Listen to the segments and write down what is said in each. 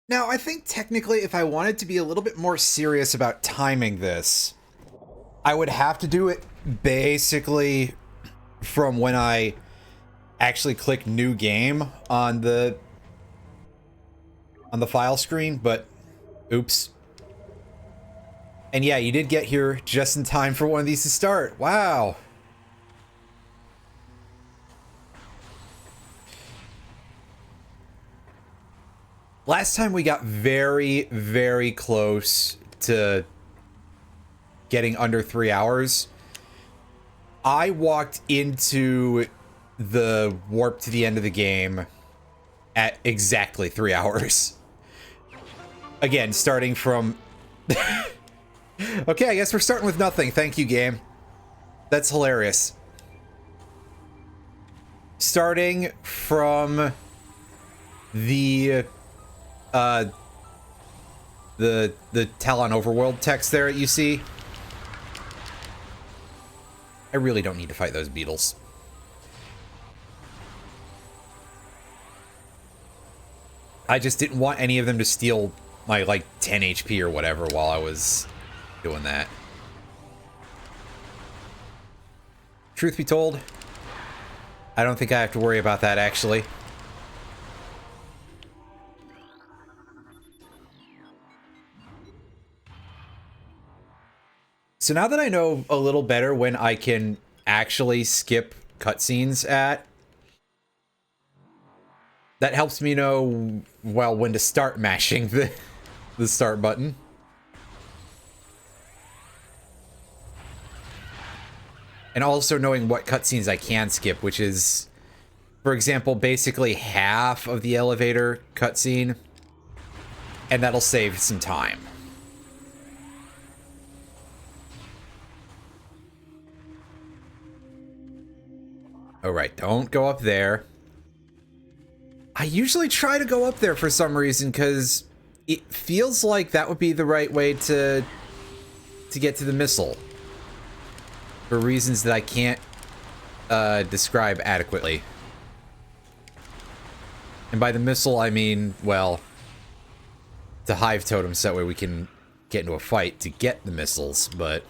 Now, I think technically if I wanted to be a little bit more serious about timing this, I would have to do it basically from when I actually click new game on the file screen, but oops. And yeah, you did get here just in time for one of these to start. Wow. Last time we got very, very close to getting under 3 hours. I walked into the warp to the end of the game at exactly 3 hours. Again, starting from... Okay, I guess we're starting with nothing. Thank you, game. That's hilarious. Starting from the the Talon Overworld text there that you see. I really don't need to fight those beetles. I just didn't want any of them to steal my, like, 10 HP or whatever while I was doing that. Truth be told, I don't think I have to worry about that, actually. So now that I know a little better when I can actually skip cutscenes at, that helps me know, well, when to start mashing the start button. And also knowing what cutscenes I can skip, which is, for example, basically half of the elevator cutscene, and that'll save some time. Alright, don't go up there. I usually try to go up there for some reason, because it feels like that would be the right way to get to the missile. For reasons that I can't describe adequately. And by the missile, I mean, well, the hive totem, so that way we can get into a fight to get the missiles, but...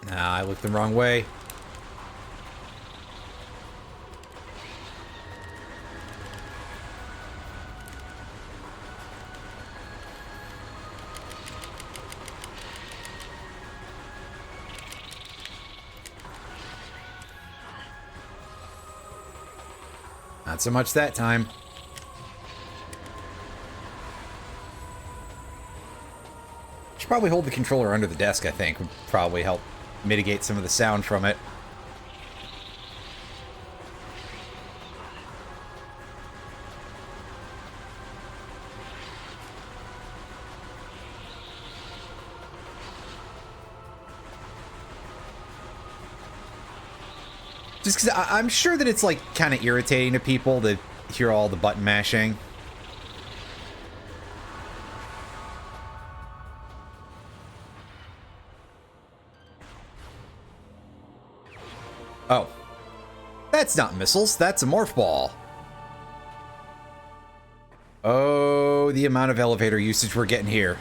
Nah, I looked the wrong way. Not so much that time. Should probably hold the controller under the desk, I think. Would probably help mitigate some of the sound from it. Just because I'm sure that it's, like, kind of irritating to people to hear all the button mashing. Oh. That's not missiles, that's a morph ball. Oh, the amount of elevator usage we're getting here.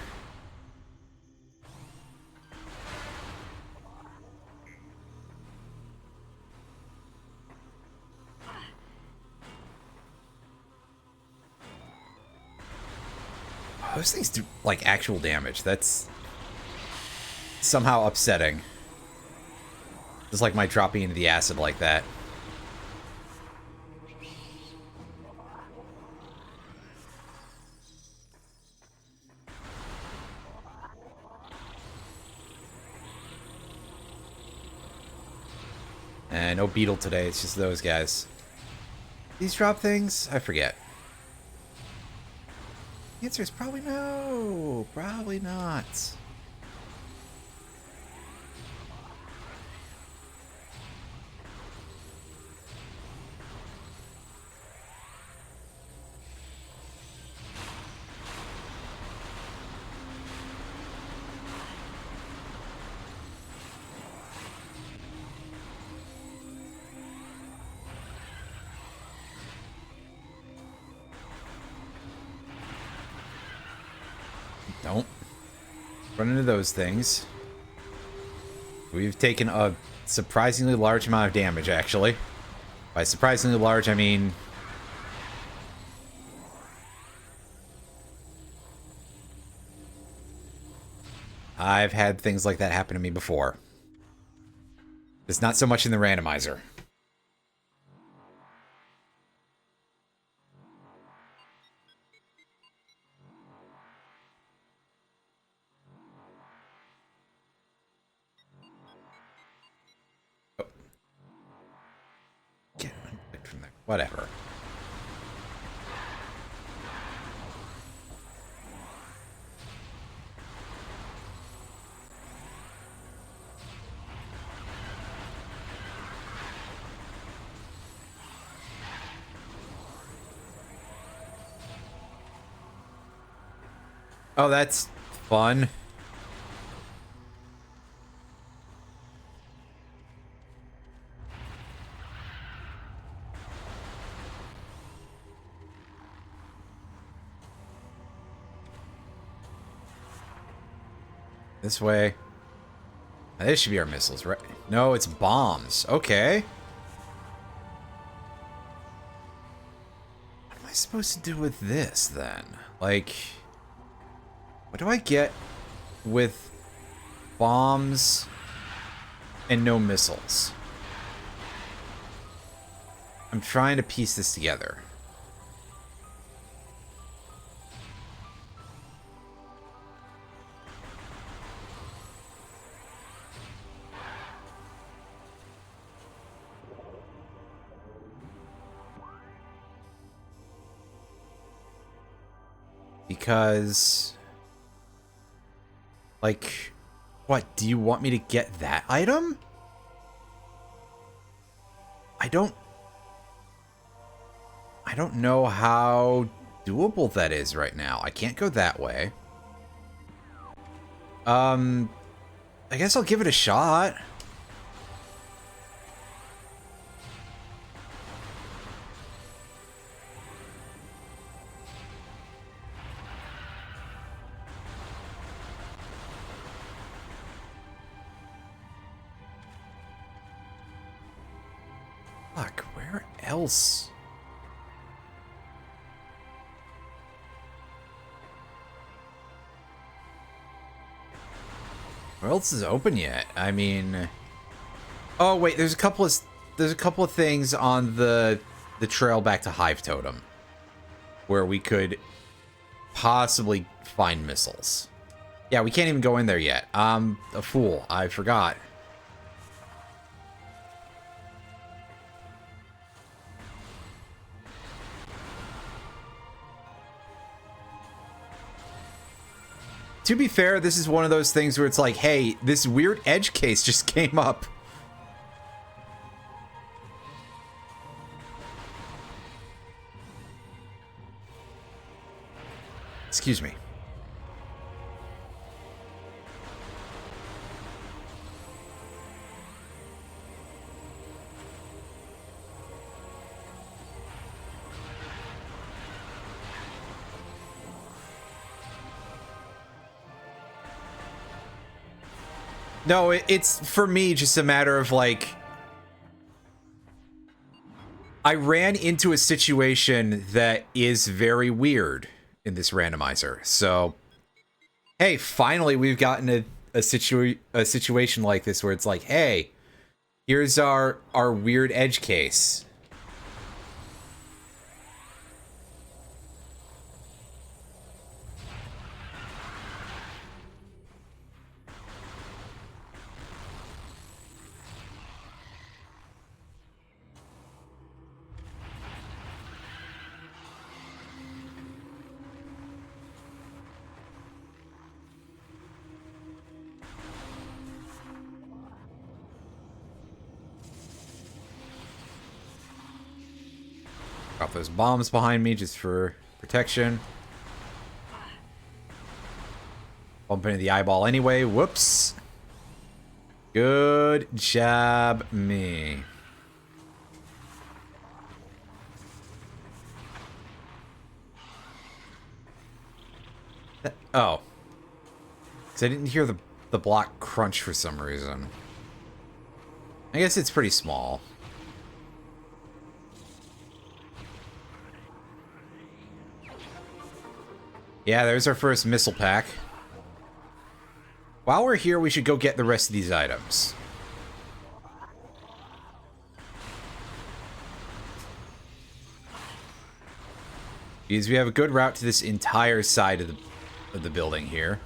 Those things do, like, actual damage. That's somehow upsetting. Just like my dropping into the acid like that. And no beetle today, it's just those guys. These drop things? I forget. The answer is probably no. Probably not. Don't run into those things. We've taken a surprisingly large amount of damage, actually. By surprisingly large, I mean... I've had things like that happen to me before. It's not so much in the randomizer. Get unpicked from there. Whatever. Oh, that's fun. This way. Now, this should be our missiles, right? No, it's bombs. Okay. What am I supposed to do with this, then? Like... What do I get with bombs and no missiles? I'm trying to piece this together. Because... Like, what? Do you want me to get that item? I don't know how doable that is right now. I can't go that way. I guess I'll give it a shot. Fuck, where else? Where else is open yet? I mean... Oh, wait, there's a couple of things on the trail back to Hive Totem where we could possibly find missiles. Yeah, we can't even go in there yet. I'm a fool. I forgot. To be fair, this is one of those things where it's like, hey, this weird edge case just came up. Excuse me. No, it's, for me, just a matter of, like... I ran into a situation that is very weird in this randomizer. So, hey, finally we've gotten a situation like this where it's like, hey, here's our weird edge case. Got those bombs behind me just for protection. Bump into the eyeball anyway. Whoops. Good job, me. Oh. Because I didn't hear the block crunch for some reason. I guess it's pretty small. Yeah, there's our first missile pack. While we're here, we should go get the rest of these items. Because we have a good route to this entire side of the building here.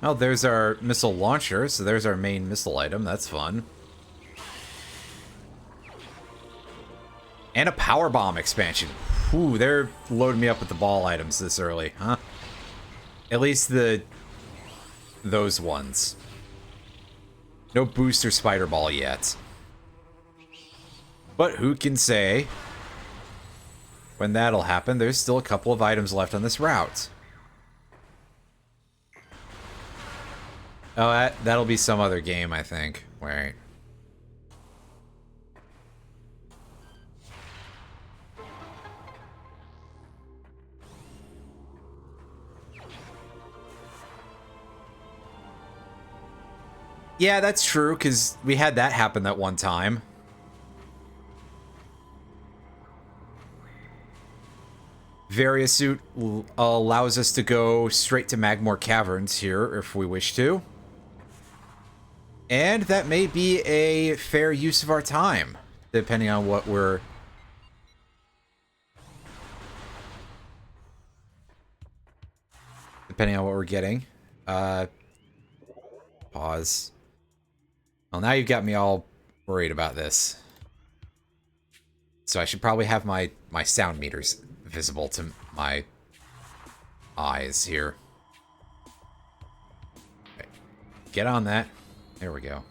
Oh, there's our missile launcher, so there's our main missile item. That's fun. And a power bomb expansion. Ooh, they're loading me up with the ball items this early, huh? At least those ones. No booster spider ball yet. But who can say when that'll happen? There's still a couple of items left on this route. Oh, that'll be some other game, I think. Wait. Yeah, that's true, because we had that happen that one time. Various suit allows us to go straight to Magmore Caverns here, if we wish to. And that may be a fair use of our time, depending on what we're... getting. Pause. Well, now you've got me all worried about this. So I should probably have my sound meters visible to my eyes here. Okay. Get on that. There we go.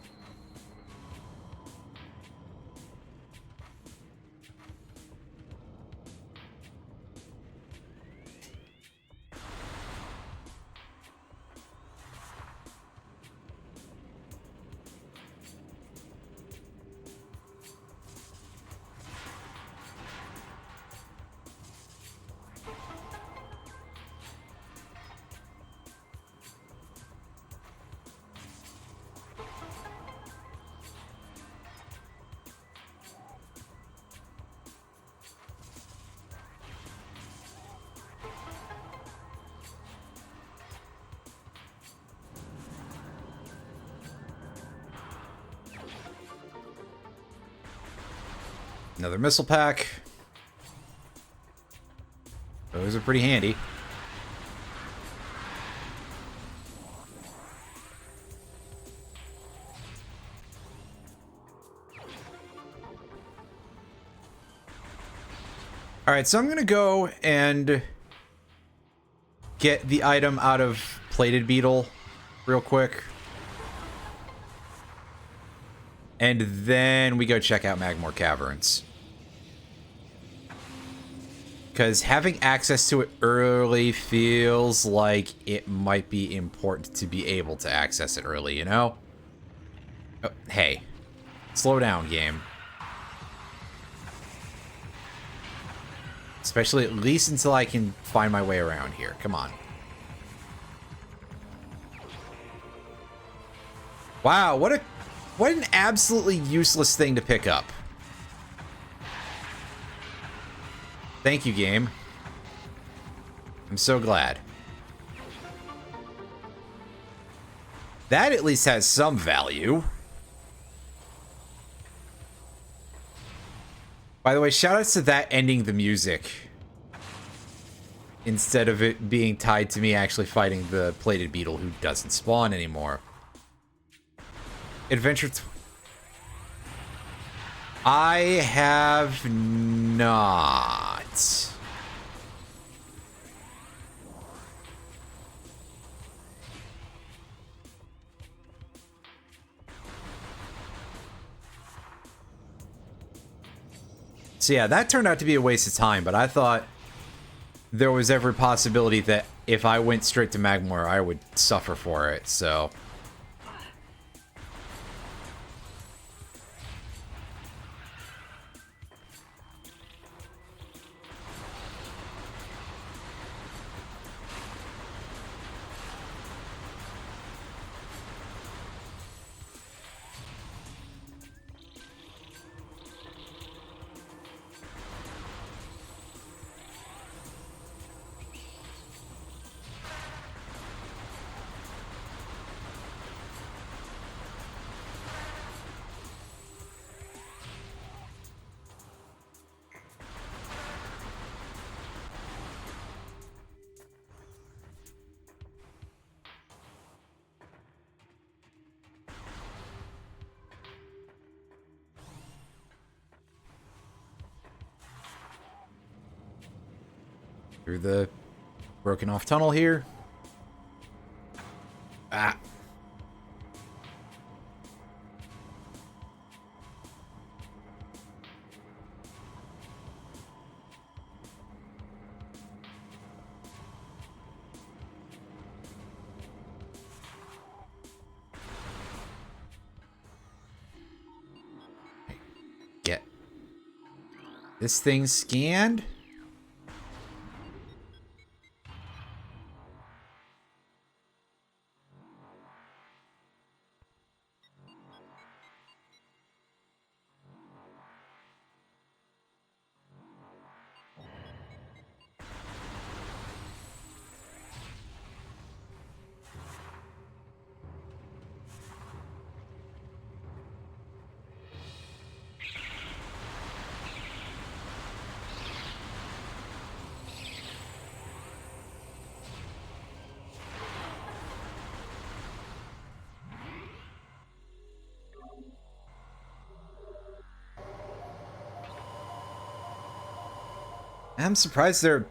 Another missile pack. Those are pretty handy. Alright, so I'm gonna go and get the item out of Plated Beetle real quick. And then we go check out Magmore Caverns. Because having access to it early feels like it might be important to be able to access it early, you know? Oh, hey. Slow down, game. Especially at least until I can find my way around here. Come on. Wow, what an absolutely useless thing to pick up. Thank you, game. I'm so glad. That at least has some value. By the way, shoutouts to that ending the music. Instead of it being tied to me actually fighting the Plated Beetle who doesn't spawn anymore. Adventure... I have not. So yeah, that turned out to be a waste of time, but I thought there was every possibility that if I went straight to Magmore, I would suffer for it, so... Through the broken off tunnel here. Ah. Get this thing scanned. I'm surprised there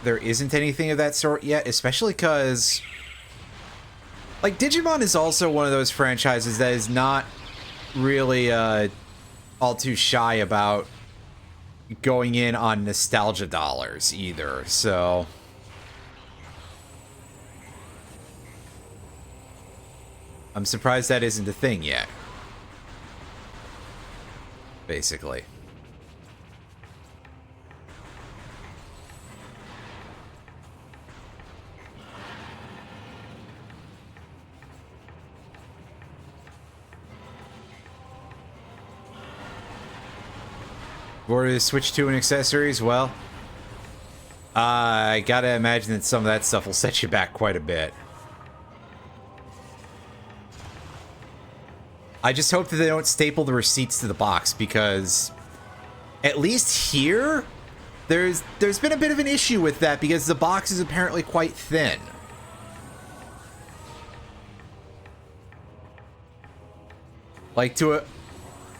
isn't anything of that sort yet, especially because, like, Digimon is also one of those franchises that is not really all too shy about going in on nostalgia dollars either, so... I'm surprised that isn't a thing yet. Basically. Or to switch to an accessories, well, I gotta imagine that some of that stuff will set you back quite a bit. I just hope that they don't staple the receipts to the box, because at least here, there's been a bit of an issue with that, because the box is apparently quite thin. Like, to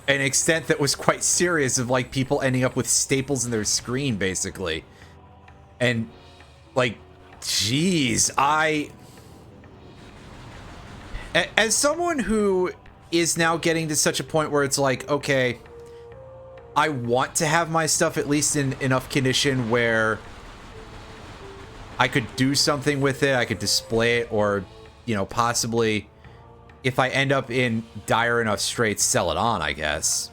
an extent that was quite serious, of like people ending up with staples in their screen basically. And like, geez, as someone who is now getting to such a point where it's like, okay, I want to have my stuff at least in enough condition where I could do something with it, I could display it, or, you know, possibly, if I end up in dire enough straits, sell it on, I guess.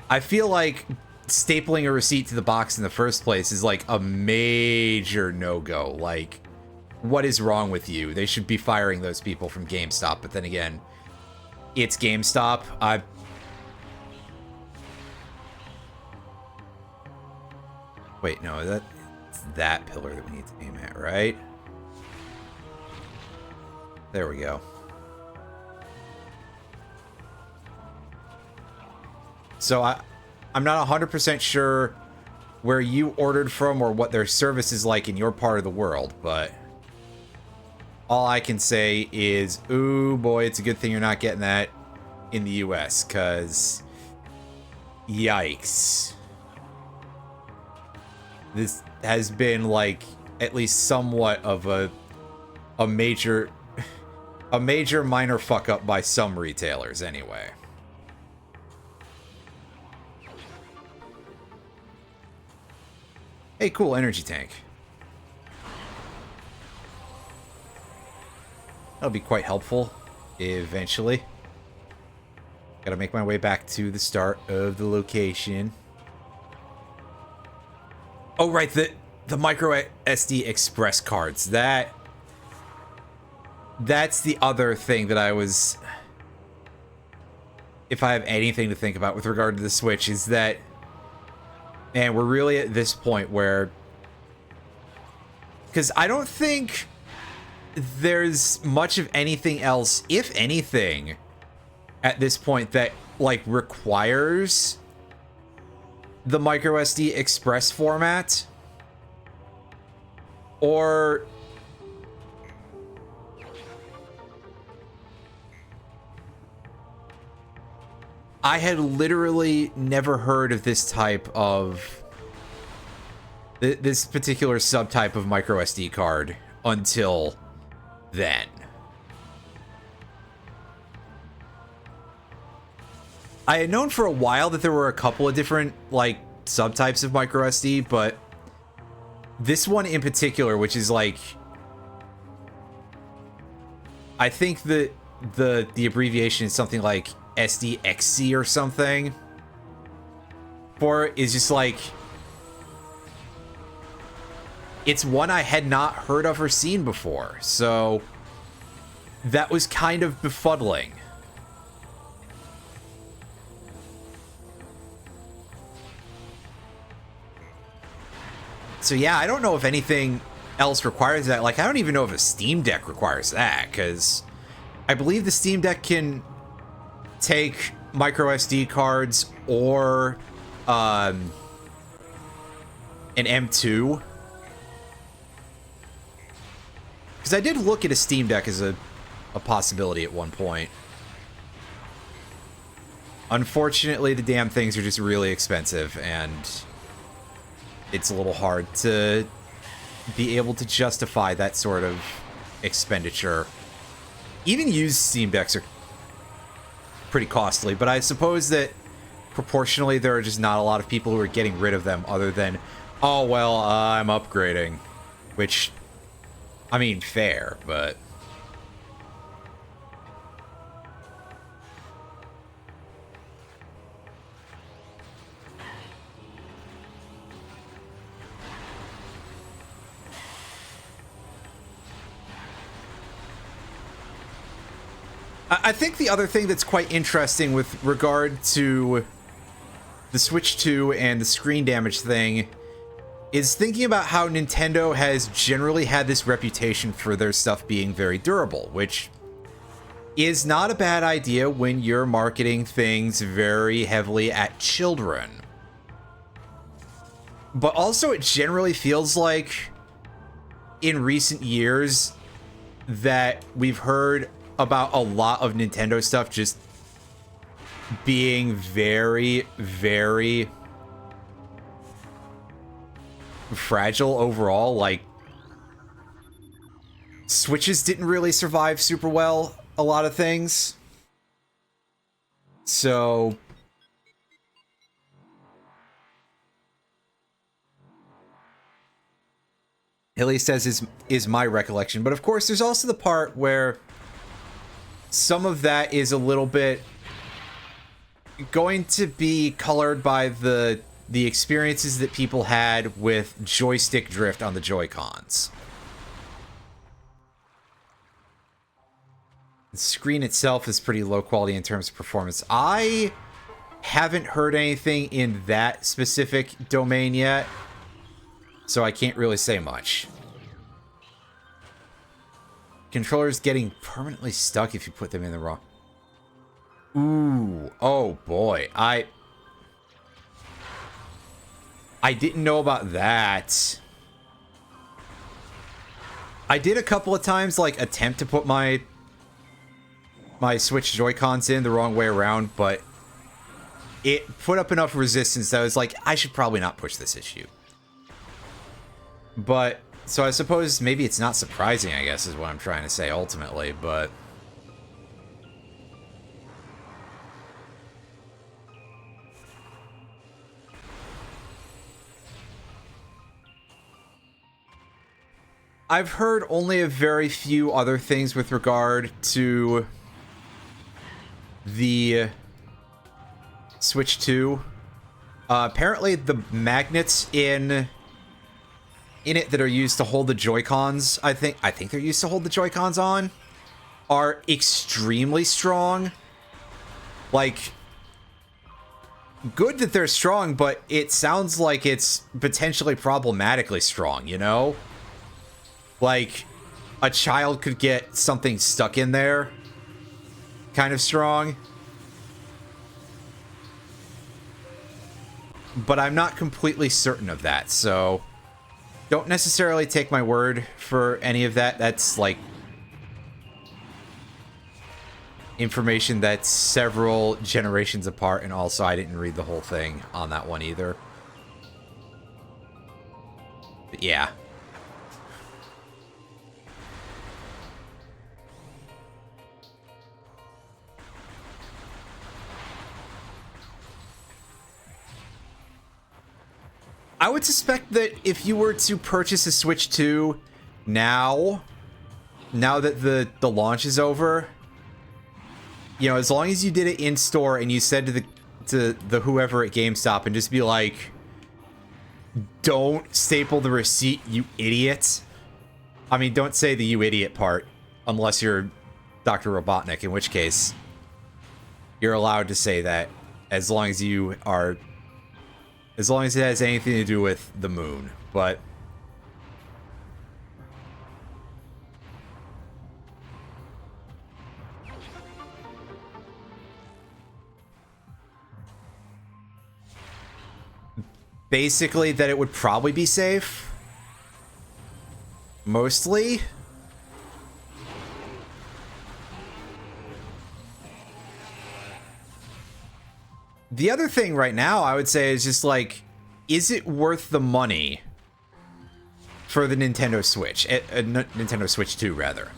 I feel like stapling a receipt to the box in the first place is like a major no-go. Like, what is wrong with you? They should be firing those people from GameStop, but then again, it's GameStop. Wait, no, it's that pillar that we need to aim at, right? There we go. So I'm not 100% sure where you ordered from or what their service is like in your part of the world, but all I can say is, ooh boy, it's a good thing you're not getting that in the US, because yikes. This has been like at least somewhat of a major minor fuck up by some retailers anyway. Hey, cool, energy tank. That'll be quite helpful eventually. Gotta make my way back to the start of the location. Oh, right, the micro SD express cards. That's the other thing that I was... If I have anything to think about with regard to the Switch, is that... And we're really at this point where... Because I don't think there's much of anything else, if anything, at this point that, like, requires the micro SD express format. Or... I had literally never heard of this type of... This particular subtype of micro SD card until then. I had known for a while that there were a couple of different, like, subtypes of micro SD, but this one in particular, which is like... I think the abbreviation is something like SDXC or something. For it is just like... It's one I had not heard of or seen before, so that was kind of befuddling. So yeah, I don't know if anything else requires that. Like, I don't even know if a Steam Deck requires that, because I believe the Steam Deck can take micro SD cards or an M2. Because I did look at a Steam Deck as a possibility at one point. Unfortunately, the damn things are just really expensive, and it's a little hard to be able to justify that sort of expenditure. Even used Steam Decks are pretty costly, but I suppose that proportionally there are just not a lot of people who are getting rid of them other than, oh, well, I'm upgrading. Which, I mean, fair, but... I think the other thing that's quite interesting with regard to the Switch 2 and the screen damage thing is thinking about how Nintendo has generally had this reputation for their stuff being very durable, which is not a bad idea when you're marketing things very heavily at children. But also it generally feels like in recent years that we've heard about a lot of Nintendo stuff just being very, very fragile overall. Like, Switches didn't really survive super well a lot of things. So Hilly says is my recollection, but of course there's also the part where some of that is a little bit going to be colored by the experiences that people had with joystick drift on the Joy-Cons. The screen itself is pretty low quality in terms of performance. I haven't heard anything in that specific domain yet, so I can't really say much. Controllers getting permanently stuck if you put them in the wrong... Ooh, oh boy, I didn't know about that. I did a couple of times, like, attempt to put my Switch Joy-Cons in the wrong way around, but it put up enough resistance that I was like, I should probably not push this issue. But, so I suppose maybe it's not surprising, I guess, is what I'm trying to say ultimately, but... I've heard only a very few other things with regard to the Switch 2. Apparently the magnets in it that are used to hold the Joy-Cons, I think they're used to hold the Joy-Cons on, are extremely strong. Like, good that they're strong, but it sounds like it's potentially problematically strong, you know? Like, a child could get something stuck in there kind of strong. But I'm not completely certain of that, so don't necessarily take my word for any of that. That's, like, information that's several generations apart, and also I didn't read the whole thing on that one either. But yeah. I would suspect that if you were to purchase a Switch 2 now that the launch is over, you know, as long as you did it in store and you said to the whoever at GameStop and just be like, don't staple the receipt, you idiot. I mean, don't say the you idiot part unless you're Dr. Robotnik, in which case you're allowed to say that as long as you are, as long as it has anything to do with the moon. But basically that it would probably be safe. Mostly. The other thing right now, I would say, is just like, is it worth the money for the Nintendo Switch? Nintendo Switch 2, rather.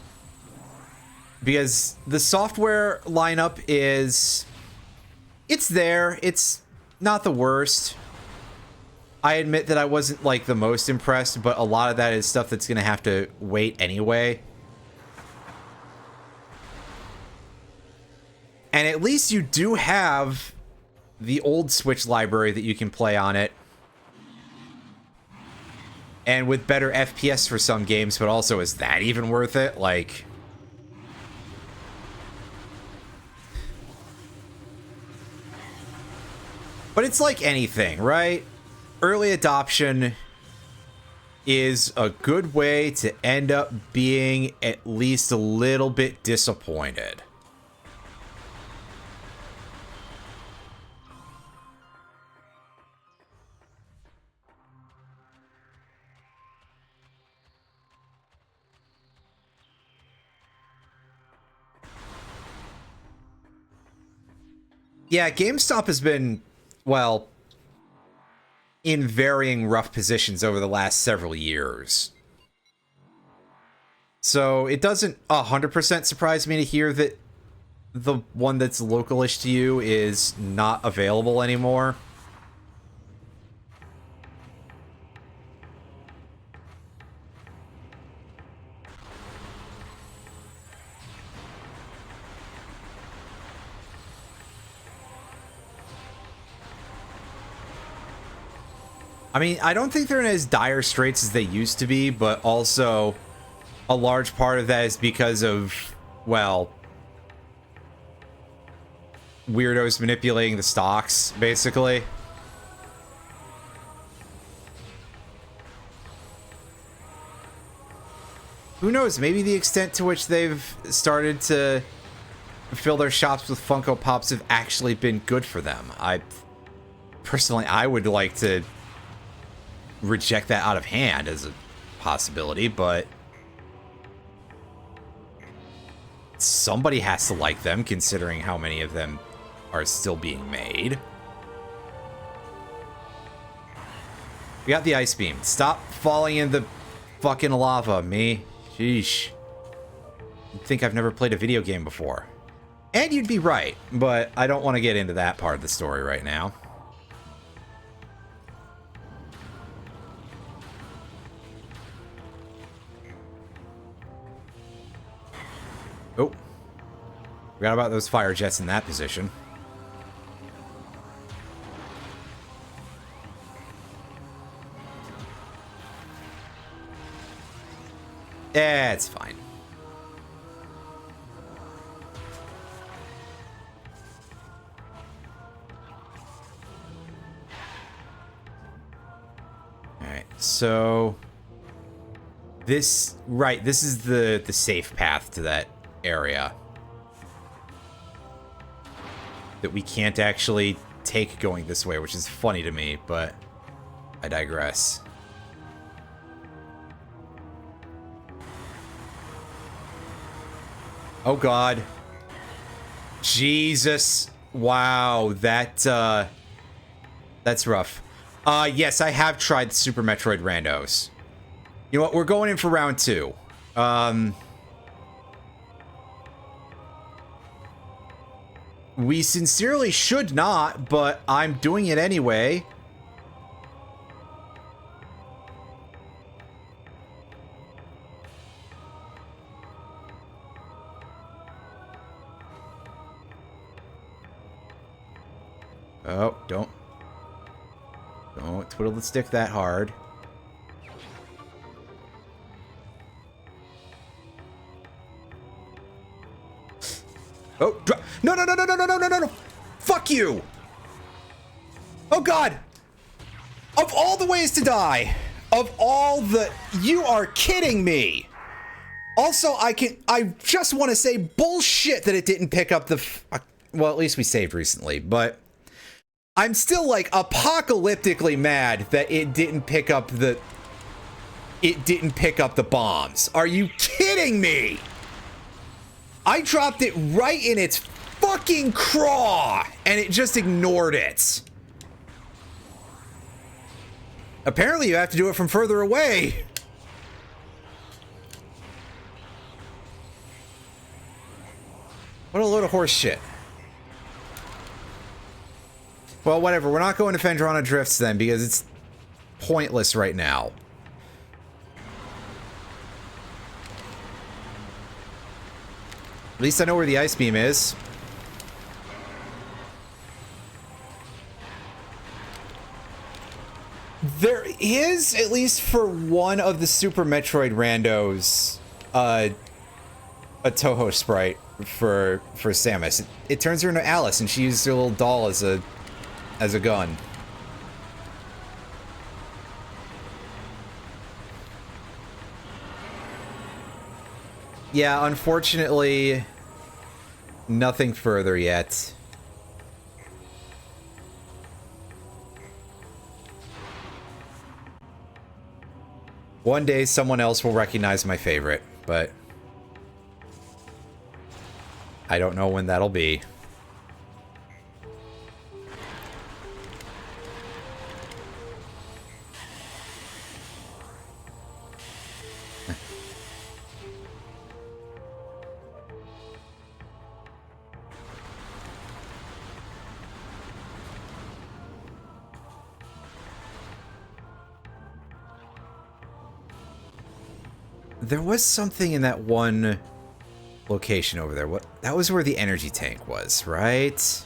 Because the software lineup is... it's there. It's not the worst. I admit that I wasn't, like, the most impressed, but a lot of that is stuff that's going to have to wait anyway. And at least you do have the old Switch library that you can play on it. And with better FPS for some games, but also, is that even worth it? Like... but it's like anything, right? Early adoption is a good way to end up being at least a little bit disappointed. Yeah, GameStop has been, well, in varying rough positions over the last several years. So it doesn't 100% surprise me to hear that the one that's localish to you is not available anymore. I mean, I don't think they're in as dire straits as they used to be, but also a large part of that is because of, well, weirdos manipulating the stocks, basically. Who knows, maybe the extent to which they've started to fill their shops with Funko Pops have actually been good for them. Personally, I would like to reject that out of hand as a possibility, but somebody has to like them, considering how many of them are still being made. We got the ice beam. Stop falling in the fucking lava, me. Sheesh. You'd think I've never played a video game before. And you'd be right, but I don't want to get into that part of the story right now. Oh. Forgot about those fire jets in that position. Eh, it's fine. Alright, so... This... Right, this is the safe path to that area. That we can't actually take going this way, which is funny to me, but... I digress. Oh god. Jesus. Wow, that's rough. Yes, I have tried Super Metroid Randos. You know what, we're going in for round 2. We sincerely should not, but I'm doing it anyway. Oh, don't twiddle the stick that hard. Oh, no, no, no, no, no, no, no, no, no! Fuck you! Oh god! Of all the ways to die, of all the... You are kidding me! Also, I just want to say bullshit that it didn't pick up the... Well, at least we saved recently, but... I'm still, like, apocalyptically mad that it didn't pick up the... It didn't pick up the bombs. Are you kidding me? I dropped it right in its fucking craw, and it just ignored it. Apparently you have to do it from further away. What a load of horse shit. Well, whatever. We're not going to Fendrana Drifts then, because it's pointless right now. At least I know where the ice beam is. There is, at least for one of the Super Metroid randos, a Toho sprite for Samus. It turns her into Alice, and she uses her little doll as a gun. Yeah, unfortunately, nothing further yet. One day someone else will recognize my favorite, but I don't know when that'll be. There was something in that one location over there. What? That was where the energy tank was, right?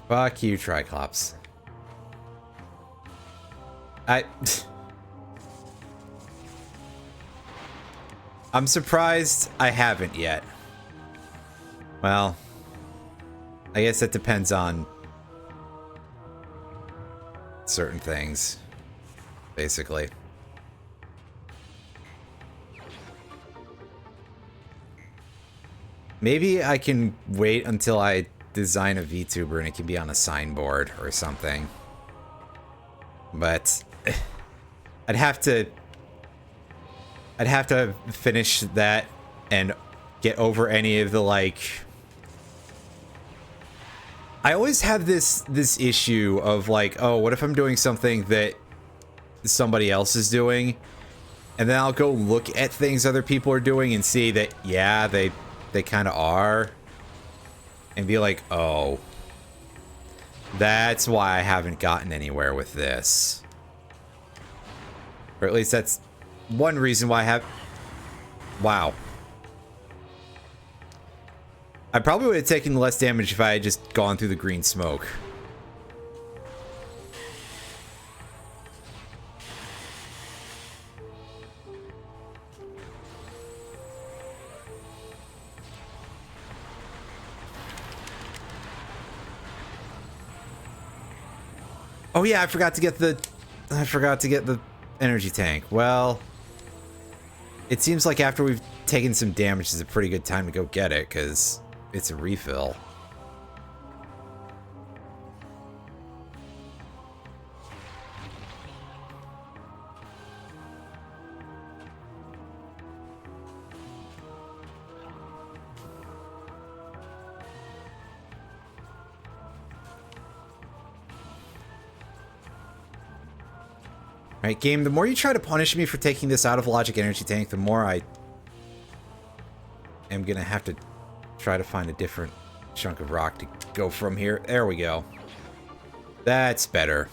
Fuck you, Triclops. I'm surprised I haven't yet. Well, I guess it depends on certain things, basically. Maybe I can wait until I design a VTuber and it can be on a signboard or something. But I'd have to finish that and get over any of the, like, I always have this issue of like, oh, what if I'm doing something that somebody else is doing, and then I'll go look at things other people are doing and see that, yeah, they kind of are, and be like, oh, that's why I haven't gotten anywhere with this. Or at least that's one reason why I have... Wow. I probably would have taken less damage if I had just gone through the green smoke. Oh yeah, I forgot to get the energy tank. Well, it seems like after we've taken some damage is a pretty good time to go get it, because it's a refill. Alright, game, the more you try to punish me for taking this out of logic energy tank, the more I am gonna have to try to find a different chunk of rock to go from here. There we go. That's better.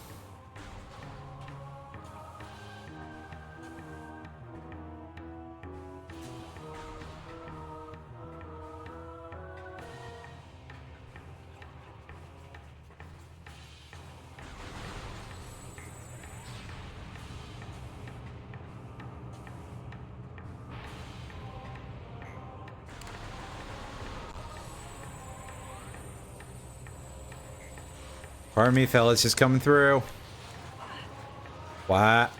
Pardon me, fellas, just coming through. What?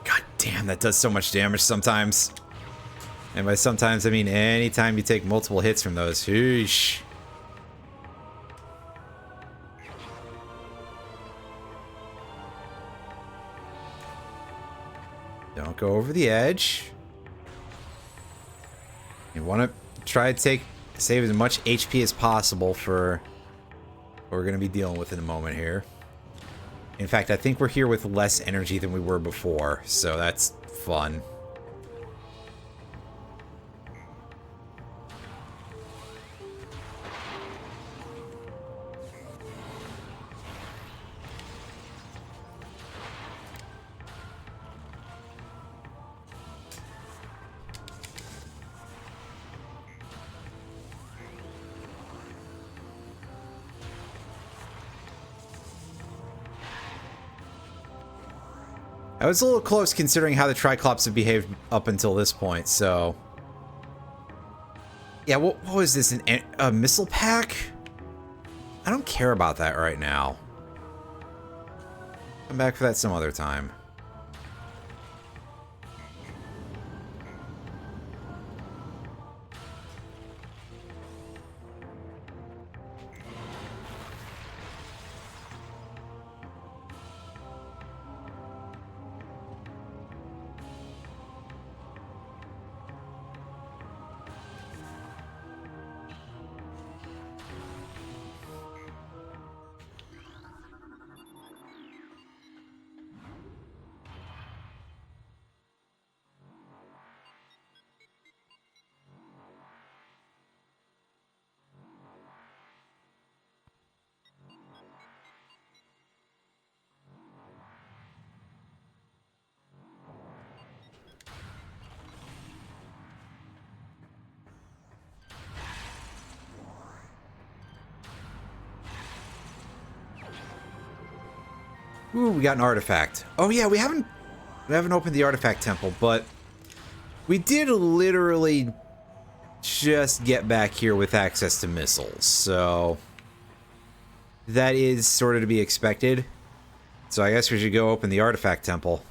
God damn, that does so much damage sometimes. And by sometimes, I mean anytime you take multiple hits from those. Sheesh. Don't go over the edge. You want to try to save as much HP as possible for what we're going to be dealing with in a moment here. In fact, I think we're here with less energy than we were before, so that's fun. I was a little close considering how the Triclops have behaved up until this point, so... Yeah, what was this, a missile pack? I don't care about that right now. Come back for that some other time. Ooh, we got an artifact. Oh yeah, we haven't opened the artifact temple, but we did literally just get back here with access to missiles, so that is sort of to be expected. So I guess we should go open the artifact temple.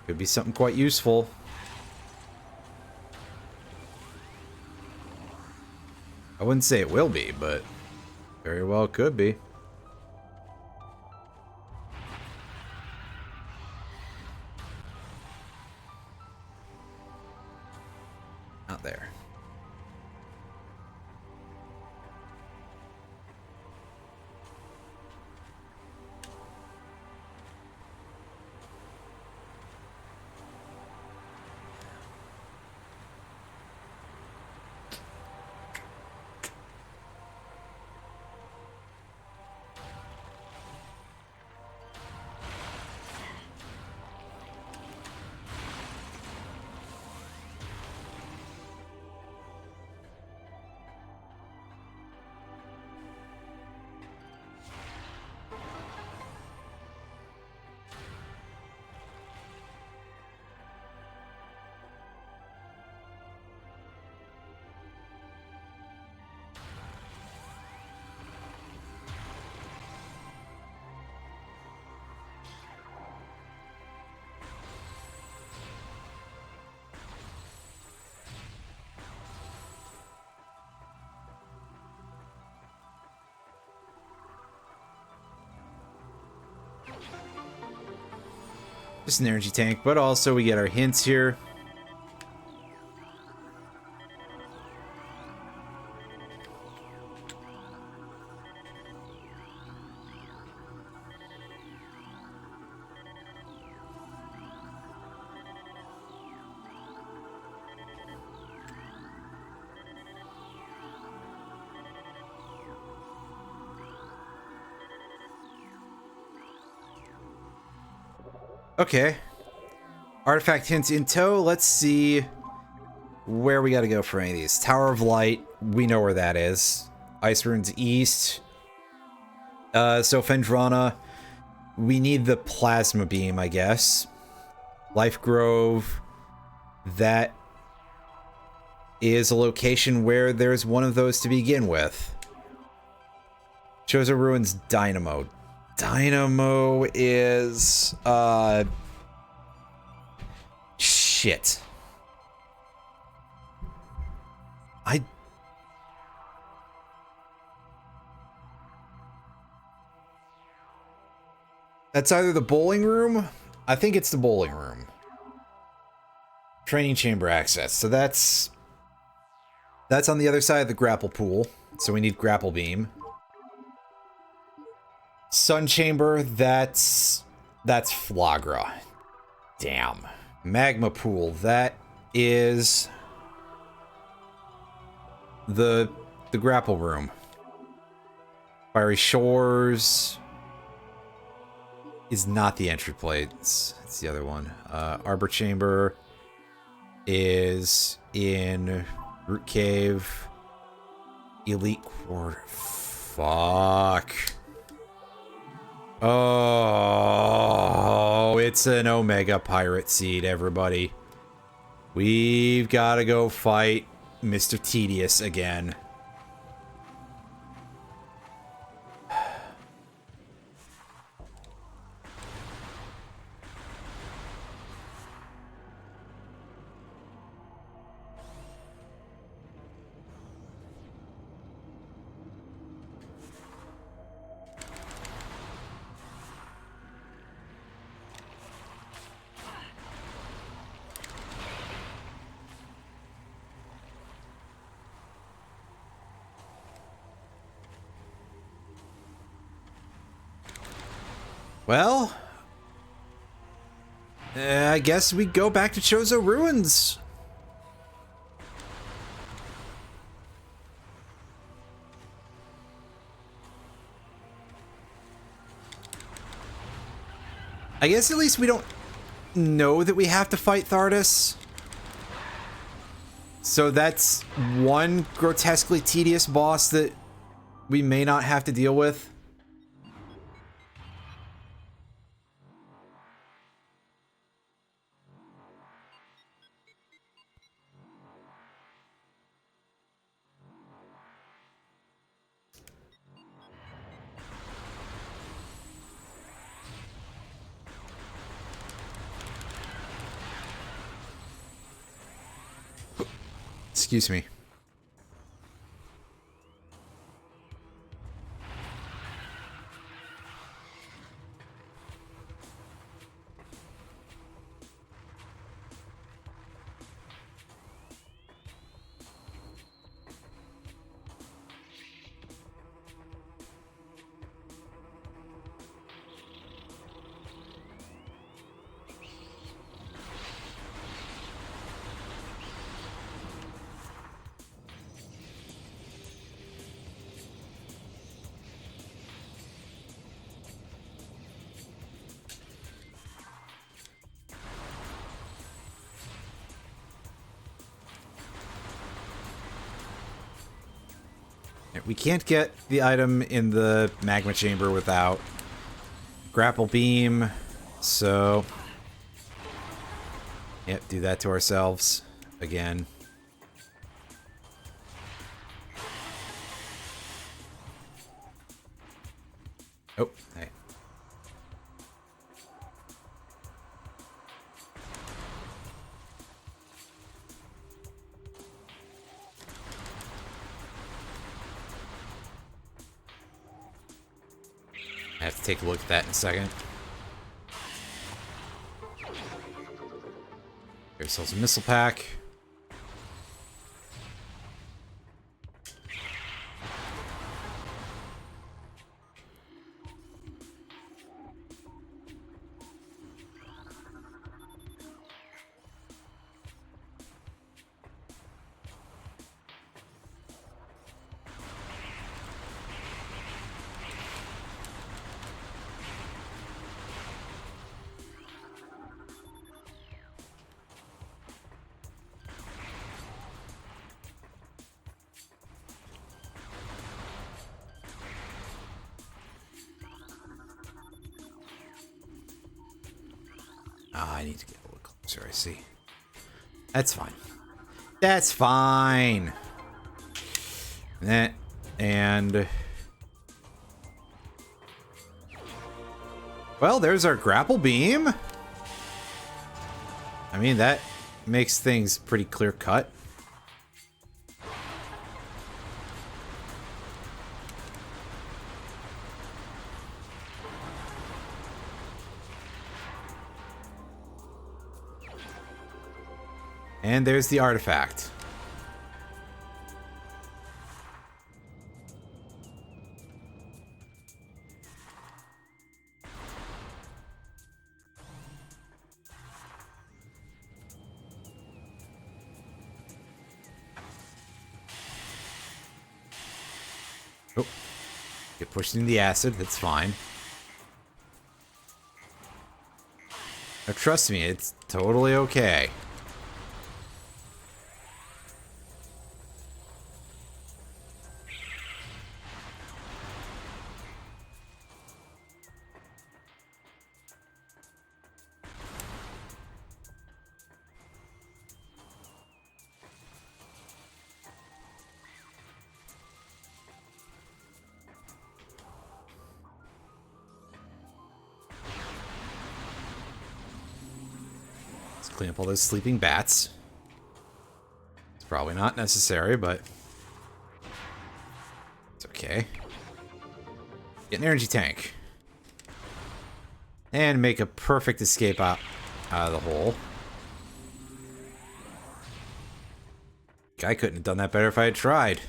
Could be something quite useful. I wouldn't say it will be, but very well could be. Out there. Just an energy tank, but also we get our hints here. Okay. Artifact hints in tow. Let's see where we gotta go for any of these. Tower of Light. We know where that is. Ice Runes East. So Fendrana. We need the Plasma Beam, I guess. Life Grove. That is a location where there's one of those to begin with. Chozo Ruins Dynamo. Dynamo is shit. That's either the bowling room. I think it's the bowling room. Training chamber access. So that's on the other side of the grapple pool. So we need grapple beam. Sun chamber, that's Flagra. Damn. Magma pool, that is the grapple room. Fiery shores is not the entry plate. It's the other one. Arbor chamber is in Root Cave. Elite Quarter. Fuck. Oh, it's an Omega Pirate Seed, everybody. We've got to go fight Mr. Tedious again. Well, I guess we go back to Chozo Ruins. I guess at least we don't know that we have to fight Thardus. So that's one grotesquely tedious boss that we may not have to deal with. excuse me. We can't get the item in the magma chamber without grapple beam, so... Yep, do that to ourselves again. Oh, hey. I have to take a look at that in a second. Get ourselves a missile pack. I need to get a little closer, I see. That's fine. That's fine. And... Well, there's our grapple beam. I mean, that makes things pretty clear-cut. And there's the artifact. Oh, get pushed into the acid, that's fine. Now trust me, it's totally okay. Clean up all those sleeping bats. It's probably not necessary, but it's okay. Get an energy tank. And make a perfect escape out of the hole. I couldn't have done that better if I had tried.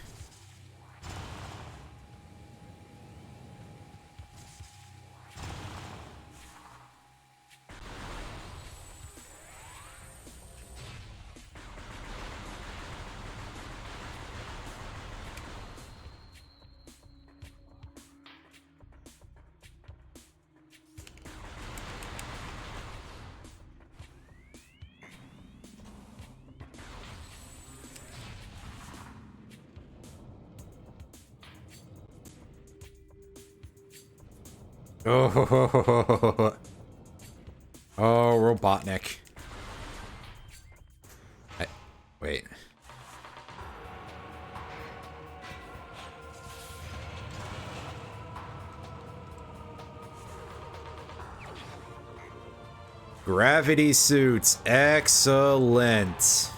Oh, Robotnik. Wait. Gravity suits. Excellent.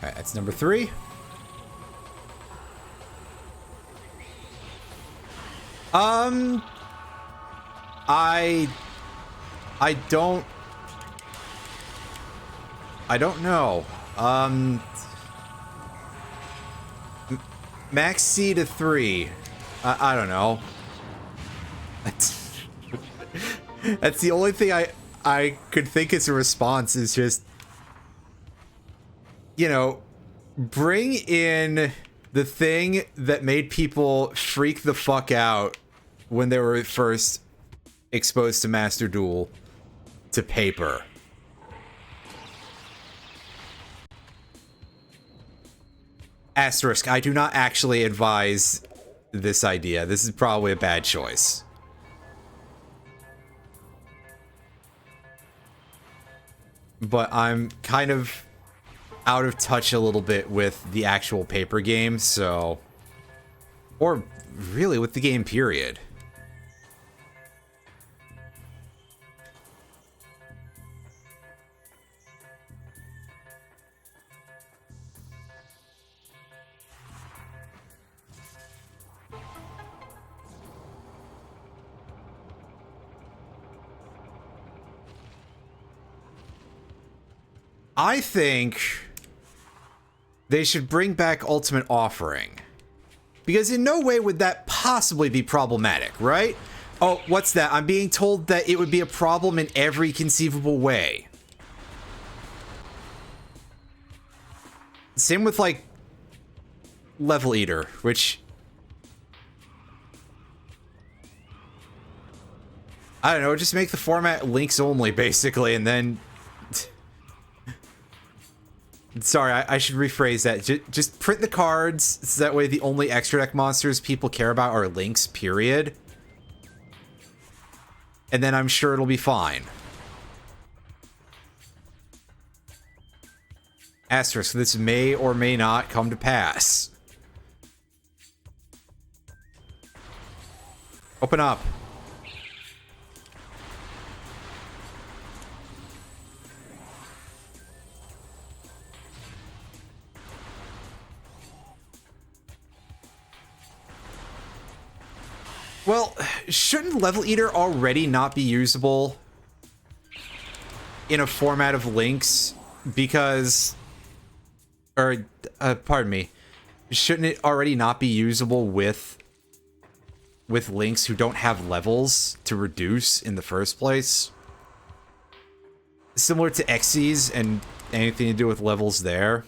Alright, that's number 3. I don't know. Max C to 3. I don't know. That's the only thing I could think as a response is just, you know, bring in the thing that made people freak the fuck out when they were first exposed to Master Duel to paper. Asterisk, I do not actually advise this idea. This is probably a bad choice. But I'm kind of out of touch a little bit with the actual paper game, so... Or really with the game, period. I think they should bring back Ultimate Offering. Because in no way would that possibly be problematic, right? Oh, what's that? I'm being told that it would be a problem in every conceivable way. Same with, like, Level Eater, which... I don't know, just make the format links only, basically, and then... Sorry, I should rephrase that. Just print the cards, so that way the only extra deck monsters people care about are links, period. And then I'm sure it'll be fine. Asterisk, this may or may not come to pass. Open up. Well, shouldn't Level Eater already not be usable in a format of links? Because... Or, pardon me. Shouldn't it already not be usable with links who don't have levels to reduce in the first place? Similar to Xyz and anything to do with levels there.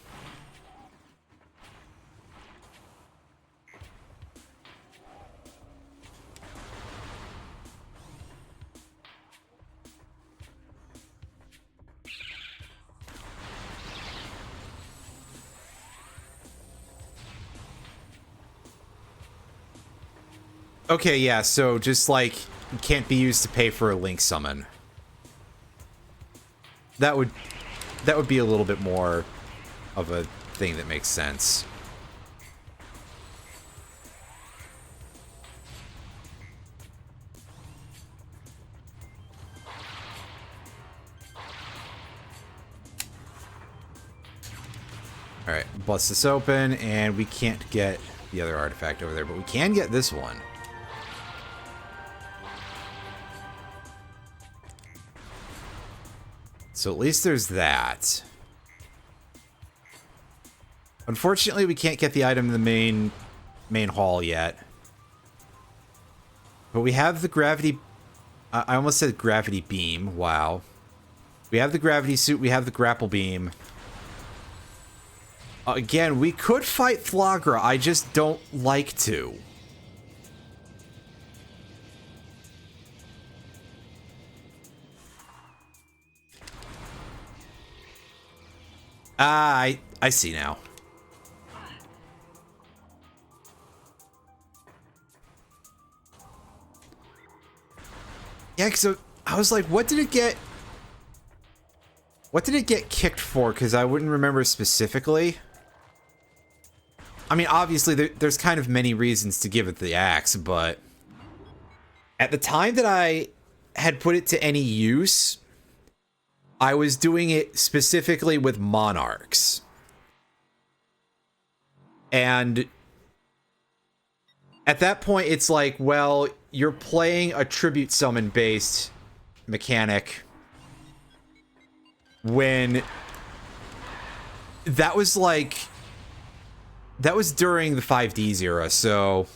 Okay, yeah, so just like can't be used to pay for a link summon. That would be a little bit more of a thing that makes sense. All right, bust this open, and we can't get the other artifact over there, but we can get this one. So at least there's that. Unfortunately, we can't get the item in the main hall yet. But we have the gravity... I almost said gravity beam. Wow. We have the gravity suit. We have the grapple beam. Again, we could fight Flagra. I just don't like to. I see now. Yeah, so I was like, what did it get kicked for? Because I wouldn't remember specifically. I mean, obviously, there's kind of many reasons to give it the axe, but at the time that I had put it to any use, I was doing it specifically with monarchs. And at that point, it's like, well, you're playing a tribute summon-based mechanic when that was like... That was during the 5Ds era, so...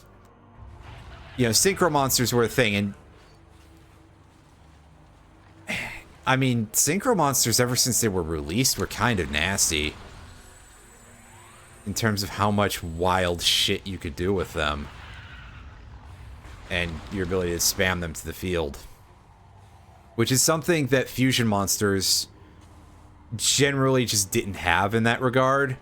You know, synchro monsters were a thing, and... I mean, synchro monsters, ever since they were released, were kind of nasty. In terms of how much wild shit you could do with them. And your ability to spam them to the field. Which is something that fusion monsters generally just didn't have in that regard.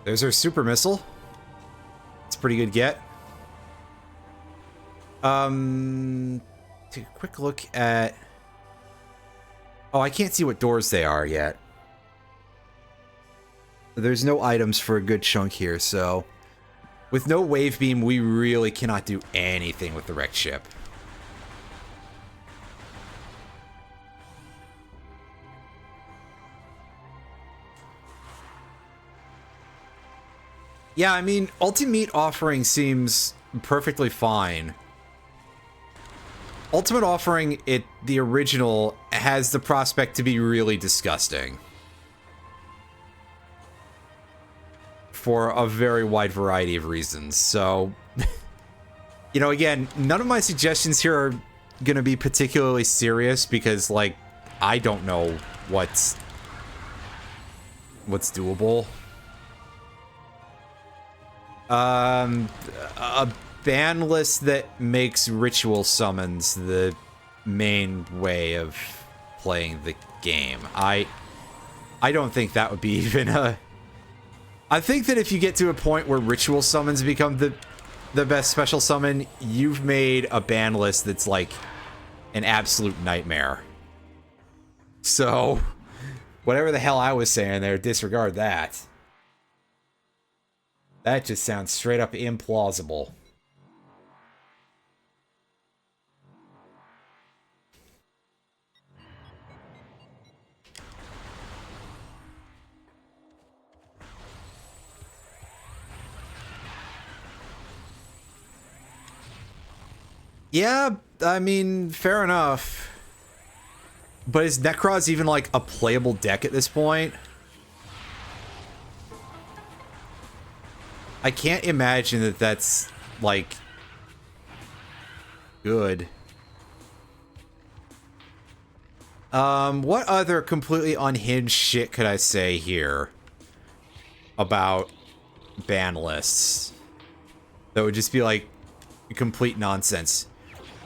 There's our super missile. It's a pretty good get. Take a quick look at... Oh, I can't see what doors they are yet. There's no items for a good chunk here, so... With no wave beam, we really cannot do anything with the wrecked ship. Yeah, I mean, Ultimate Offering seems perfectly fine. Ultimate Offering, the original, has the prospect to be really disgusting. For a very wide variety of reasons, so... You know, again, none of my suggestions here are gonna be particularly serious, because, like, I don't know what's doable. A ban list that makes ritual summons the main way of playing the game. I don't think that would be even a... I think that if you get to a point where ritual summons become the best special summon, you've made a ban list that's like an absolute nightmare. So, whatever the hell I was saying there, disregard that. That just sounds straight up implausible. Yeah, I mean, fair enough. But is Necros even like a playable deck at this point? I can't imagine that that's, like, good. What other completely unhinged shit could I say here about ban lists that would just be, like, complete nonsense?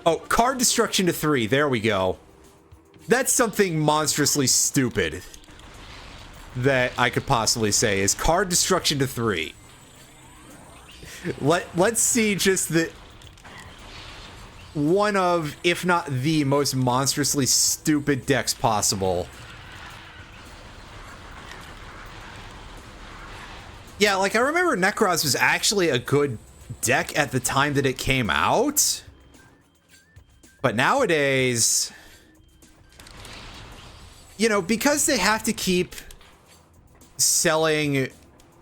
Oh, card destruction to 3. There we go. That's something monstrously stupid that I could possibly say is card destruction to 3. Let's see just the one of, if not the most monstrously stupid decks possible. Yeah, like I remember Necros was actually a good deck at the time that it came out. But nowadays, you know, because they have to keep selling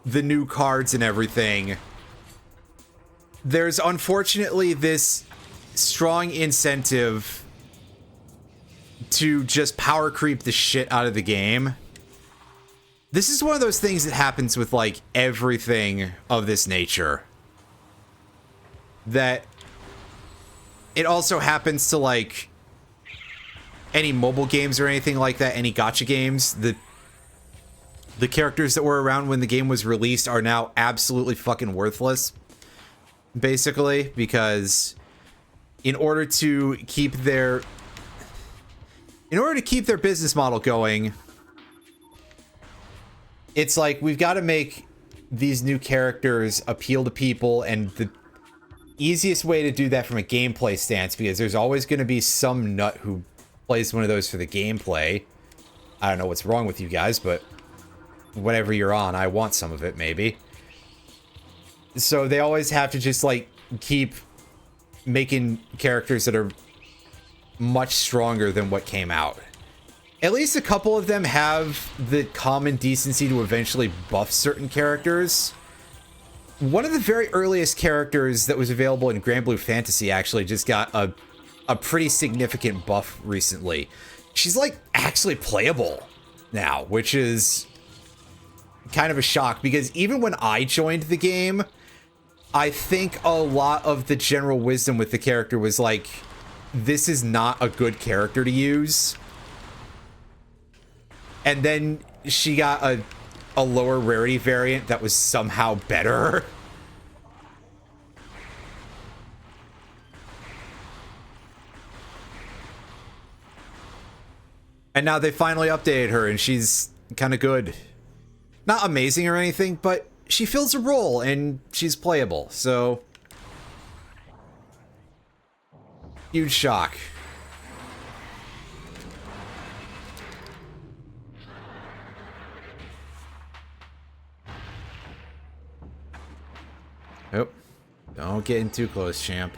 the new cards and everything, there's unfortunately this strong incentive to just power creep the shit out of the game. This is one of those things that happens with, like, everything of this nature. That it also happens to, like, any mobile games or anything like that, any gacha games, the characters that were around when the game was released are now absolutely fucking worthless, basically, because in order to keep their business model going, it's like, we've got to make these new characters appeal to people, and the easiest way to do that from a gameplay stance, because there's always going to be some nut who plays one of those for the gameplay. I don't know what's wrong with you guys, but whatever you're on, I want some of it, maybe. So they always have to just, like, keep making characters that are much stronger than what came out. At least a couple of them have the common decency to eventually buff certain characters. One of the very earliest characters that was available in Grand Blue Fantasy actually just got a pretty significant buff recently. She's, like, actually playable now, which is kind of a shock, because even when I joined the game, I think a lot of the general wisdom with the character was like, this is not a good character to use. And then she got a lower rarity variant that was somehow better. And now they finally updated her, and she's kind of good. Not amazing or anything, but she fills a role, and she's playable, so... Huge shock. Oh, don't get in too close, champ.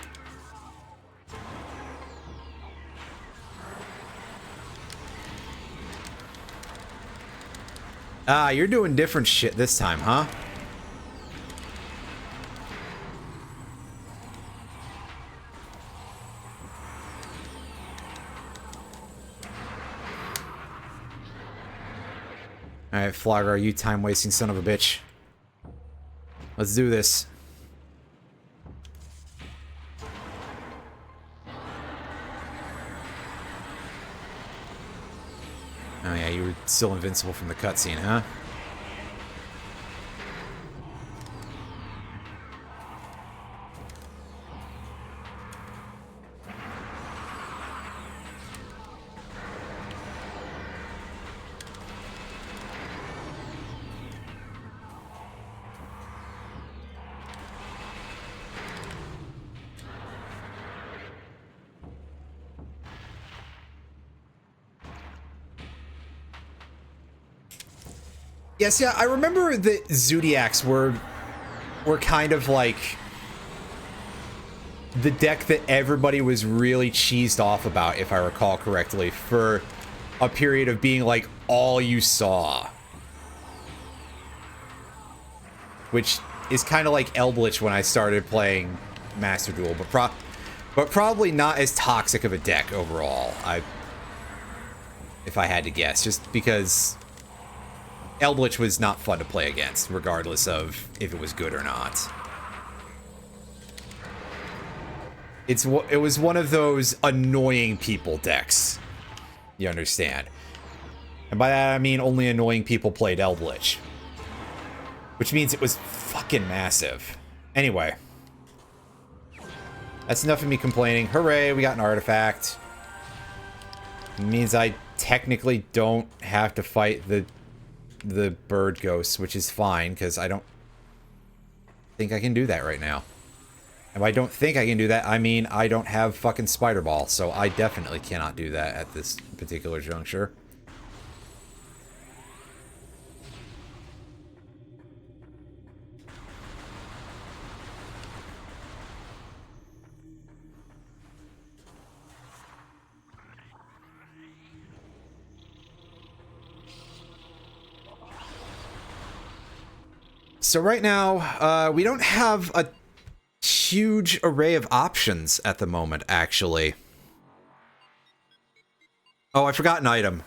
Ah, you're doing different shit this time, huh? Alright, Flogger, you time-wasting son of a bitch. Let's do this. Oh yeah, you were still invincible from the cutscene, huh? Yes, yeah, I remember that Zodiacs were kind of like the deck that everybody was really cheesed off about, if I recall correctly, for a period of being like all you saw. Which is kind of like Eldritch when I started playing Master Duel, but probably not as toxic of a deck overall, if I had to guess, just because Eldritch was not fun to play against, regardless of if it was good or not. It was one of those annoying people decks. You understand? And by that I mean only annoying people played Eldritch. Which means it was fucking massive. Anyway. That's enough of me complaining. Hooray, we got an artifact. It means I technically don't have to fight the bird ghosts, which is fine, because I don't think I can do that right now. And by I don't think I can do that, I mean I don't have fucking Spider Ball, so I definitely cannot do that at this particular juncture. So right now, we don't have a huge array of options at the moment, actually. Oh, I forgot an item.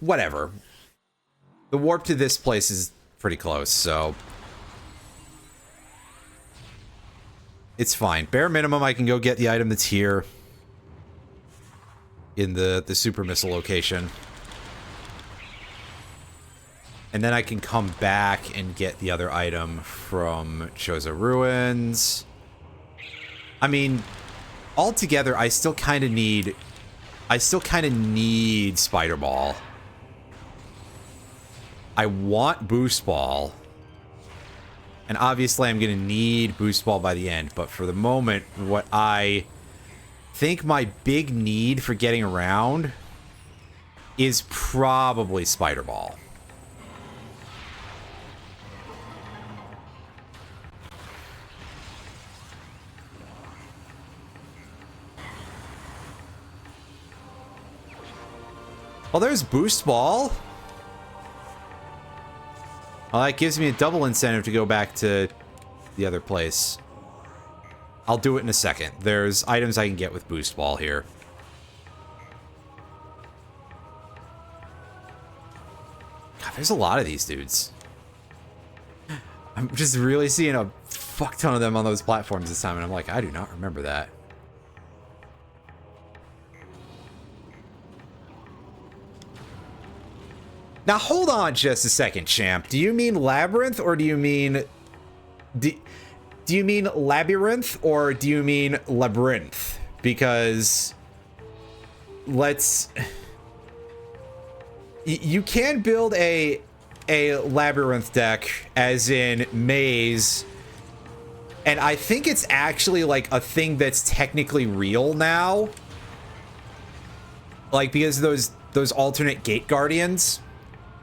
Whatever. The warp to this place is pretty close, so... it's fine. Bare minimum, I can go get the item that's here. in the super missile location. And then I can come back and get the other item from Chozo Ruins. I mean, altogether, I still kind of need Spider Ball. I want Boost Ball. And obviously I'm going to need Boost Ball by the end. But for the moment, what I think my big need for getting around is probably Spider Ball. Well, there's Boost Ball. Well, that gives me a double incentive to go back to the other place. I'll do it in a second. There's items I can get with Boost Ball here. God, there's a lot of these dudes. I'm just really seeing a fuck ton of them on those platforms this time, and I'm like, I do not remember that. Now, hold on just a second, champ. Do you mean Labyrinth, or do you mean... Do you mean Labyrinth, or do you mean Labyrinth? Because... let's... You can build a Labyrinth deck, as in Maze, and I think it's actually, like, a thing that's technically real now. Like, because those alternate Gate Guardians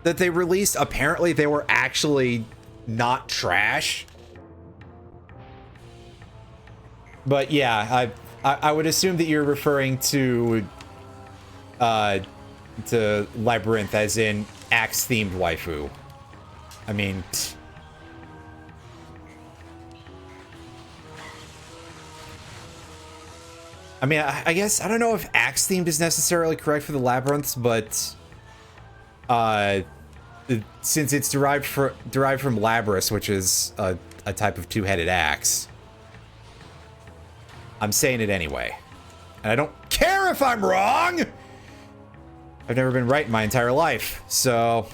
that they released, apparently they were actually not trash. But yeah, I would assume that you're referring to Labyrinth as in axe-themed waifu. I mean, I guess, I don't know if axe-themed is necessarily correct for the Labyrinths, but since it's derived from Labrys, which is a type of two-headed axe, I'm saying it anyway. And I don't care if I'm wrong! I've never been right in my entire life, so...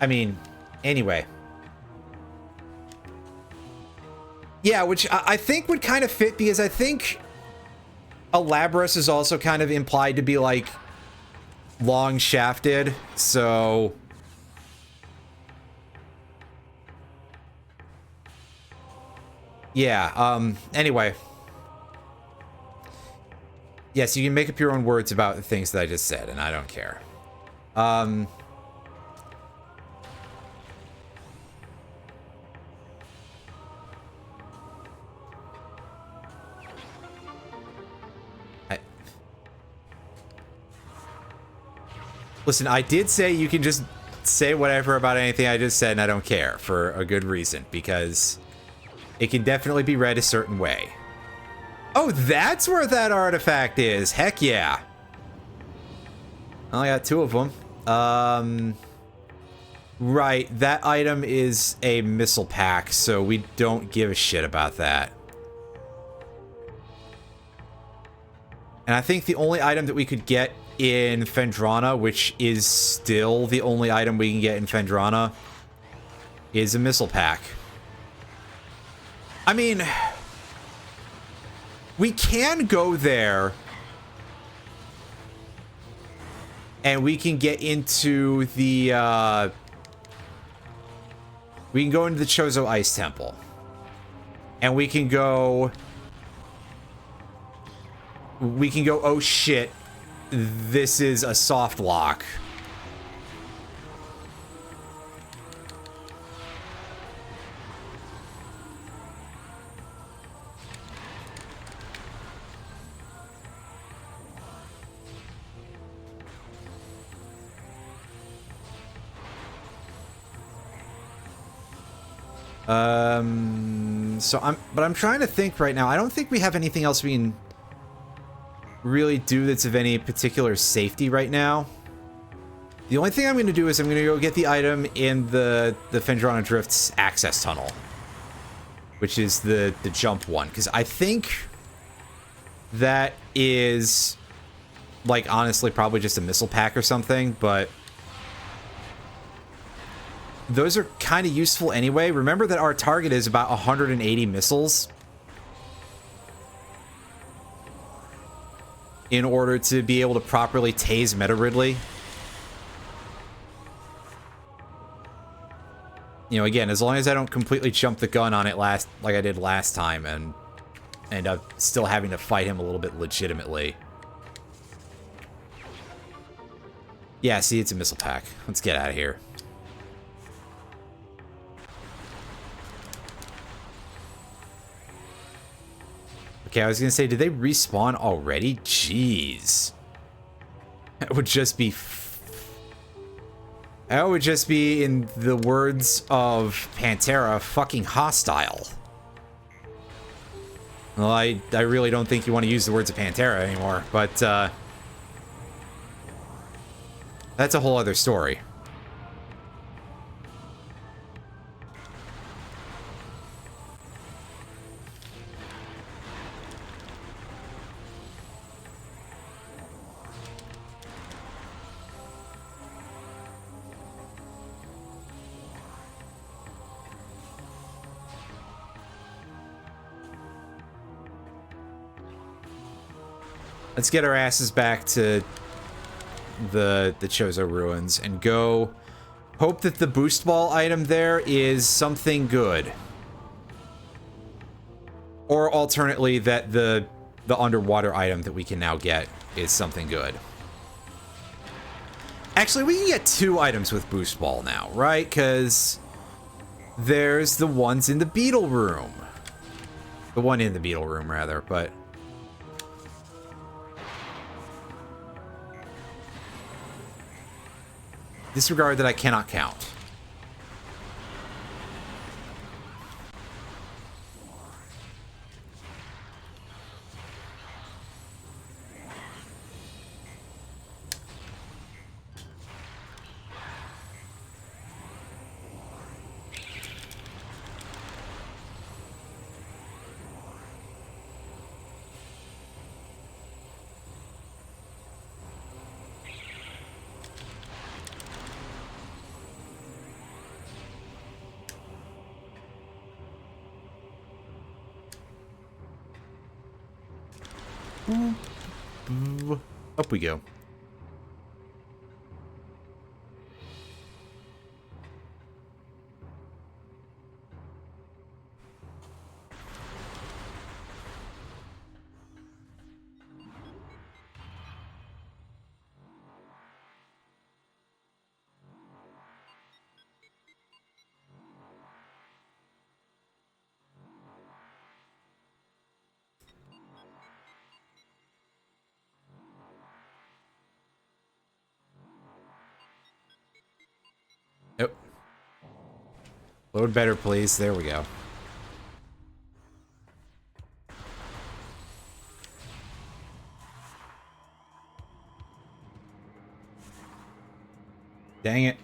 I mean, anyway. Yeah, which I think would kind of fit, because I think a Labrys is also kind of implied to be, like, long shafted, so... Yeah, anyway. Yes, you can make up your own words about the things that I just said, and I don't care. Listen, I did say you can just say whatever about anything I just said, and I don't care, for a good reason, because it can definitely be read a certain way. Oh, that's where that artifact is. Heck yeah. I got two of them. Right, that item is a missile pack, so we don't give a shit about that. And I think the only item that we could get in Phendrana, which is still the only item we can get in Phendrana, is a missile pack. I mean, we can go there and we can get into the we can go into the Chozo Ice Temple, and we can go, oh shit, this is a soft lock. But I'm trying to think right now. I don't think we have anything else we can really do that's of any particular safety right now. The only thing I'm going to do is I'm going to go get the item in the Phendrana Drift's access tunnel, which is the jump one, because I think that is like, honestly, probably just a missile pack or something, but those are kind of useful anyway. Remember that our target is about 180 missiles in order to be able to properly tase Meta Ridley. You know, again, as long as I don't completely jump the gun on it like I did last time and end up still having to fight him a little bit legitimately. Yeah, see, it's a missile pack. Let's get out of here. Okay, I was gonna say, did they respawn already? Jeez. That would just be... That would just be, in the words of Pantera, fucking hostile. Well, I really don't think you want to use the words of Pantera anymore, but, that's a whole other story. Let's get our asses back to the Chozo Ruins and go hope that the boost ball item there is something good. Or alternately, that the underwater item that we can now get is something good. Actually, we can get 2 items with boost ball now, right? Because there's the ones in the beetle room. The one in the beetle room, rather, but... disregard that I cannot count. Up we go. Nope. Load better, please. There we go. Dang it.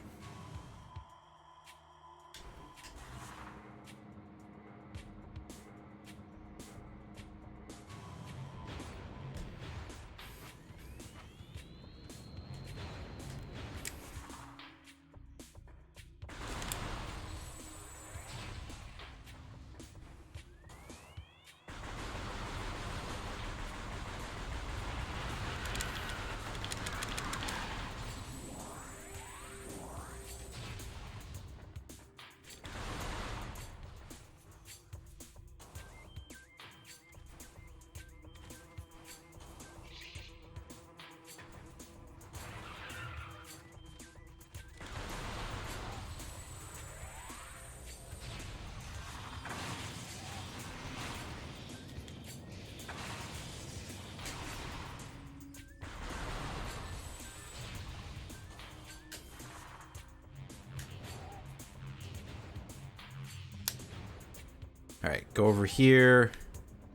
Alright, go over here.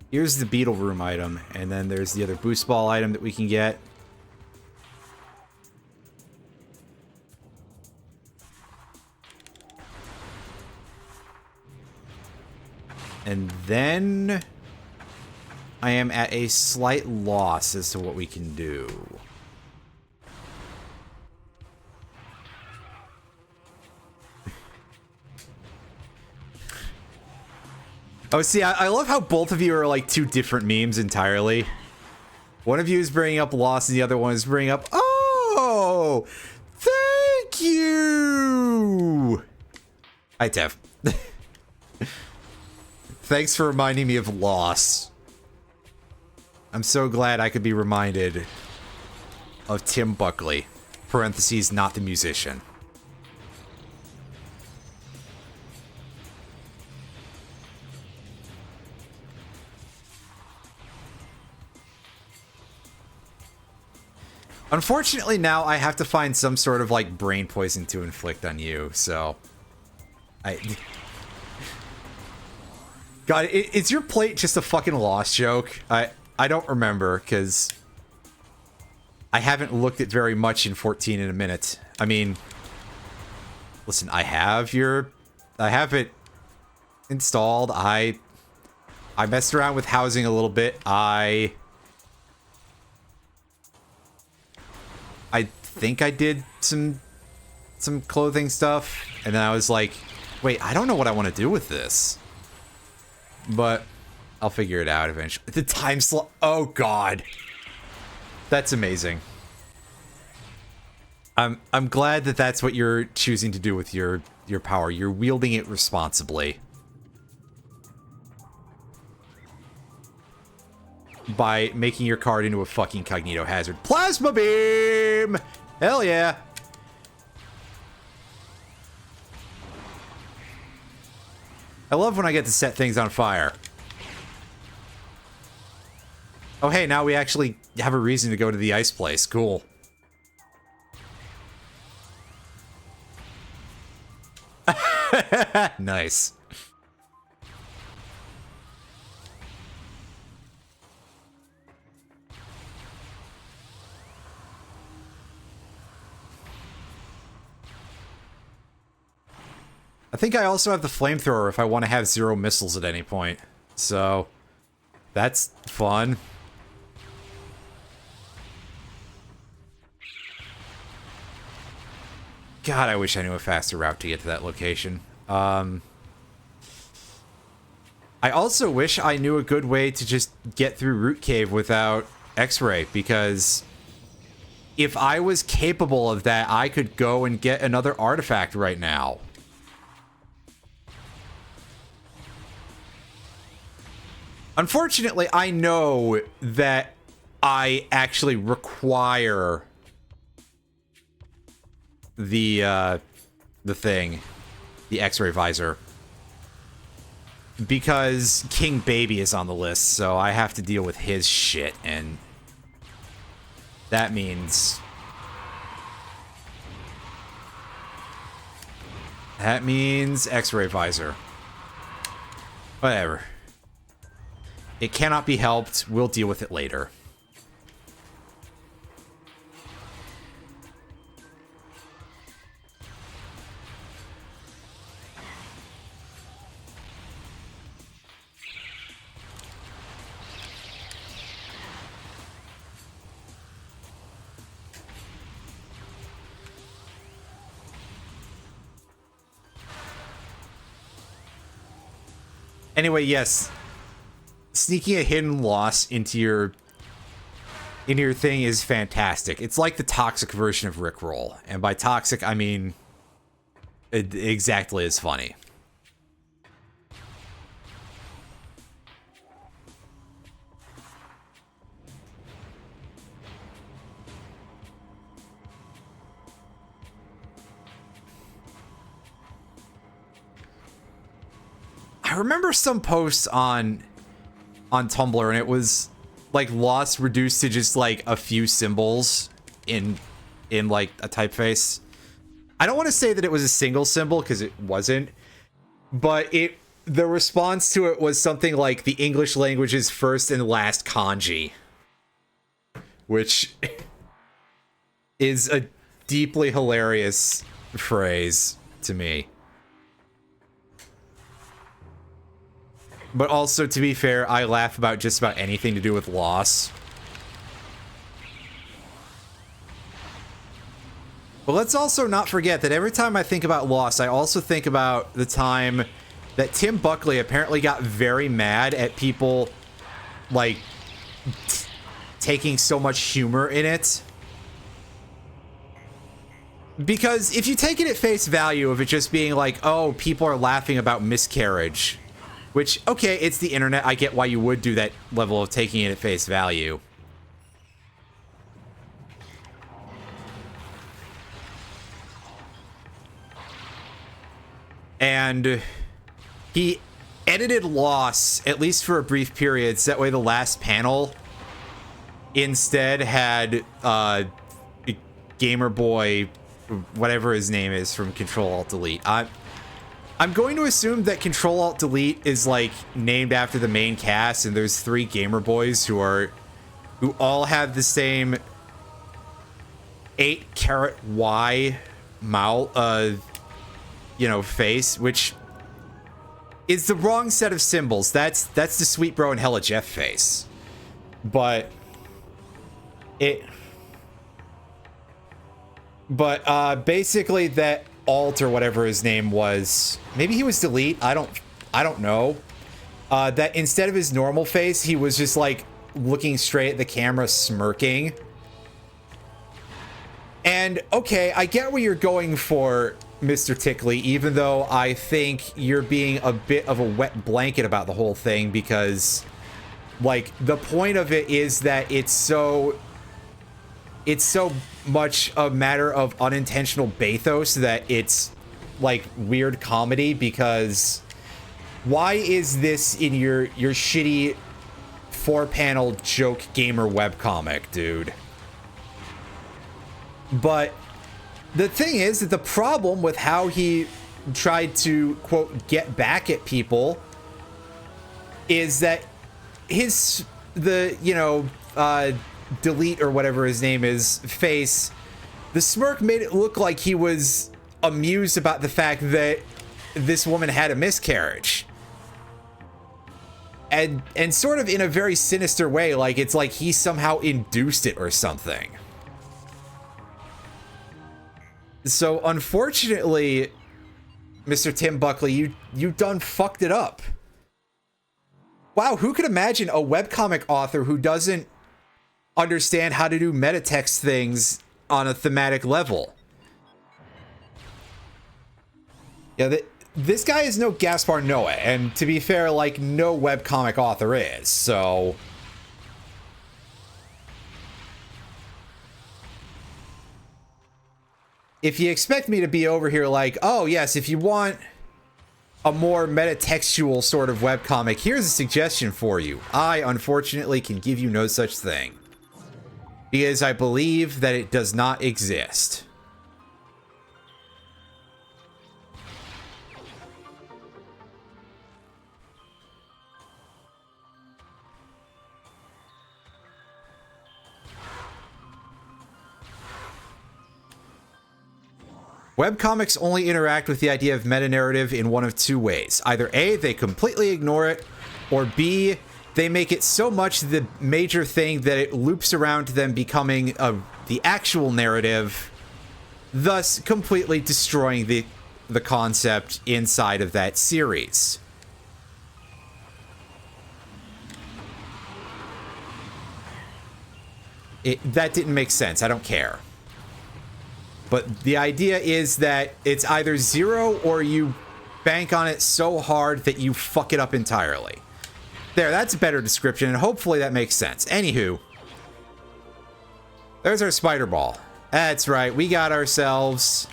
Here's the beetle room item, and then there's the other boost ball item that we can get. And then I am at a slight loss as to what we can do. Oh, see, I love how both of you are like two different memes entirely. One of you is bringing up Lost and the other one is bringing up, oh, thank you. Hi, Tev. Thanks for reminding me of Lost. I'm so glad I could be reminded of Tim Buckley, parentheses, not the musician. Unfortunately, now I have to find some sort of, like, brain poison to inflict on you, so... God, is your plate just a fucking Lost joke? I don't remember, because... I haven't looked at very much in 14 in a minute. I mean... Listen, I have it installed. I messed around with housing a little bit. I think I did some clothing stuff, and then I was like, wait, I don't know what I want to do with this. But I'll figure it out eventually. The time slot. Oh god. That's amazing. I'm glad that that's what you're choosing to do with your power. You're wielding it responsibly. By making your card into a fucking cognito hazard. Plasma beam! Hell yeah. I love when I get to set things on fire. Oh hey, now we actually have a reason to go to the ice place. Cool. Nice. I think I also have the flamethrower if I want to have 0 missiles at any point. So, that's fun. God, I wish I knew a faster route to get to that location. I also wish I knew a good way to just get through Root Cave without X-Ray, because if I was capable of that, I could go and get another artifact right now. Unfortunately, I know that I actually require the thing, the X-ray visor, because King Baby is on the list, so I have to deal with his shit, and that means X-ray visor. Whatever. It cannot be helped. We'll deal with it later. Anyway, yes. Sneaking a hidden loss into your thing is fantastic. It's like the toxic version of Rickroll. And by toxic, I mean exactly as funny. I remember some posts on Tumblr, and it was like loss reduced to just like a few symbols in like a typeface. I don't want to say that it was a single symbol because it wasn't, but the response to it was something like the English language's first and last kanji, which is a deeply hilarious phrase to me. But also, to be fair, I laugh about just about anything to do with loss. But let's also not forget that every time I think about loss, I also think about the time that Tim Buckley apparently got very mad at people, like, taking so much humor in it. Because if you take it at face value of it just being like, oh, people are laughing about miscarriage, which, okay, it's the internet. I get why you would do that level of taking it at face value. And he edited loss, at least for a brief period, so that way the last panel instead had Gamer Boy, whatever his name is, from Control-Alt-Delete. I'm going to assume that Control-Alt-Delete is, like, named after the main cast, and there's 3 Gamer Boys who all have the same 8-carat-Y mouth, you know, face, which is the wrong set of symbols. That's the Sweet Bro and Hella Jeff face. But basically that Alt or whatever his name was, maybe he was Delete, I don't know. That instead of his normal face, he was just like looking straight at the camera, smirking. And okay, I get what you're going for, Mr. Tickley, even though I think you're being a bit of a wet blanket about the whole thing, because, like, the point of it is that it's so much a matter of unintentional bathos that it's, like, weird comedy, because why is this in your shitty 4-panel joke gamer webcomic, dude? But the thing is that the problem with how he tried to, quote, get back at people is that Delete or whatever his name is, face, the smirk made it look like he was amused about the fact that this woman had a miscarriage. And sort of in a very sinister way, like it's like he somehow induced it or something. So, unfortunately, Mr. Tim Buckley, you done fucked it up. Wow, who could imagine a webcomic author who doesn't understand how to do metatext things on a thematic level? Yeah, this guy is no Gaspar Noé, and to be fair, like, no webcomic author is, so... If you expect me to be over here like, oh yes, if you want a more metatextual sort of webcomic, here's a suggestion for you. I, unfortunately, can give you no such thing. Because I believe that it does not exist. Webcomics only interact with the idea of meta-narrative in one of 2 ways. Either A, they completely ignore it, or B, they make it so much the major thing that it loops around to them becoming the actual narrative, thus completely destroying the concept inside of that series. That didn't make sense. I don't care. But the idea is that it's either 0 or you bank on it so hard that you fuck it up entirely. There, that's a better description, and hopefully that makes sense. Anywho, there's our spider ball. That's right, we got ourselves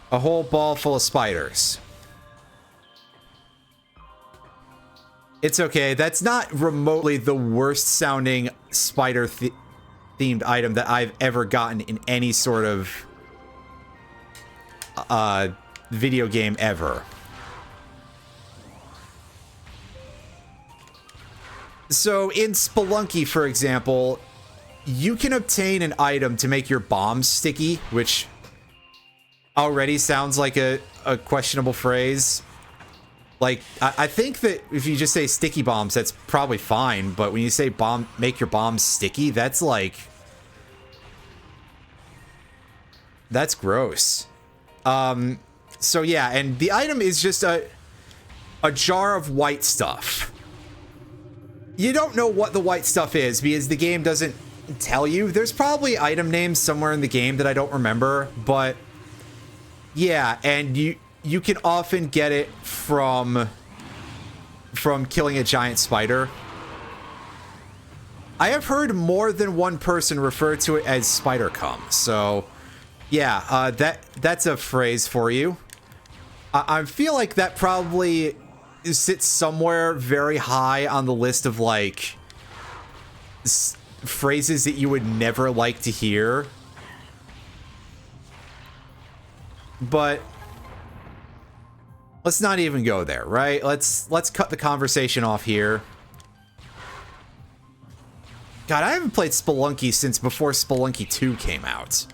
a whole ball full of spiders. It's okay, that's not remotely the worst sounding spider themed item that I've ever gotten in any sort of video game ever. So in Spelunky, for example, you can obtain an item to make your bombs sticky, which already sounds like a questionable phrase. Like, I think that if you just say sticky bombs, that's probably fine, but when you say make your bombs sticky, that's like... That's gross. So yeah, and the item is just a jar of white stuff. You don't know what the white stuff is because the game doesn't tell you. There's probably item names somewhere in the game that I don't remember, but yeah, and you can often get it from killing a giant spider. I have heard more than one person refer to it as spider cum, so yeah, that's a phrase for you. I feel like that probably sits somewhere very high on the list of like phrases that you would never like to hear. But let's not even go there, right? Let's cut the conversation off here. God, I haven't played Spelunky since before Spelunky 2 came out.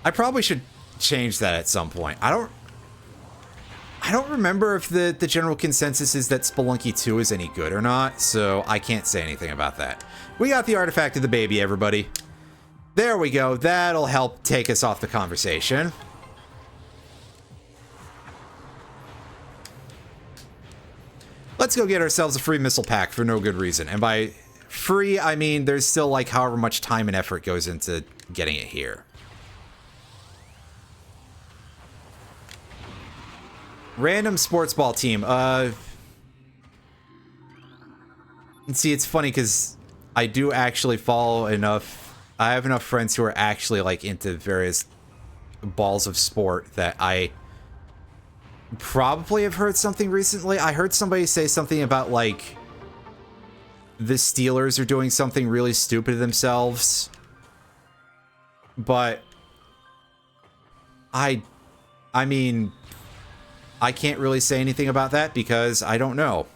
I probably should change that at some point. I don't remember if the general consensus is that Spelunky 2 is any good or not, so I can't say anything about that. We got the artifact of the baby, everybody. There we go. That'll help take us off the conversation. Let's go get ourselves a free missile pack for no good reason. And by free, I mean there's still like however much time and effort goes into getting it here. Random sports ball team. And see, it's funny because I do actually follow enough. I have enough friends who are actually like into various balls of sport that I probably have heard something recently. I heard somebody say something about like the Steelers are doing something really stupid to themselves. But I mean, I can't really say anything about that because I don't know.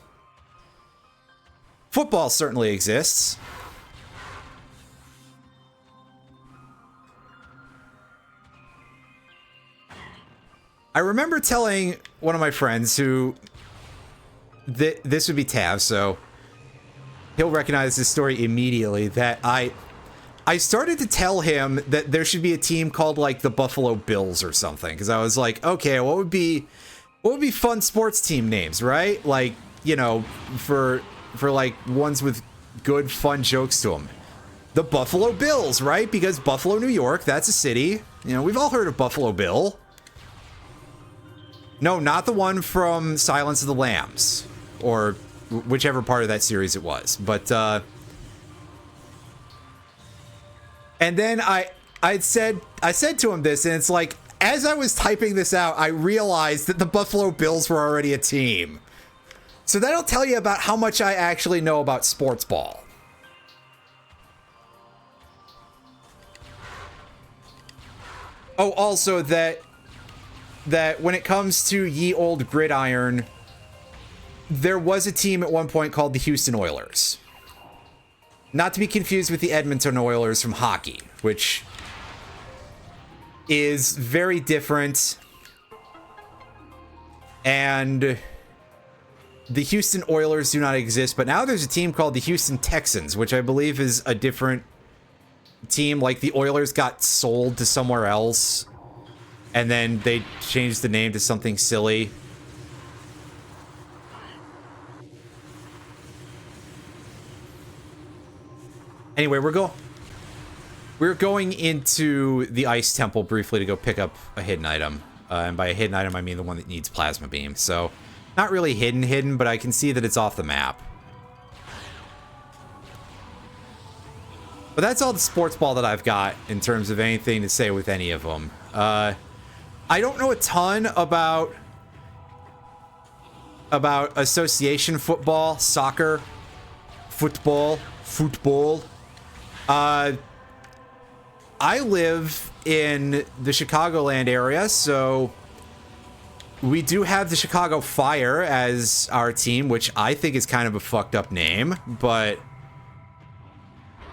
Football certainly exists. I remember telling one of my friends who this would be Tav, so he'll recognize this story immediately, that I started to tell him that there should be a team called like the Buffalo Bills or something, because I was like, okay, what would be fun sports team names, right? Like, you know, for like ones with good fun jokes to them. The Buffalo Bills, right? Because Buffalo, New York, that's a city. You know, we've all heard of Buffalo Bill. No, not the one from Silence of the Lambs, or whichever part of that series it was. But and then I said to him this, and it's like, as I was typing this out, I realized that the Buffalo Bills were already a team. So that'll tell you about how much I actually know about sports ball. Oh, also that when it comes to ye old gridiron, there was a team at one point called the Houston Oilers. Not to be confused with the Edmonton Oilers from hockey, which is very different. And the Houston Oilers do not exist, but now there's a team called the Houston Texans, which I believe is a different team. Like the Oilers got sold to somewhere else, and then they changed the name to something silly. Anyway, we're going into the Ice Temple briefly to go pick up a hidden item. And by a hidden item, I mean the one that needs plasma beam. So, not really hidden, but I can see that it's off the map. But that's all the sports ball that I've got in terms of anything to say with any of them. I don't know a ton about association football, soccer, football. I live in the Chicagoland area, so we do have the Chicago Fire as our team, which I think is kind of a fucked up name, but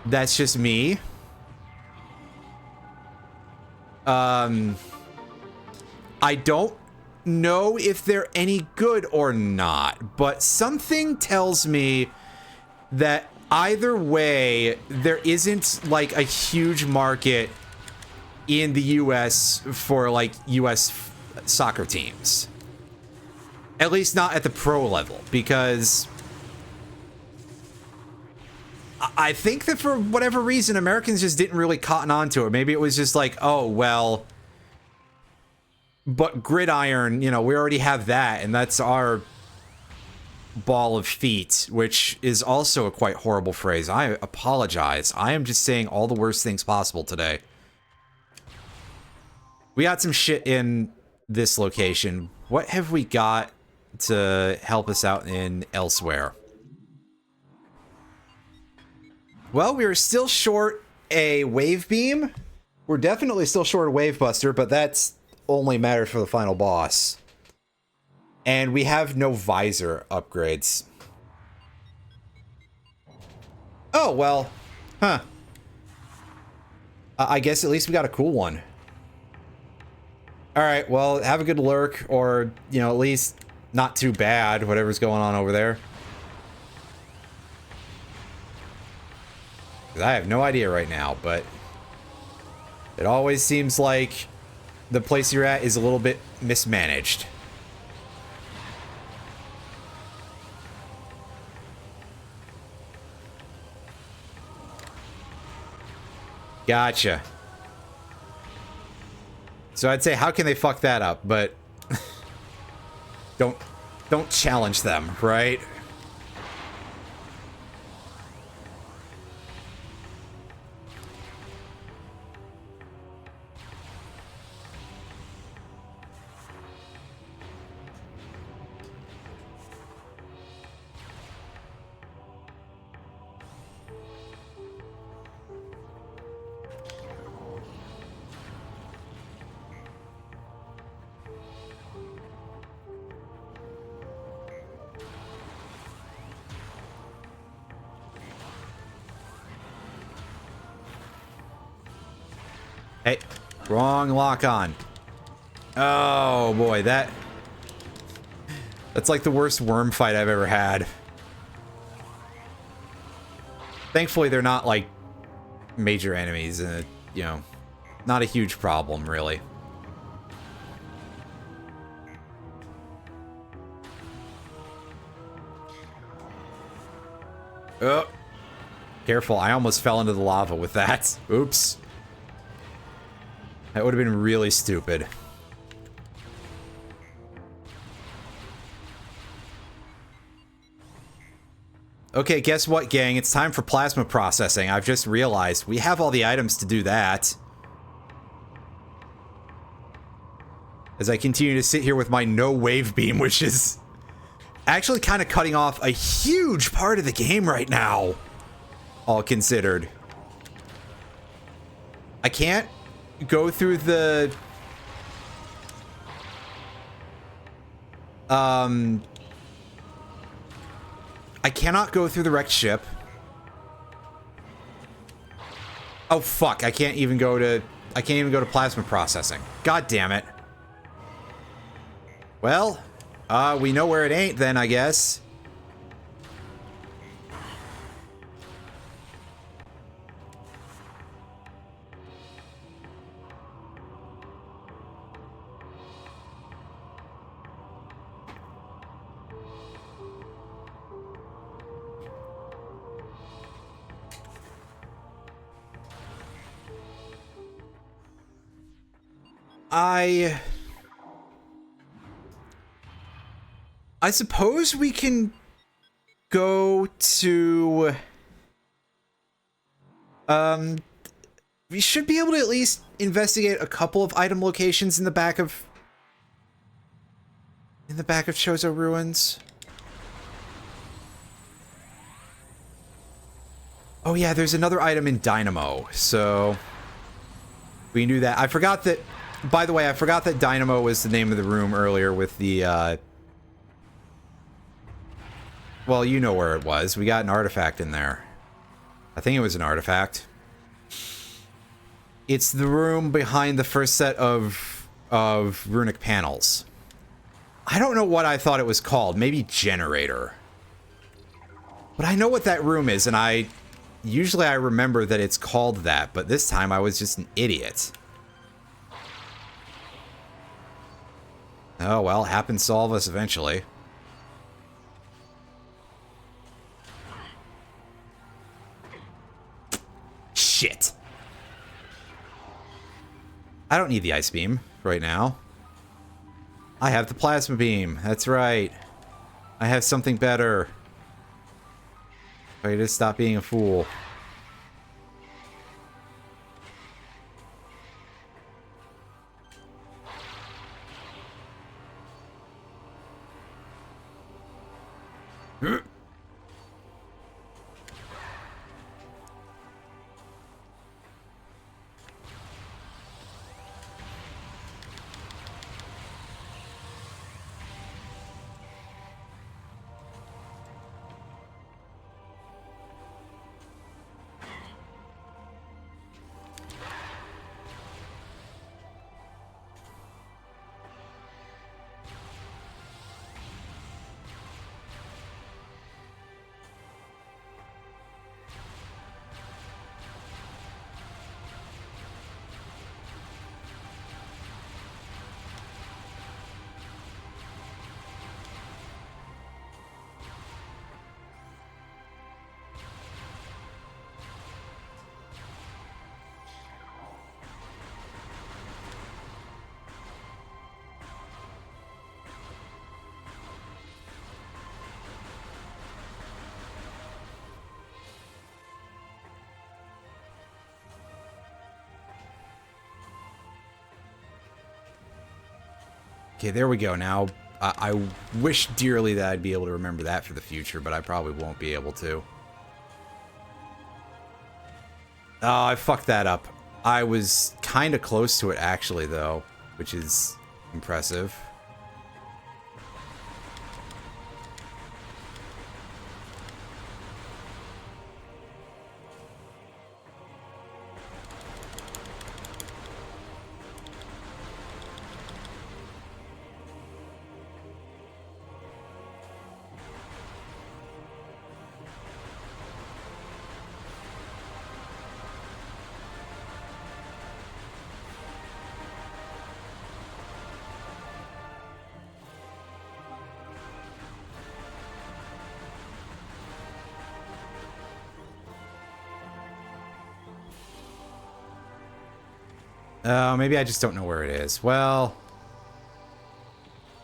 that's just me. I don't know if they're any good or not, but something tells me that either way, there isn't like a huge market in the US for like US soccer teams. At least not at the pro level, because I think that for whatever reason, Americans just didn't really cotton on to it. Maybe it was just like, oh, well, but gridiron, you know, we already have that, and that's our ball of feet, which is also a quite horrible phrase. I apologize. I am just saying all the worst things possible today. We got some shit in this location. What have we got to help us out in elsewhere? Well, we are still short a wave beam. We're definitely still short a wave buster, but that's only matters for the final boss. And we have no visor upgrades. Oh, well. Huh. I guess at least we got a cool one. Alright, well, have a good lurk, or, you know, at least not too bad, whatever's going on over there. I have no idea right now, but it always seems like the place you're at is a little bit mismanaged. Gotcha. So I'd say, how can they fuck that up? But don't challenge them, right? Hey, wrong lock on. Oh boy, that's like the worst worm fight I've ever had. Thankfully, they're not like major enemies, and you know, not a huge problem really. Oh, careful! I almost fell into the lava with that. Oops. That would have been really stupid. Okay, guess what, gang? It's time for plasma processing. I've just realized we have all the items to do that. As I continue to sit here with my no wave beam, which is actually kind of cutting off a huge part of the game right now, all considered. I can't go through the I cannot go through the wrecked ship. Oh fuck, I can't even go to plasma processing. God damn it. Well, we know where it ain't then, I guess. I suppose we can go to we should be able to at least investigate a couple of item locations in the back of Chozo Ruins. Oh yeah, there's another item in Dynamo, so we can do that. I forgot that, by the way, I forgot that Dynamo was the name of the room earlier with the, well, you know where it was. We got an artifact in there. I think it was an artifact. It's the room behind the first set of runic panels. I don't know what I thought it was called. Maybe generator. But I know what that room is, and usually I remember that it's called that, but this time I was just an idiot. Oh, well, happen solve us eventually. Shit. I don't need the ice beam right now. I have the plasma beam. That's right. I have something better. If I just stop being a fool. Okay, there we go. Now, I wish dearly that I'd be able to remember that for the future, but I probably won't be able to. Oh, I fucked that up. I was kind of close to it, actually, though, which is impressive. Oh, maybe I just don't know where it is. Well,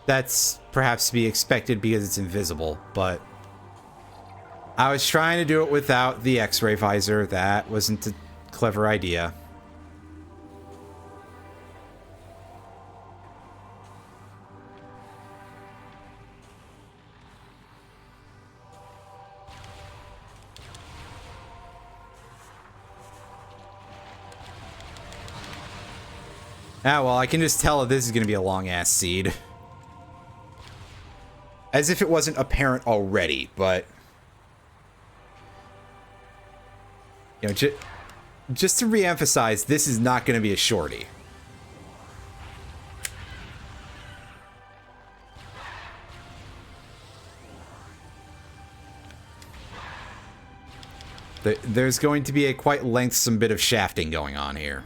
that's perhaps to be expected because it's invisible, but I was trying to do it without the X-ray visor. That wasn't a clever idea. Ah, well, I can just tell that this is going to be a long-ass seed. As if it wasn't apparent already, but... You know, just to re-emphasize, this is not going to be a shorty. There's going to be a quite lengthsome bit of shafting going on here.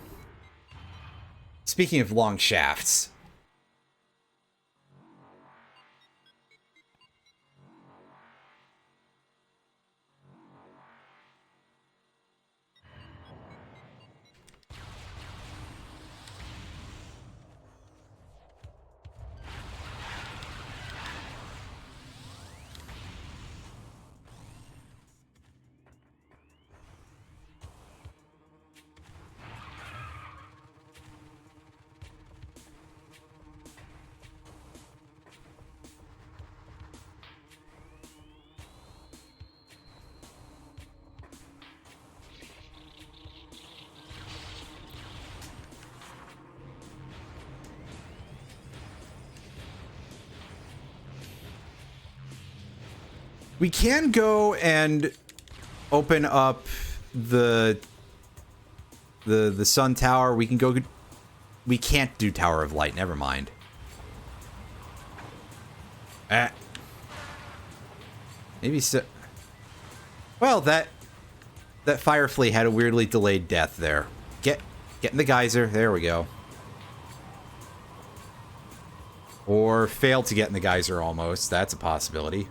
Speaking of long shafts... We can go and open up the sun tower. We can go... We can't do Tower of Light. Never mind. Maybe so... Well, that fire flea had a weirdly delayed death there. Get in the geyser. There we go. Or fail to get in the geyser almost. That's a possibility.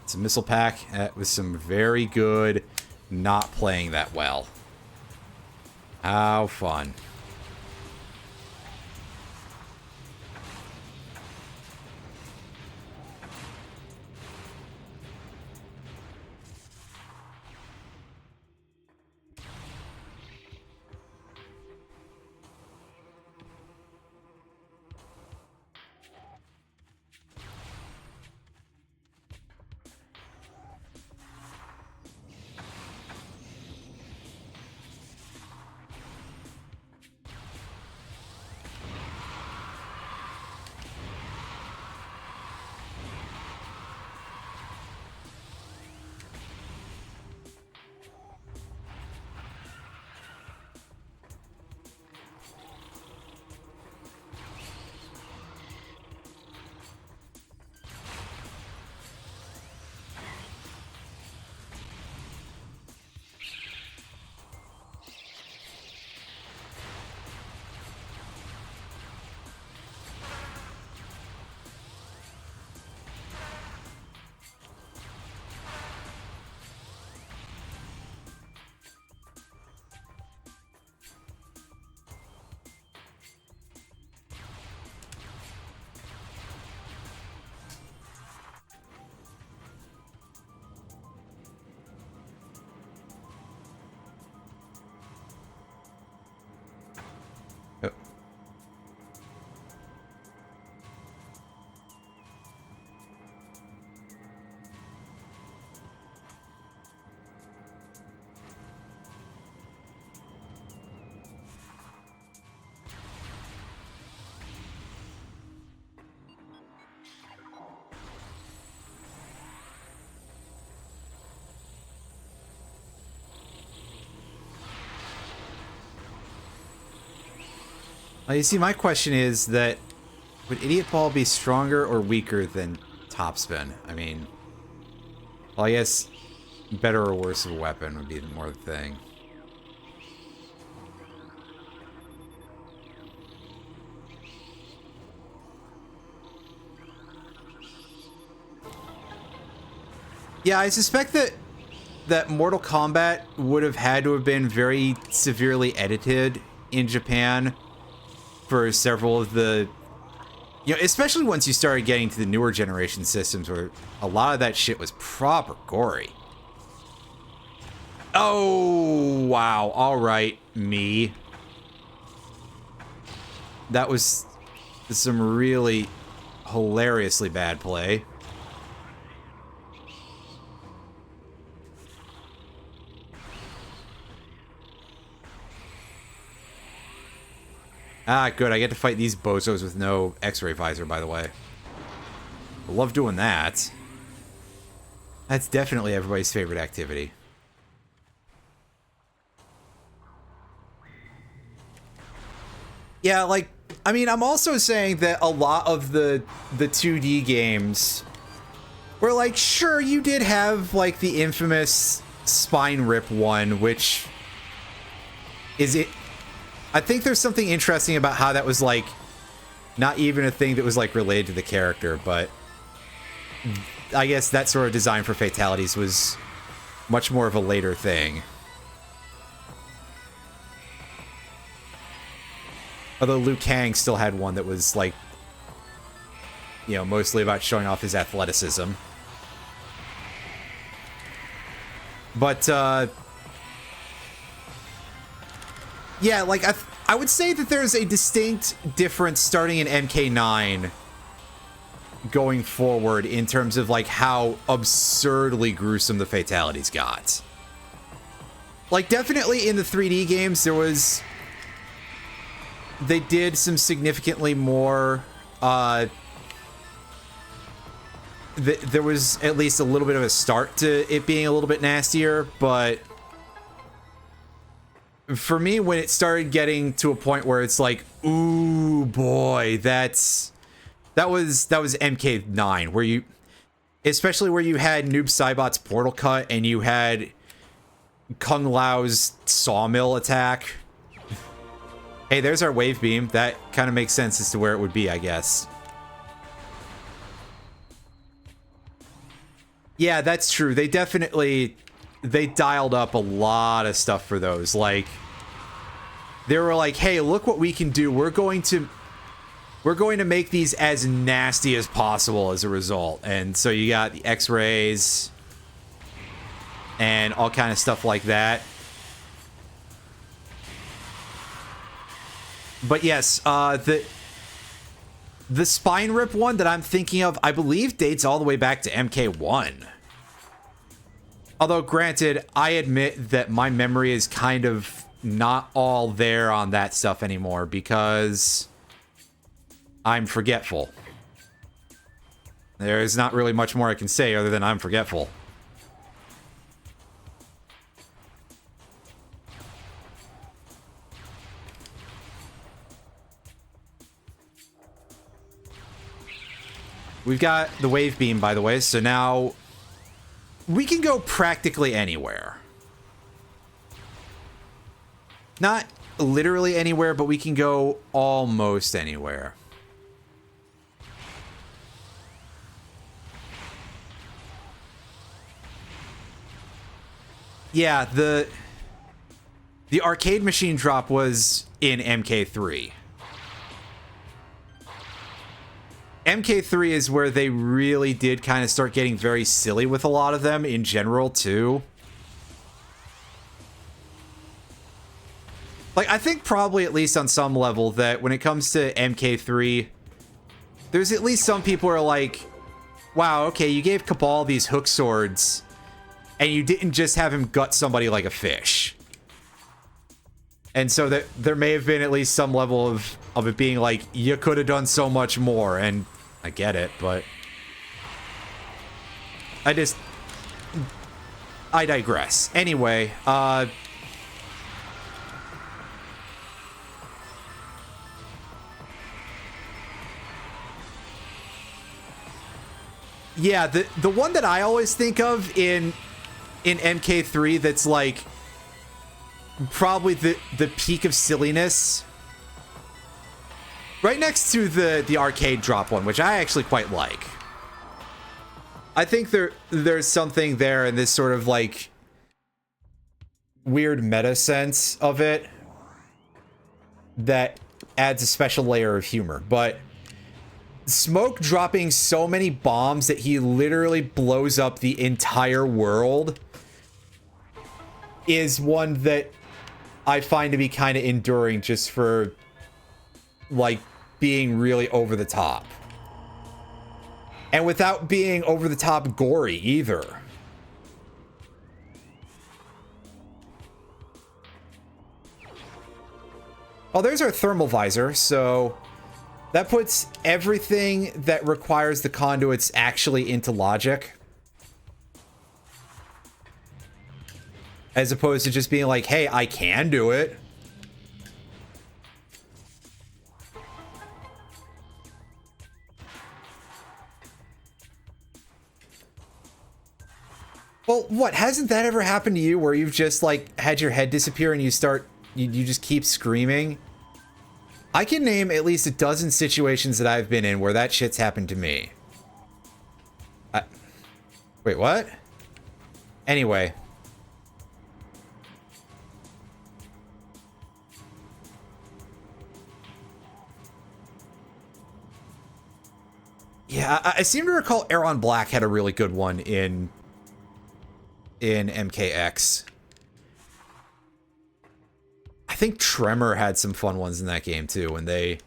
It's a missile pack with some very good not playing that well. How fun. You see, my question is that would Idiot Ball be stronger or weaker than Topspin? I mean, well, I guess better or worse of a weapon would be more the thing. Yeah, I suspect that Mortal Kombat would have had to have been very severely edited in Japan for several of the, you know, especially once you started getting to the newer generation systems where a lot of that shit was proper gory. Oh, wow. All right, me. That was some really hilariously bad play. Ah, good. I get to fight these bozos with no X-ray visor, by the way. I love doing that. That's definitely everybody's favorite activity. Yeah, like, I mean, I'm also saying that a lot of the 2D games were like, sure, you did have, like, the infamous spine rip one, which is it. I think there's something interesting about how that was, like, not even a thing that was, like, related to the character, but I guess that sort of design for fatalities was much more of a later thing. Although Liu Kang still had one that was, like, you know, mostly about showing off his athleticism. But, yeah, like, I would say that there's a distinct difference starting in MK9 going forward in terms of, like, how absurdly gruesome the fatalities got. Like, definitely in the 3D games, there was... They did some significantly more, there was at least a little bit of a start to it being a little bit nastier, but for me, when it started getting to a point where it's like, ooh boy, that was MK9, where you, especially where you had Noob Saibot's Portal Cut and you had Kung Lao's sawmill attack. Hey, there's our wave beam. That kind of makes sense as to where it would be, I guess. Yeah, that's true. They definitely... They dialed up a lot of stuff for those. Like, they were like, hey, look what we can do. We're going to make these as nasty as possible as a result. And so you got the X-rays and all kind of stuff like that. But yes, the spine rip one that I'm thinking of, I believe dates all the way back to MK1. Although, granted, I admit that my memory is kind of not all there on that stuff anymore because I'm forgetful. There's not really much more I can say other than I'm forgetful. We've got the wave beam, by the way, so now we can go practically anywhere. Not literally anywhere, but we can go almost anywhere. Yeah, the arcade machine drop was in MK3. MK3 is where they really did kind of start getting very silly with a lot of them in general, too. Like, I think probably at least on some level that when it comes to MK3, there's at least some people who are like, wow, okay, you gave Cabal these hook swords, and you didn't just have him gut somebody like a fish. And so that there may have been at least some level of it being like, you could have done so much more, and I get it, but I digress. Anyway, yeah, the one that I always think of in MK3 that's like probably the peak of silliness, right next to the arcade drop one, which I actually quite like. I think there's something there in this sort of like weird meta sense of it that adds a special layer of humor. But Smoke dropping so many bombs that he literally blows up the entire world is one that I find to be kind of enduring just for like being really over the top. And without being over the top gory either. Oh, there's our thermal visor, so that puts everything that requires the conduits actually into logic. As opposed to just being like, hey, I can do it. Well, what? Hasn't that ever happened to you where you've just, like, had your head disappear and you just keep screaming? I can name at least a dozen situations that I've been in where that shit's happened to me. Wait, what? Anyway. Yeah, I seem to recall Aaron Black had a really good one in MKX. I think Tremor had some fun ones in that game too, when they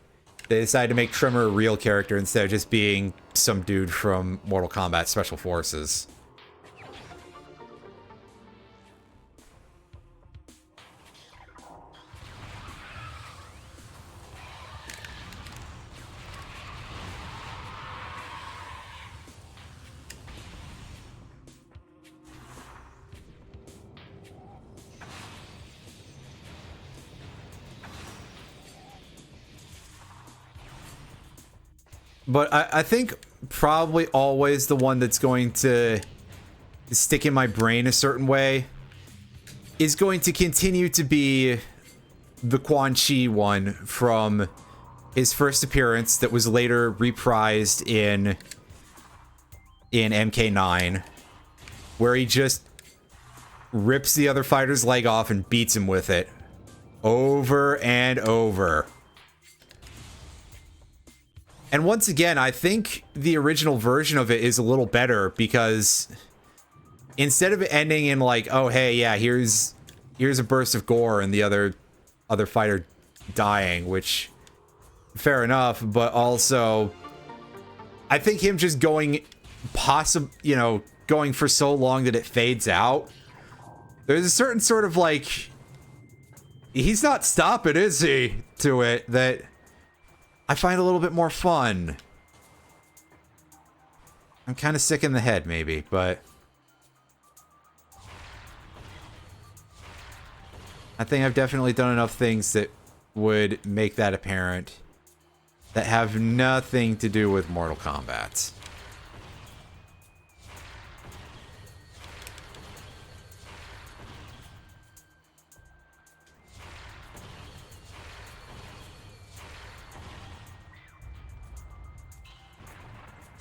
decided to make Tremor a real character instead of just being some dude from Mortal Kombat Special Forces. But I think probably always the one that's going to stick in my brain a certain way is going to continue to be the Quan Chi one from his first appearance that was later reprised in MK9, where he just rips the other fighter's leg off and beats him with it over and over. And once again, I think the original version of it is a little better because instead of it ending in like, oh hey, yeah, here's a burst of gore and the other fighter dying, which fair enough, but also I think him just going going for so long that it fades out. There's a certain sort of like, he's not stopping, is he, to it that I find a little bit more fun. I'm kind of sick in the head, maybe, but I think I've definitely done enough things that would make that apparent that have nothing to do with Mortal Kombat.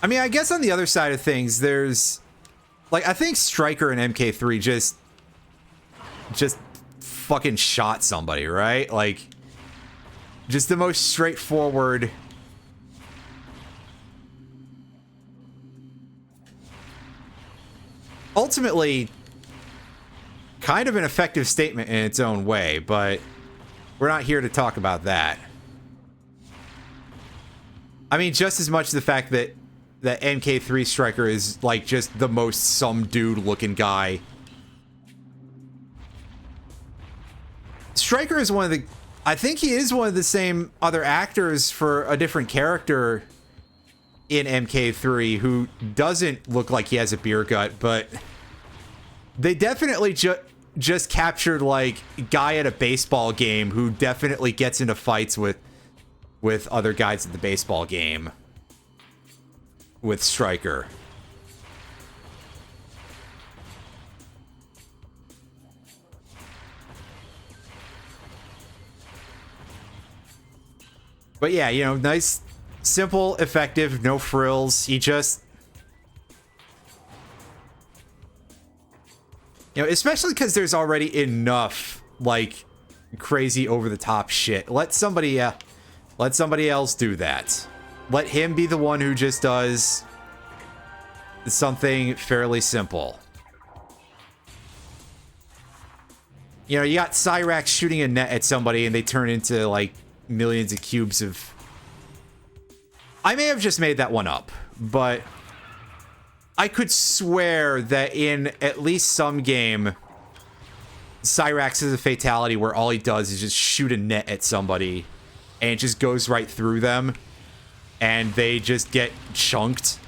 I mean, I guess on the other side of things, there's like, I think Stryker and MK3 just fucking shot somebody, right? Like, just the most straightforward. Ultimately, kind of an effective statement in its own way, but we're not here to talk about that. I mean, just as much the fact that MK3 Stryker is like just the most some dude looking guy. Stryker is one of the, I think he is one of the same other actors for a different character in MK3 who doesn't look like he has a beer gut, but they definitely just captured like a guy at a baseball game who definitely gets into fights with other guys at the baseball game with Stryker. But yeah, you know, nice, simple, effective, no frills. He just, you know, especially because there's already enough like crazy over the top shit. Let somebody else do that. Let him be the one who just does something fairly simple. You know, you got Cyrax shooting a net at somebody and they turn into like millions of cubes of... I may have just made that one up, but I could swear that in at least some game, Cyrax is a fatality where all he does is just shoot a net at somebody and it just goes right through them and they just get chunked.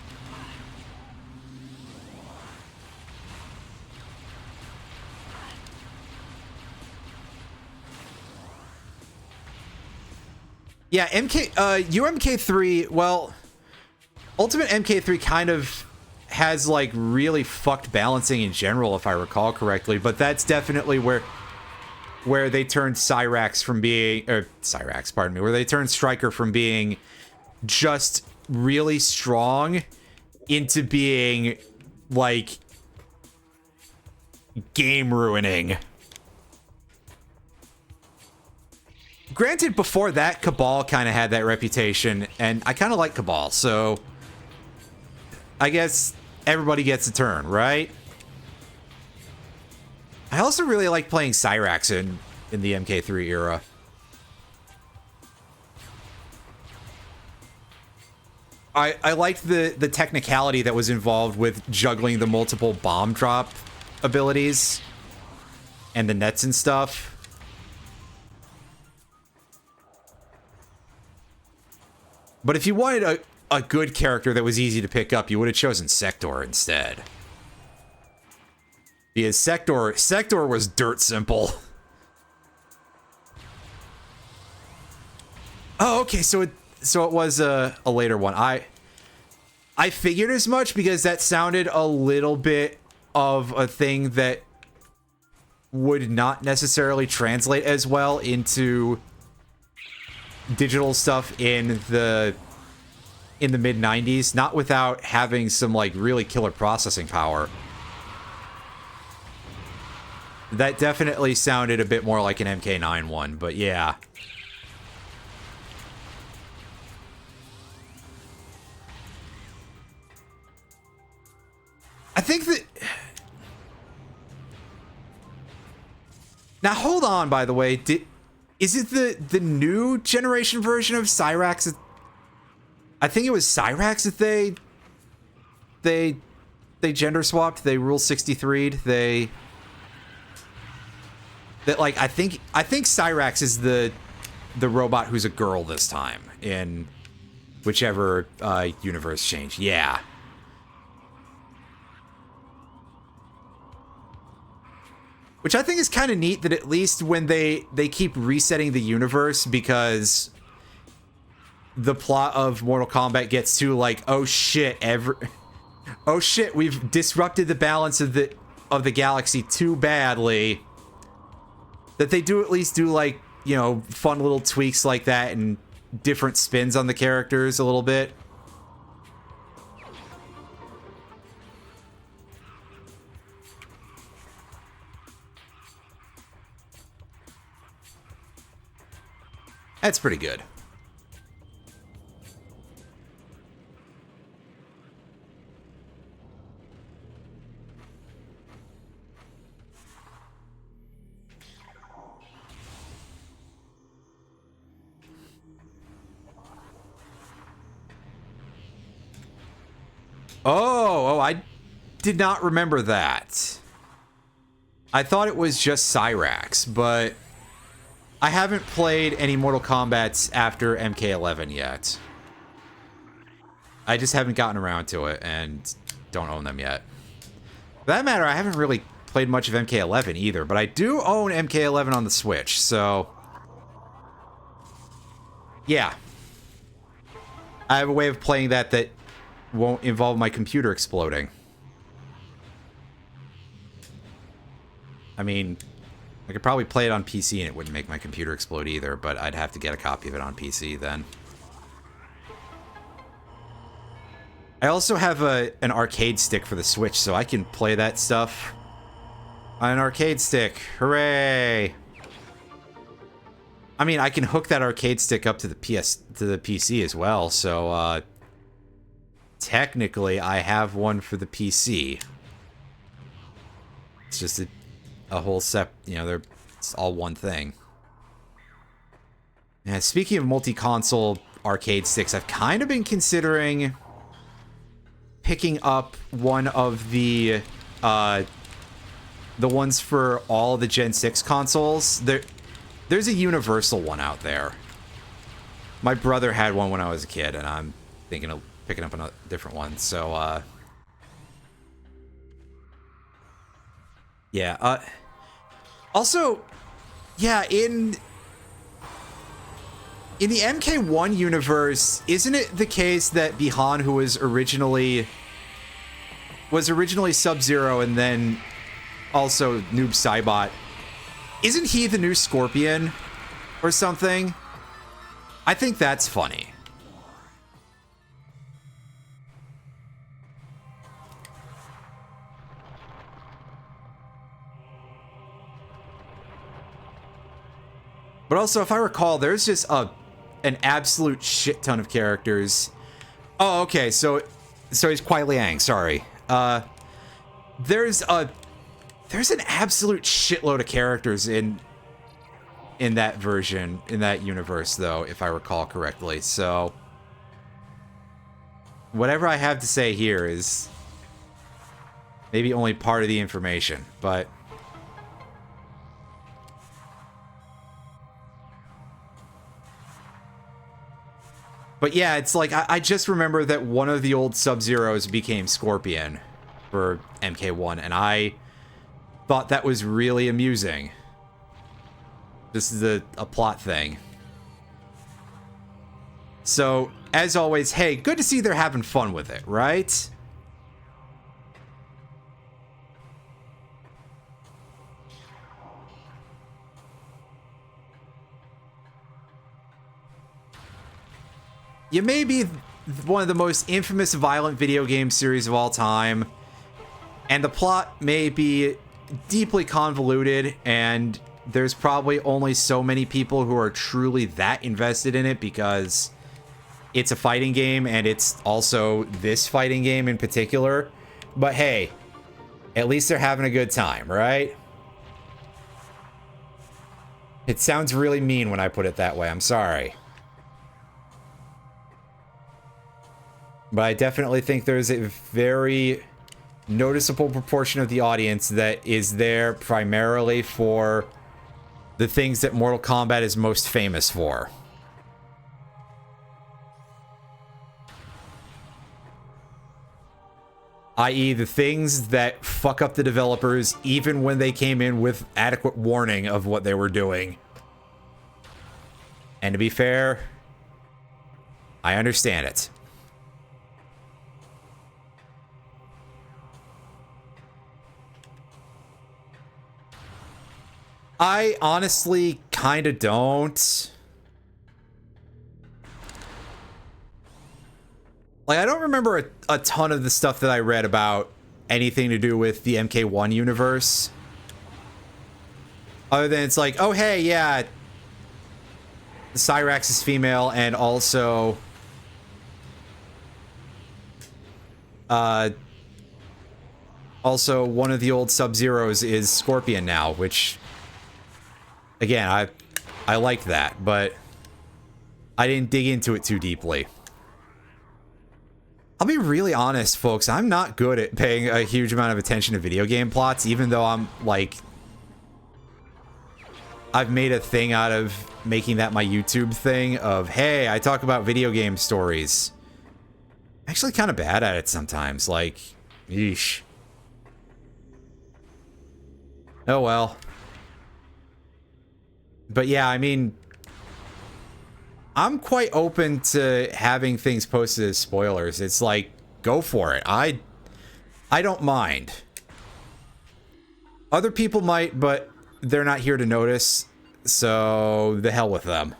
Yeah, UMK3, well, Ultimate MK3 kind of has like really fucked balancing in general, if I recall correctly, but that's definitely where they turned Cyrax from being, or Cyrax, pardon me, where they turned Stryker from being just really strong into being like game ruining. Granted, before that, Cabal kind of had that reputation, and I kind of like Cabal, so I guess everybody gets a turn, right? I also really like playing Cyrax in the MK3 era. I liked the technicality that was involved with juggling the multiple bomb drop abilities and the nets and stuff. But if you wanted a good character that was easy to pick up, you would have chosen Sector instead. Because Sector was dirt simple. Oh, okay, so it was a later one. I figured as much because that sounded a little bit of a thing that would not necessarily translate as well into digital stuff in the mid 90s, not without having some like really killer processing power. That definitely sounded a bit more like an MK9 one, but yeah. I think that... Now, hold on, by the way. Is it the new generation version of Cyrax? I think it was Cyrax that they gender swapped. They Rule 63'd. Like, I think Cyrax is the robot who's a girl this time in whichever universe change. Yeah. Which I think is kind of neat that at least when they keep resetting the universe, because the plot of Mortal Kombat gets to like, oh shit, we've disrupted the balance of the galaxy too badly, that they do at least do like, you know, fun little tweaks like that and different spins on the characters a little bit. That's pretty good. Oh, I did not remember that. I thought it was just Cyrax, but I haven't played any Mortal Kombats after MK11 yet. I just haven't gotten around to it and don't own them yet. For that matter, I haven't really played much of MK11 either, but I do own MK11 on the Switch, so... yeah. I have a way of playing that won't involve my computer exploding. I mean, I could probably play it on PC and it wouldn't make my computer explode either, but I'd have to get a copy of it on PC then. I also have an arcade stick for the Switch, so I can play that stuff on an arcade stick. Hooray! I mean, I can hook that arcade stick up to the PC as well, so technically I have one for the PC. It's just a whole you know, it's all one thing. And speaking of multi-console arcade sticks, I've kind of been considering picking up one of the ones for all the Gen 6 consoles. There's a universal one out there. My brother had one when I was a kid, and I'm thinking of picking up a different one. So, yeah. Also, yeah, in the MK1 universe, isn't it the case that Bihan, who was originally Sub-Zero and then also Noob Saibot, isn't he the new Scorpion or something? I think that's funny. But also, if I recall, there's just an absolute shit ton of characters. Oh, okay, so he's Kuai Liang, sorry. There's an absolute shitload of characters in that version, in that universe, though, if I recall correctly. So whatever I have to say here is maybe only part of the information, but yeah, it's like, I just remember that one of the old Sub-Zeros became Scorpion for MK1, and I thought that was really amusing. This is a plot thing. So, as always, hey, good to see they're having fun with it, right? you may be one of the most infamous violent video game series of all time, and the plot may be deeply convoluted, and there's probably only so many people who are truly that invested in it because it's a fighting game, and it's also this fighting game in particular. But hey, at least they're having a good time, right? It sounds really mean when I put it that way. I'm sorry. But I definitely think there's a very noticeable proportion of the audience that is there primarily for the things that Mortal Kombat is most famous for. I.e. the things that fuck up the developers even when they came in with adequate warning of what they were doing. And to be fair, I understand it. I honestly kind of don't. Like, I don't remember a ton of the stuff that I read about anything to do with the MK1 universe. Other than it's like, oh, hey, yeah, Cyrax is female, and also one of the old Sub-Zeros is Scorpion now, which, again, I like that, but I didn't dig into it too deeply. I'll be really honest, folks, I'm not good at paying a huge amount of attention to video game plots, even though I'm, like, I've made a thing out of making that my YouTube thing of, hey, I talk about video game stories. I'm actually kind of bad at it sometimes, like, yeesh. Oh well. But yeah, I mean, I'm quite open to having things posted as spoilers. It's like, go for it. I don't mind. Other people might, but they're not here to notice, so the hell with them.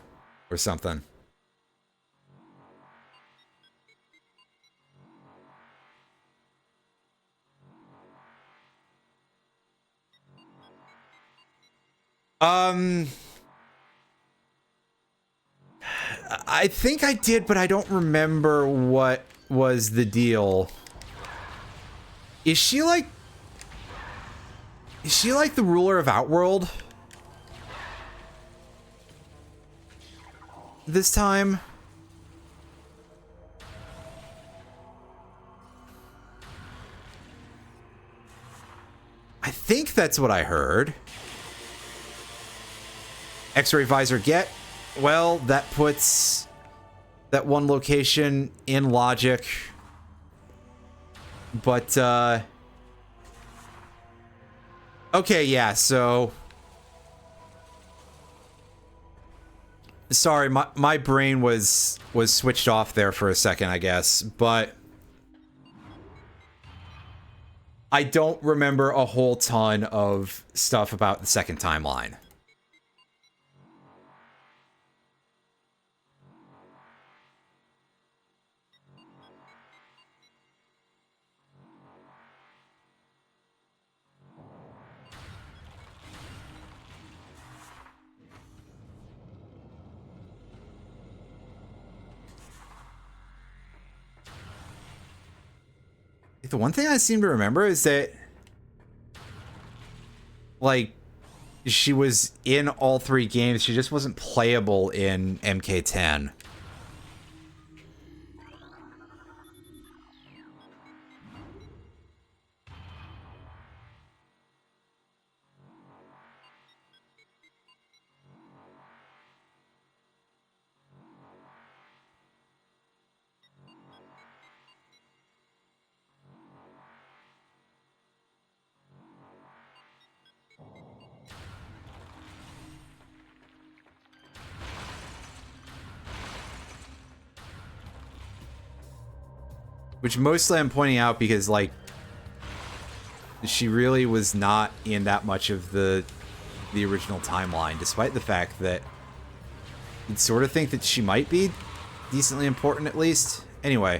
Or something. I think I did, but I don't remember what was the deal. Is she like the ruler of Outworld? This time? I think that's what I heard. X-ray visor get. Well, that puts that one location in logic. But, okay, yeah, so... Sorry, my brain was switched off there for a second, I guess, but... I don't remember a whole ton of stuff about the second timeline. The one thing I seem to remember is that, like, she was in all three games. She just wasn't playable in MK10. Which mostly I'm pointing out because, like, she really was not in that much of the original timeline, despite the fact that you'd sort of think that she might be. decently important at least. Anyway.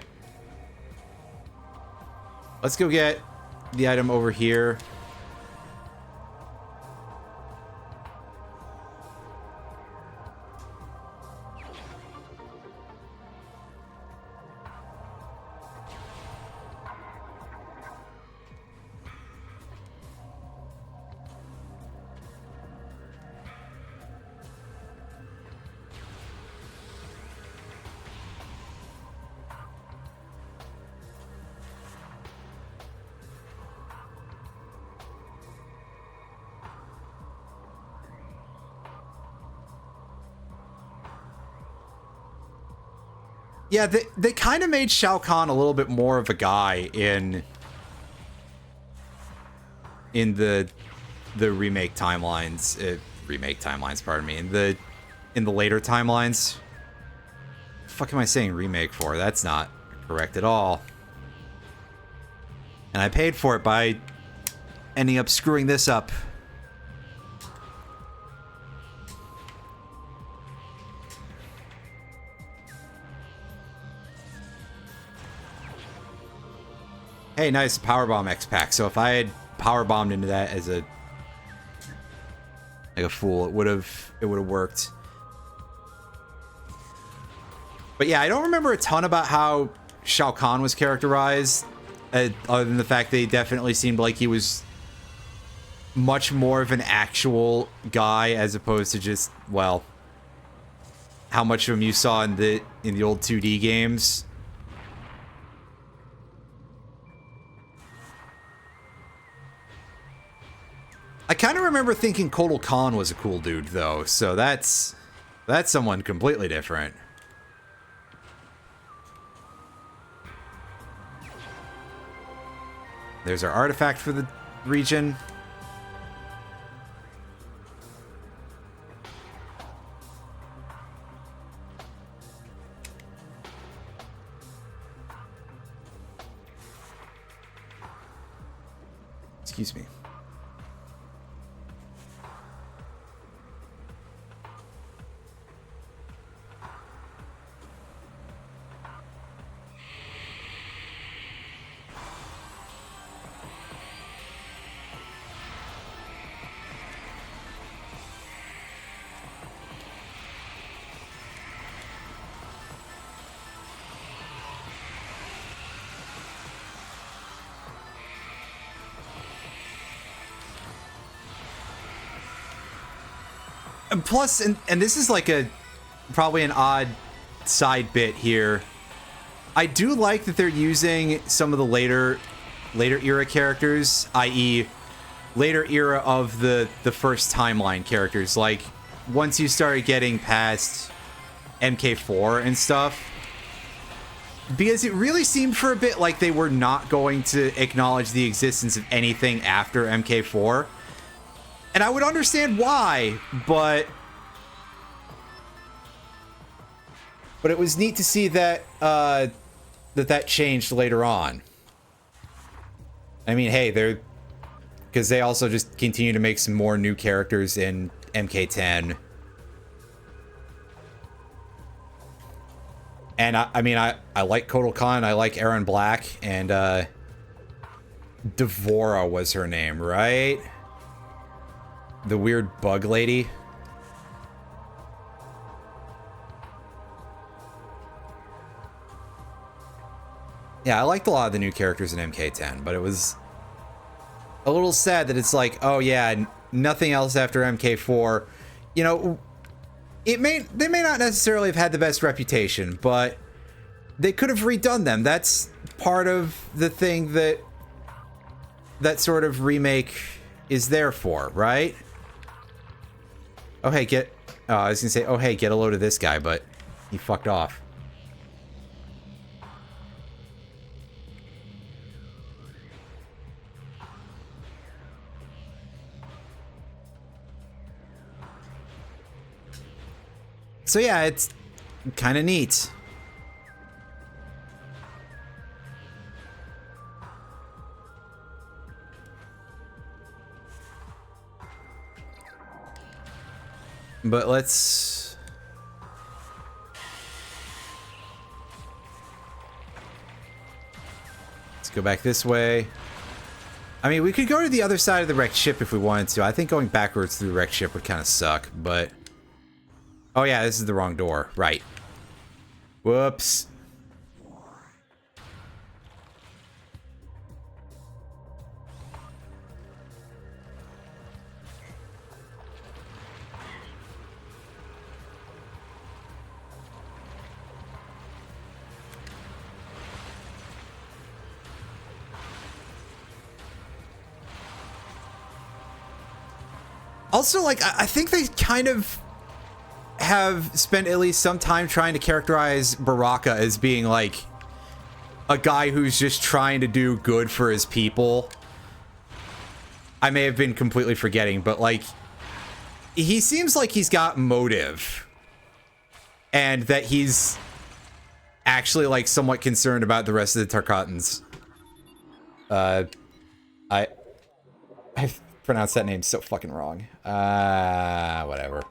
Let's go get the item over here. Yeah, they kind of made Shao Kahn a little bit more of a guy in the remake timelines. Pardon me. In the later timelines. What the fuck am I saying remake for? That's not correct at all. And I paid for it by ending up screwing this up. Hey, nice powerbomb X-Pack. So if I had powerbombed into that as a fool, it would have worked. But yeah, I don't remember a ton about how Shao Kahn was characterized, other than the fact that he definitely seemed like he was much more of an actual guy as opposed to just, well, how much of him you saw in the old 2D games. I kind of remember thinking Kotal Kahn was a cool dude, though, so that's someone completely different. There's our artifact for the region. Excuse me. Plus, and this is like probably an odd side bit here. I do like that they're using some of the later era characters, i.e. later era of the first timeline characters. Like, once you started getting past MK4 and stuff, because it really seemed for a bit like they were not going to acknowledge the existence of anything after MK4. And I would understand why, but it was neat to see that that changed later on. I mean, hey, because they also just continue to make some more new characters in MK10. And I mean, I like Kotal Kahn, I like Aaron Black, and Devora was her name, right? The weird bug lady. Yeah, I liked a lot of the new characters in MK10, but it was a little sad that it's like, oh yeah, nothing else after MK4. You know, they may not necessarily have had the best reputation, but they could have redone them. That's part of the thing that sort of remake is there for, right? Oh, hey, I was gonna say, oh, hey, get a load of this guy, but he fucked off. So yeah, it's kind of neat. But let's go back this way. I mean, we could go to the other side of the wrecked ship if we wanted to. I think going backwards through the wrecked ship would kind of suck, but... Oh yeah, this is the wrong door. Right. Whoops. Also, like, I think they kind of have spent at least some time trying to characterize Baraka as being, like, a guy who's just trying to do good for his people. I may have been completely forgetting, but, like, he seems like he's got motive. And that he's actually, like, somewhat concerned about the rest of the Tarkatans. I've pronounced that name so fucking wrong. Whatever.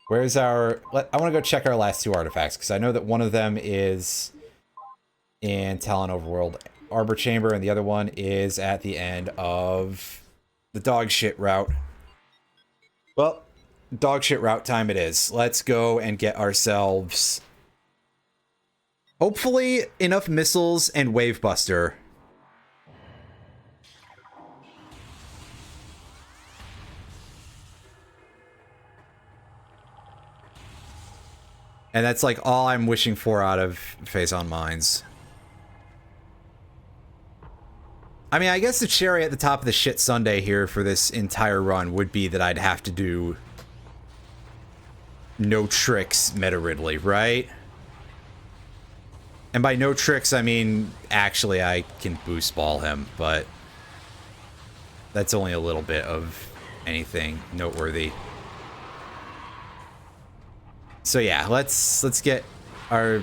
Where's our... I want to go check our last 2 artifacts, because I know that one of them is in Talon Overworld Arbor Chamber, and the other one is at the end of the dog shit route. Well, dog shit route time it is. Let's go and get ourselves... hopefully enough missiles and Wave Buster. And that's like all I'm wishing for out of Phase on Mines. I mean, I guess the cherry at the top of the shit sundae here for this entire run would be that I'd have to do no tricks Meta Ridley, right? And by no tricks, I mean, actually I can boost ball him, but that's only a little bit of anything noteworthy. So yeah, let's get our...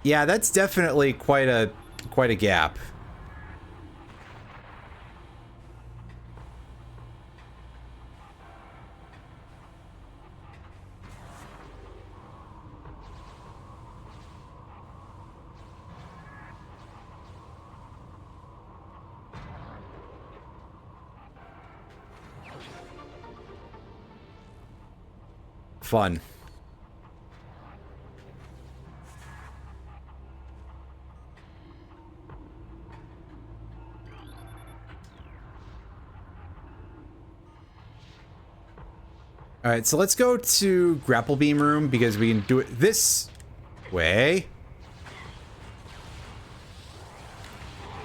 Yeah, that's definitely quite a gap. Fun. Alright, so let's go to Grapple Beam Room, because we can do it this way.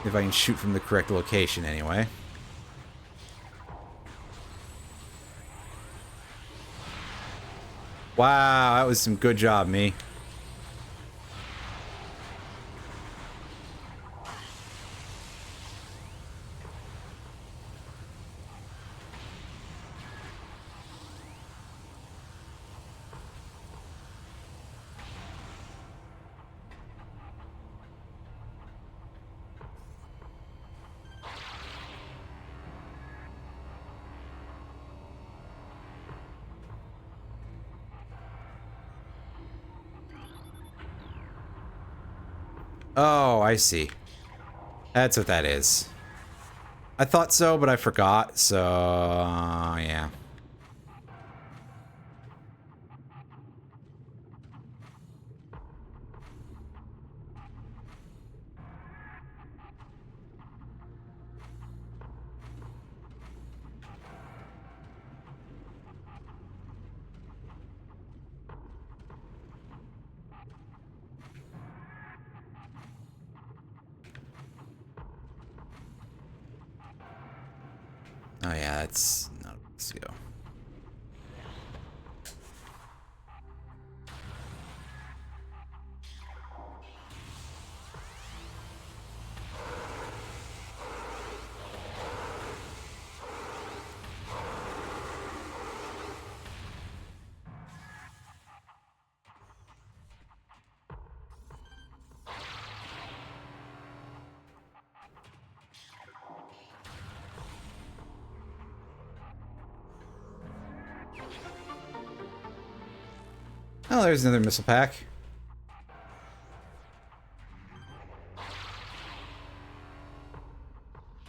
If I can shoot from the correct location, anyway. Wow, that was some good job, me. Oh, I see. That's what that is. I thought so, but I forgot, so... yeah. Oh yeah, that's... no, let's go. Oh, there's another missile pack.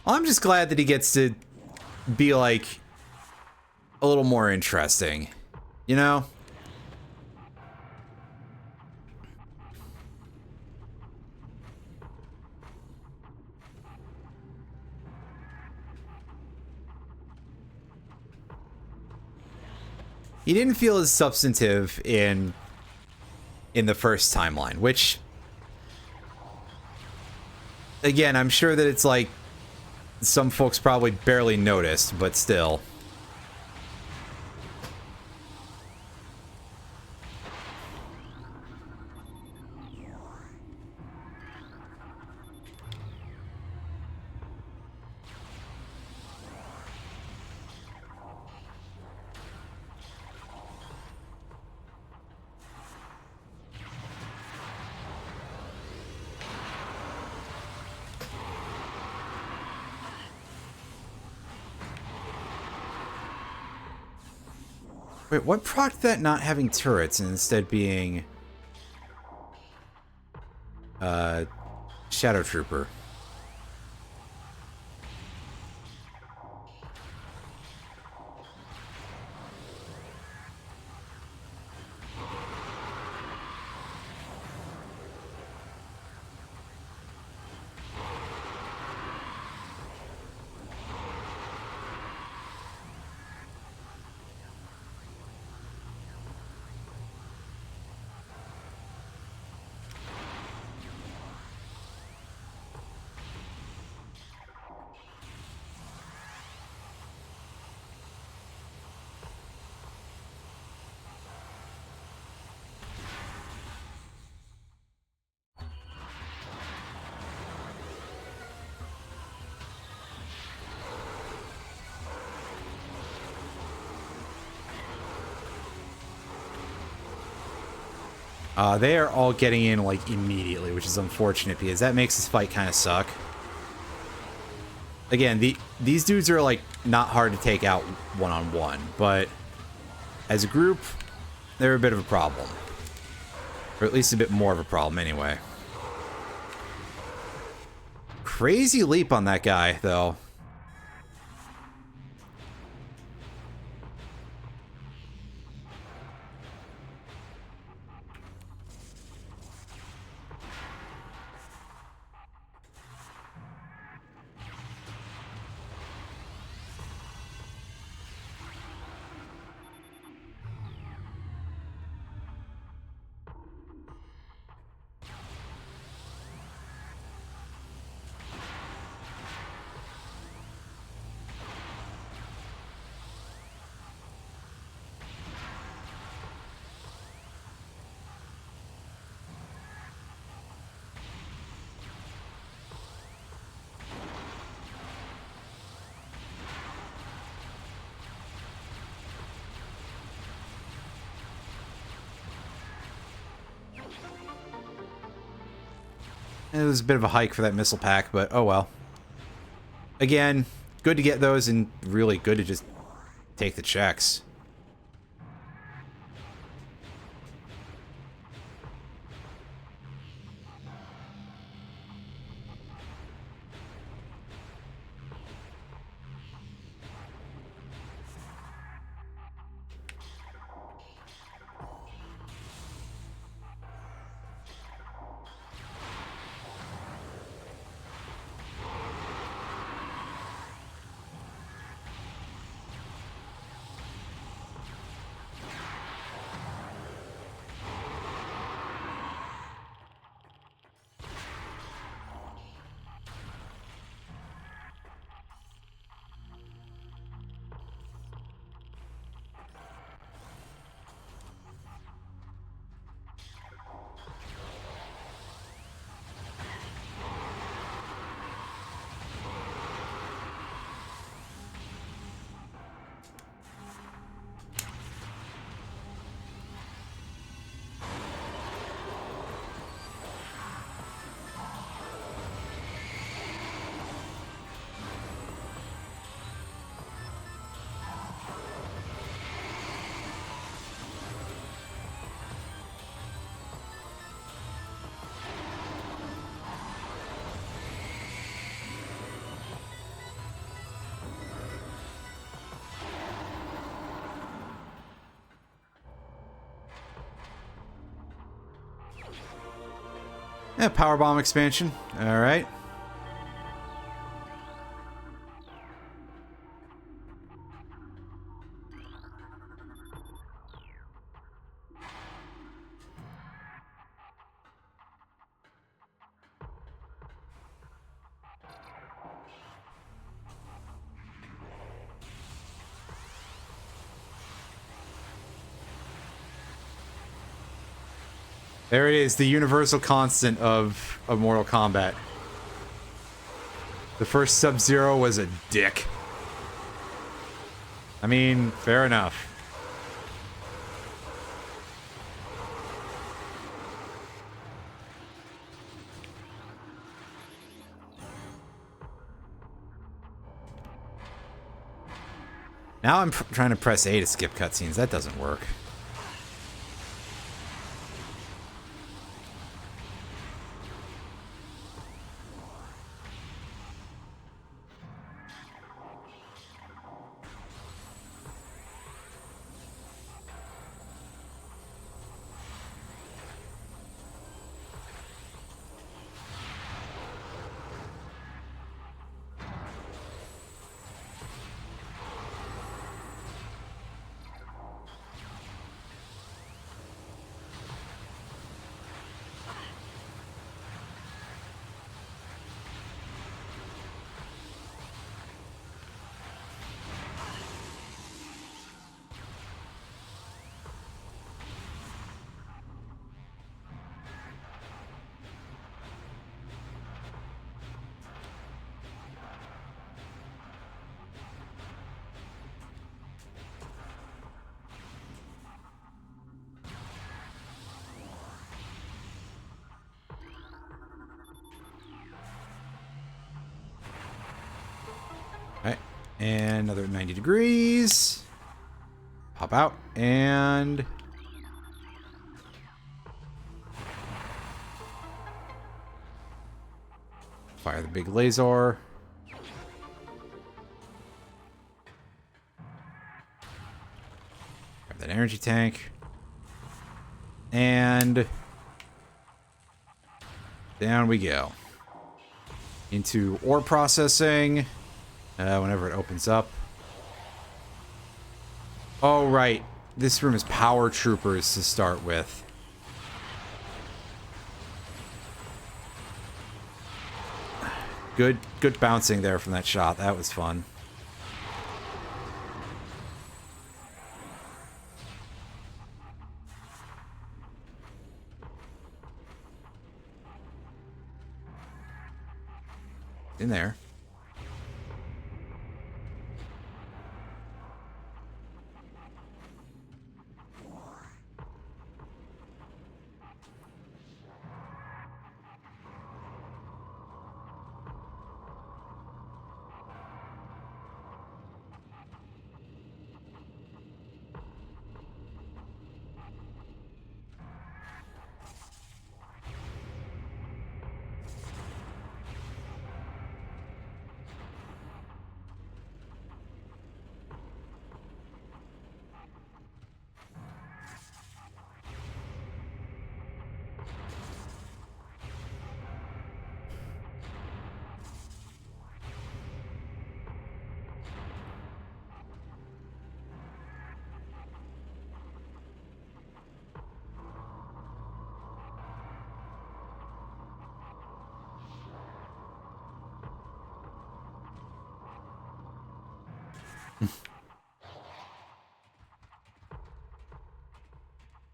I'm just glad that he gets to be, like, a little more interesting. You know? He didn't feel as substantive in the first timeline, which, again, I'm sure that it's like some folks probably barely noticed, but still. Wait, what proc that not having turrets and instead being Shadow Trooper? They are all getting in, like, immediately, which is unfortunate because that makes this fight kind of suck. Again, these dudes are, like, not hard to take out one-on-one, but as a group, they're a bit of a problem. Or at least a bit more of a problem, anyway. Crazy leap on that guy, though. It was a bit of a hike for that missile pack, but oh well. Again, good to get those and really good to just take the checks. Yeah, power bomb expansion. All right. There it is, the universal constant of Mortal Kombat. The first Sub-Zero was a dick. I mean, fair enough. Now I'm trying to press A to skip cutscenes. That doesn't work. Alright, and another 90 degrees. Pop out, and... fire the big laser. Grab that energy tank. And... down we go. Into ore processing. Whenever it opens up. Oh, right. This room is power troopers to start with. Good bouncing there from that shot. That was fun. In there.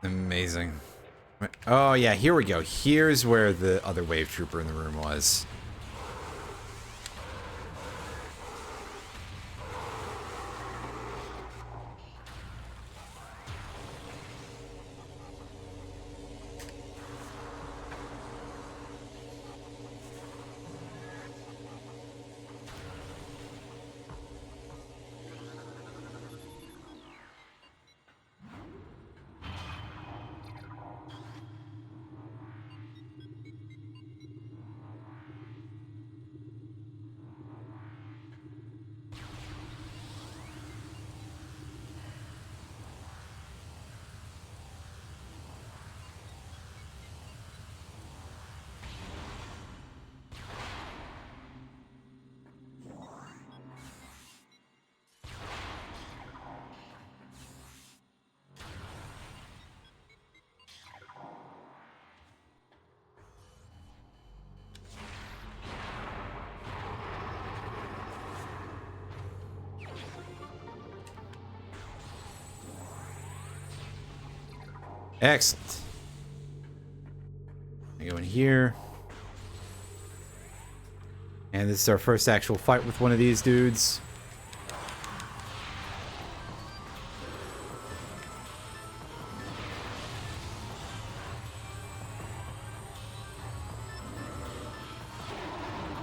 Amazing. Oh, yeah, here we go. Here's where the other wave trooper in the room was. Excellent. I go in here. And this is our first actual fight with one of these dudes.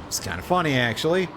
It's kind of funny, actually.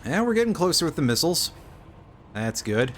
And we're getting closer with the missiles. That's good.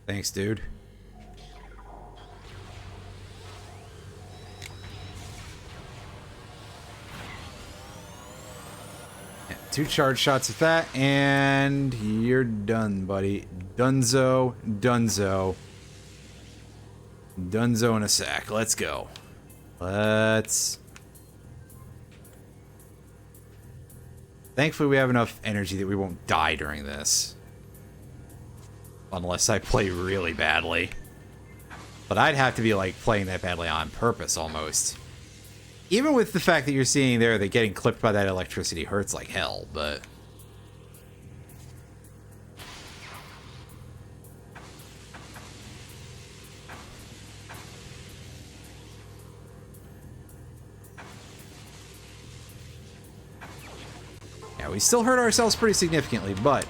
Thanks, dude. Yeah, 2 charge shots at that, and you're done, buddy. Dunzo, Dunzo. Dunzo in a sack. Let's go. Let's... Thankfully, we have enough energy that we won't die during this. Unless I play really badly. But I'd have to be, like, playing that badly on purpose, almost. Even with the fact that you're seeing there that getting clipped by that electricity hurts like hell, but... Yeah, we still hurt ourselves pretty significantly, but...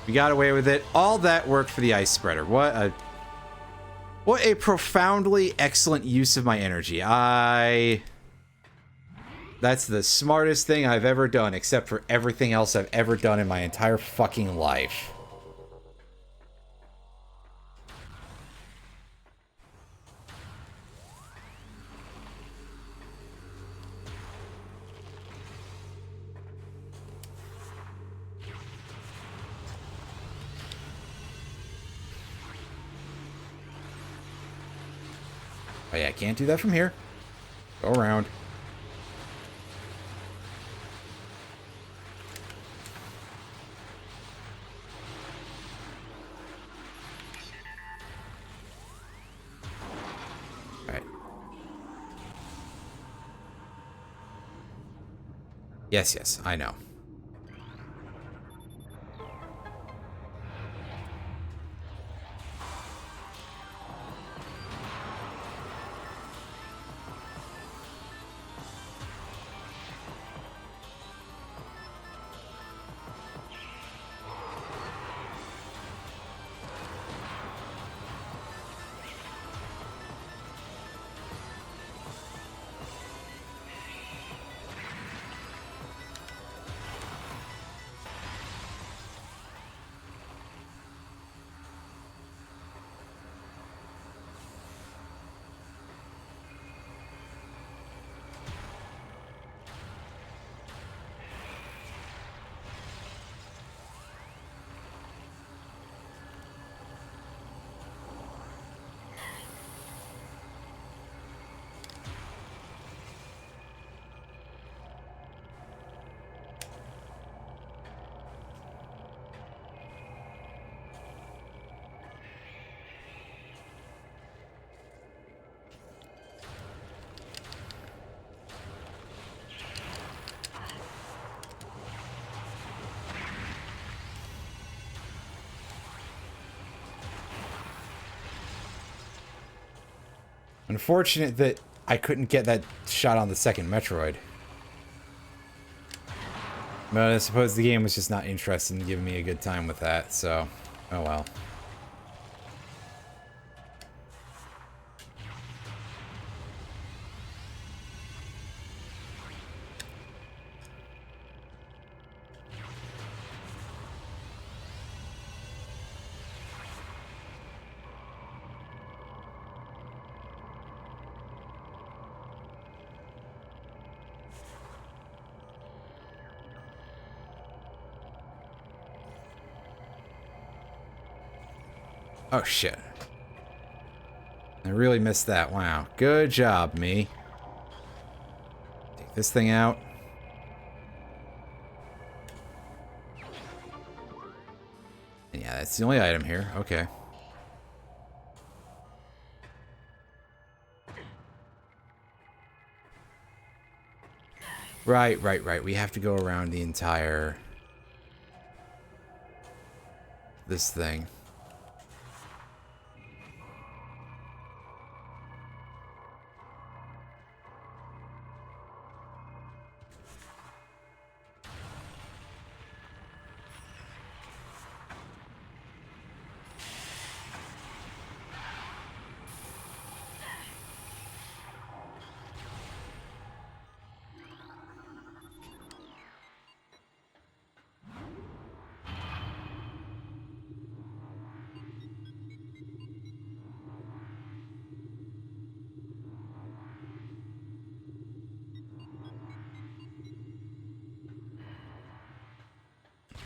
we got away with it. All that worked for the ice spreader. What a profoundly excellent use of my energy. That's the smartest thing I've ever done, except for everything else I've ever done in my entire fucking life. Oh yeah, I can't do that from here. Go around. Alright. Yes, yes, I know. Unfortunate that I couldn't get that shot on the second Metroid. But I suppose the game was just not interested in giving me a good time with that, so... oh well. Oh, shit. I really missed that. Wow. Good job, me. Take this thing out. And yeah, that's the only item here. Okay. Right. We have to go around the entire... this thing.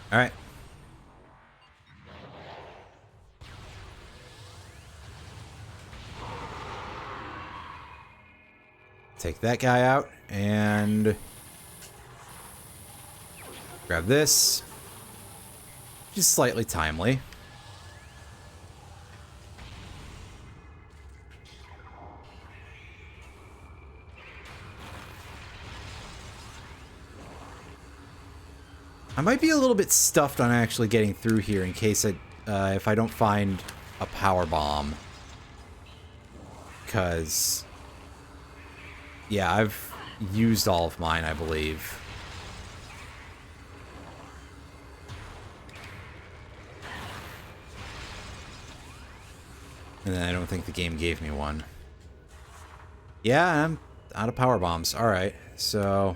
Alright. Take that guy out, and... grab this. Just slightly timely. I might be a little bit stuffed on actually getting through here in case if I don't find a power bomb. Because... yeah, I've used all of mine, I believe. And then I don't think the game gave me one. Yeah, I'm out of power bombs. Alright, so...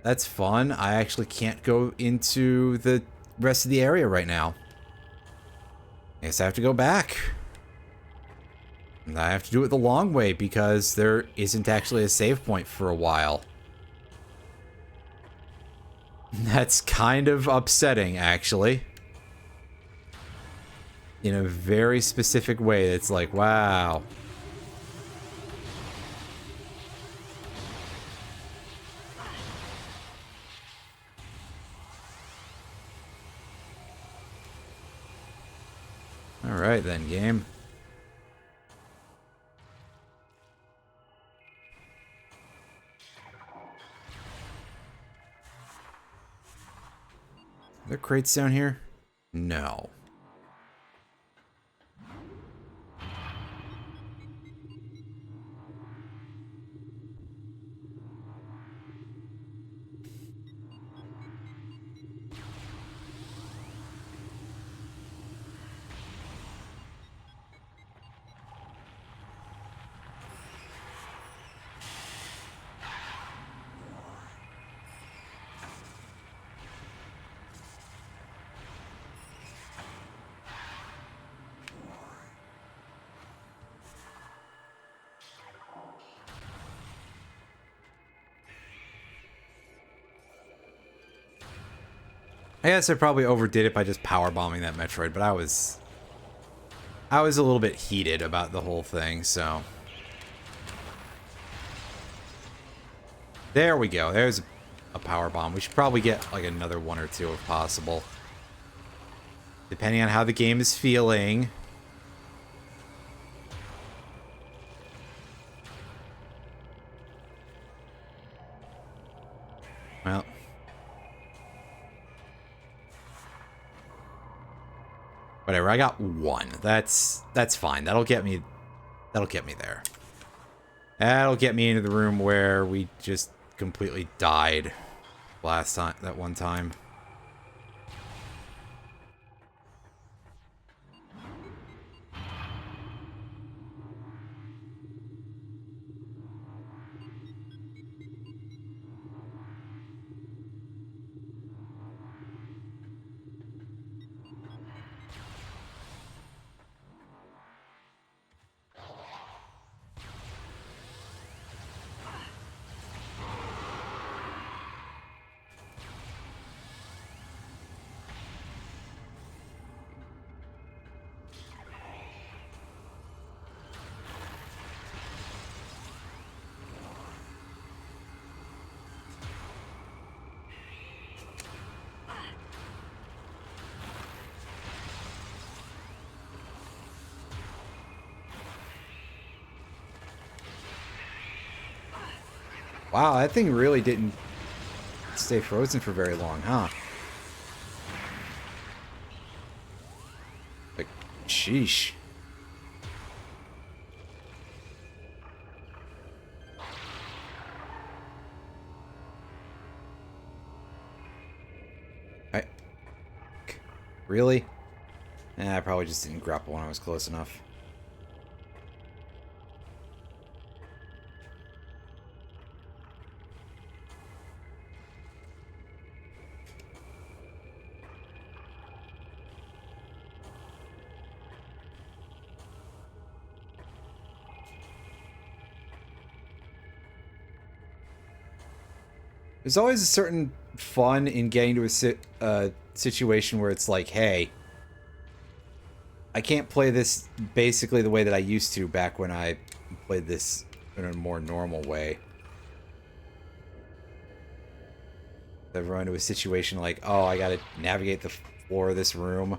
that's fun. I actually can't go into the rest of the area right now. I guess I have to go back. And I have to do it the long way because there isn't actually a save point for a while. That's kind of upsetting, actually. In a very specific way. It's like, wow. Alright then, game. Are there crates down here? No. I guess I probably overdid it by just power bombing that Metroid, but I was a little bit heated about the whole thing, so. There we go. There's a power bomb. We should probably get like another one or two if possible. Depending on how the game is feeling. Well. Whatever, I got 1. That's fine. That'll get me there. That'll get me into the room where we just completely died last time, that one time. Wow, that thing really didn't stay frozen for very long, huh? Like, sheesh. Really? I probably just didn't grapple when I was close enough. There's always a certain fun in getting to a situation where it's like, hey, I can't play this basically the way that I used to back when I played this in a more normal way. I've run into a situation like, oh, I gotta navigate the floor of this room.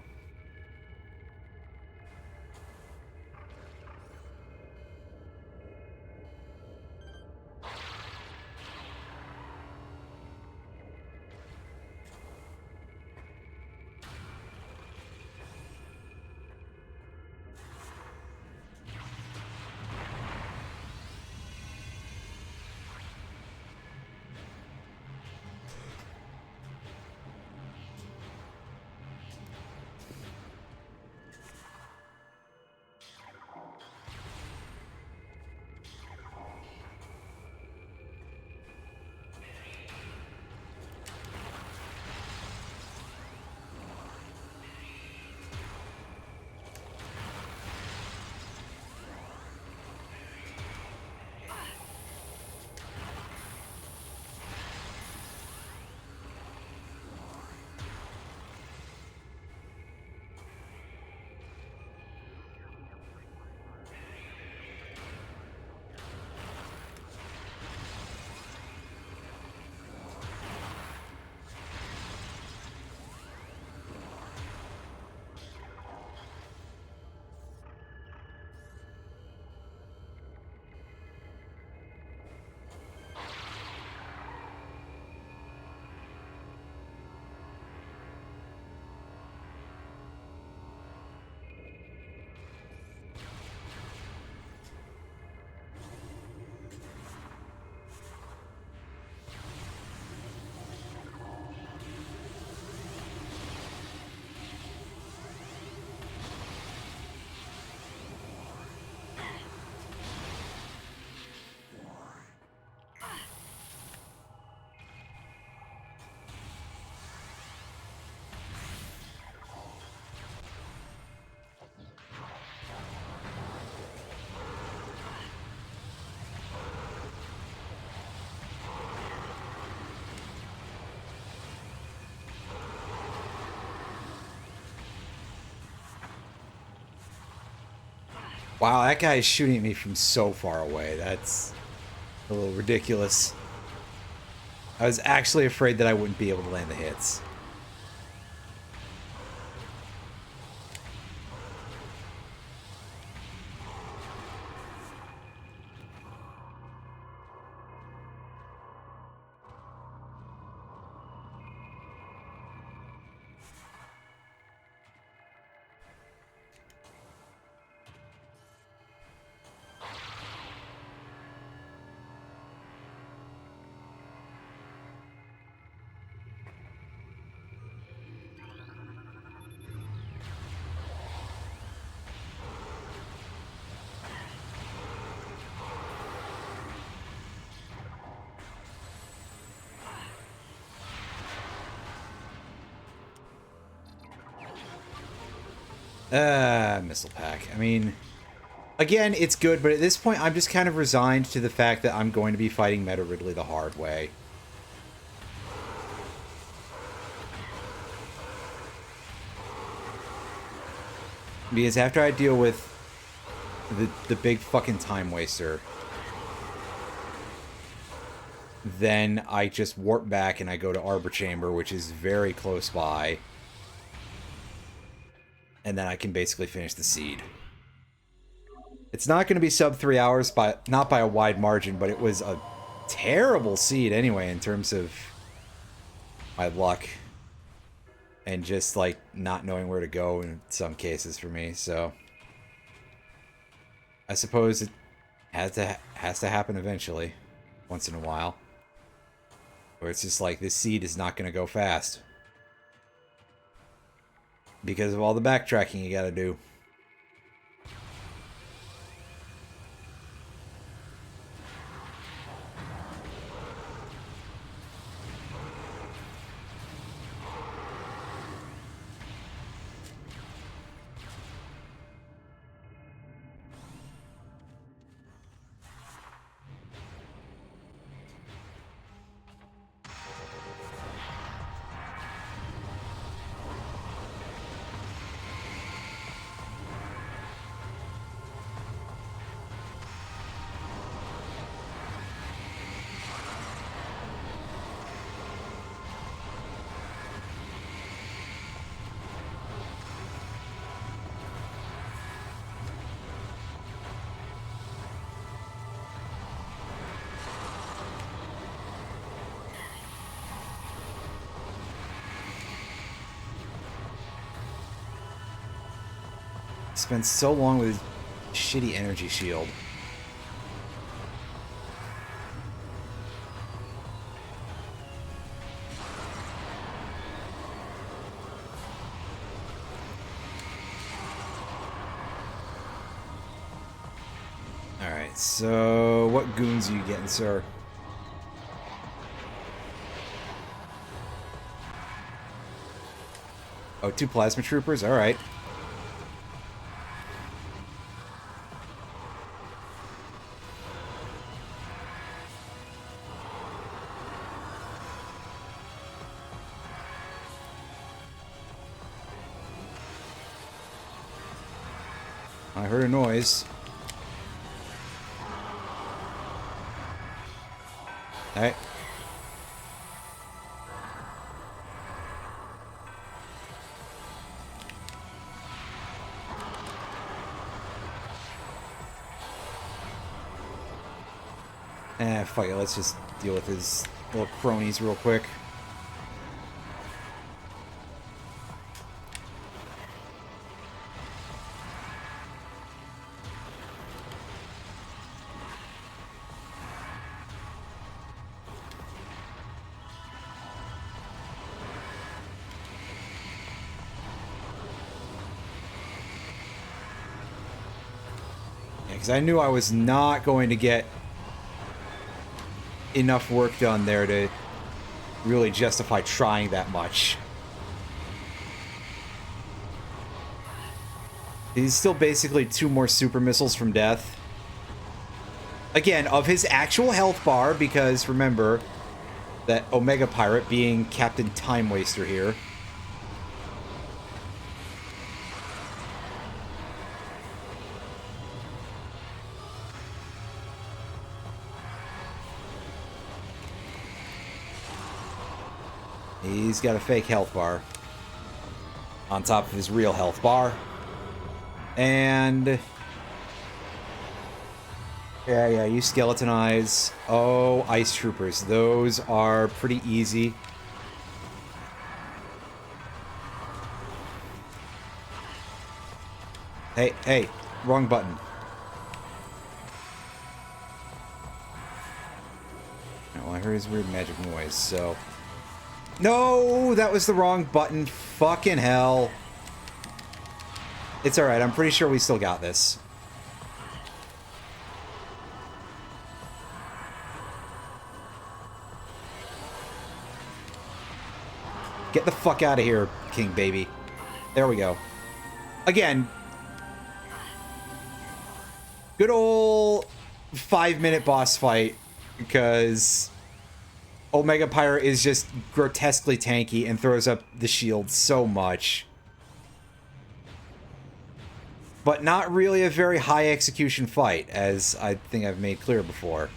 Wow, that guy is shooting at me from so far away. That's a little ridiculous. I was actually afraid that I wouldn't be able to land the hits. Missile pack. I mean, again, it's good, but at this point, I'm just kind of resigned to the fact that I'm going to be fighting Meta Ridley the hard way. Because after I deal with the big fucking time waster, then I just warp back and I go to Arbor Chamber, which is very close by. And then I can basically finish the seed. It's not going to be sub 3 hours, not by a wide margin, but it was a terrible seed anyway in terms of my luck. And just, like, not knowing where to go in some cases for me, so... I suppose it has to happen eventually, once in a while. Where it's just like, this seed is not going to go fast. Because of all the backtracking you gotta do. Spent so long with his shitty energy shield. Alright, so what goons are you getting, sir? Oh, 2 plasma troopers? Alright. I heard a noise. Alright. Fuck it, let's just deal with his little cronies real quick. Because I knew I was not going to get enough work done there to really justify trying that much. He's still basically 2 more super missiles from death. Again, of his actual health bar, because remember that Omega Pirate being Captain Time Waster here. He's got a fake health bar on top of his real health bar. And... yeah, you skeleton eyes. Oh, ice troopers. Those are pretty easy. Hey, wrong button. Oh, I heard his weird magic noise, so... no, that was the wrong button. Fucking hell. It's alright, I'm pretty sure we still got this. Get the fuck out of here, King Baby. There we go. Again, good old 5-minute boss fight, because Omega Pyre is just grotesquely tanky and throws up the shield so much. But not really a very high execution fight, as I think I've made clear before.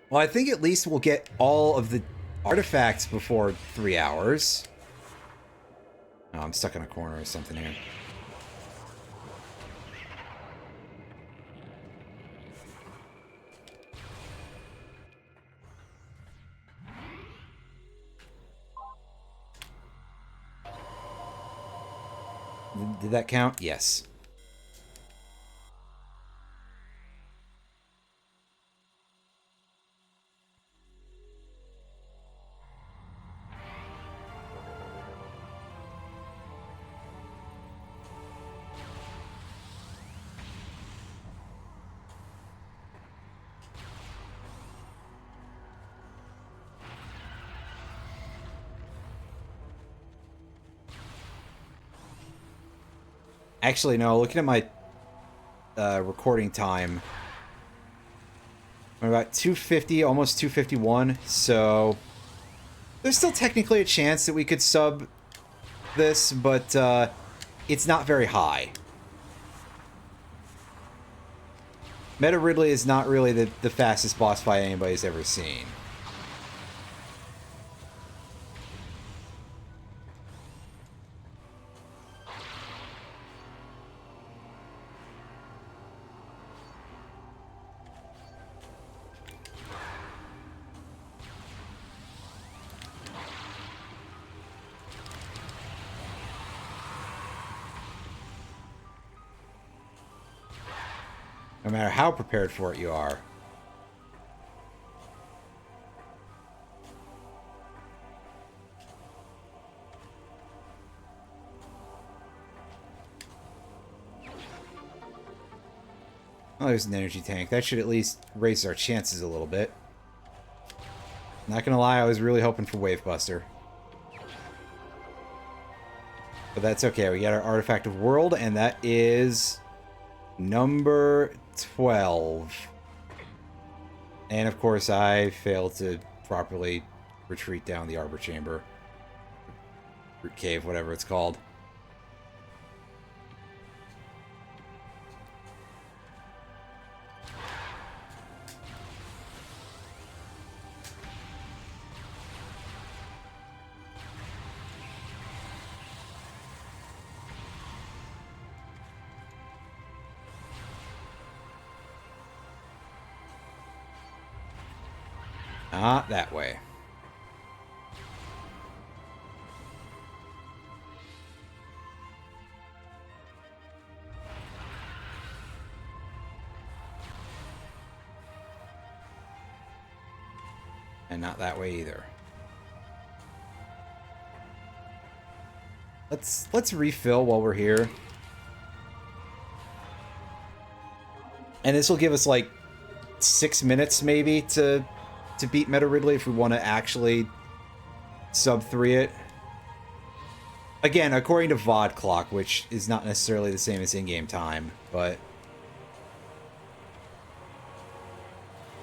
Well, I think at least we'll get all of the artifacts before 3 hours. Oh, I'm stuck in a corner or something here. Did that count? Yes. Actually, no, looking at my recording time, I'm about 250, almost 251, so there's still technically a chance that we could sub this, but it's not very high. Meta Ridley is not really the fastest boss fight anybody's ever seen. No matter how prepared for it you are. Oh, there's an energy tank. That should at least raise our chances a little bit. Not gonna lie, I was really hoping for Wave Buster. But that's okay. We got our Artifact of World, and that is number 12. And of course, I failed to properly retreat down the Arbor Chamber. Root Cave, whatever it's called. Not that way. And not that way either. Let's refill while we're here. And this will give us like 6 minutes maybe to beat Meta Ridley if we want to actually sub-3 it. Again, according to VOD clock, which is not necessarily the same as in-game time, but...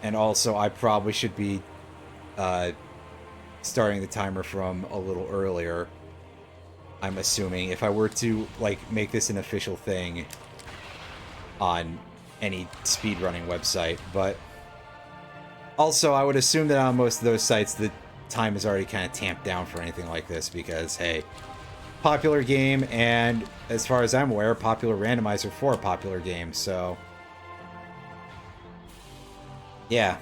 And also, I probably should be starting the timer from a little earlier. I'm assuming if I were to like make this an official thing on any speedrunning website, but also I would assume that on most of those sites the time is already kind of tamped down for anything like this because, hey, popular game, and as far as I'm aware, popular randomizer for a popular game, so yeah.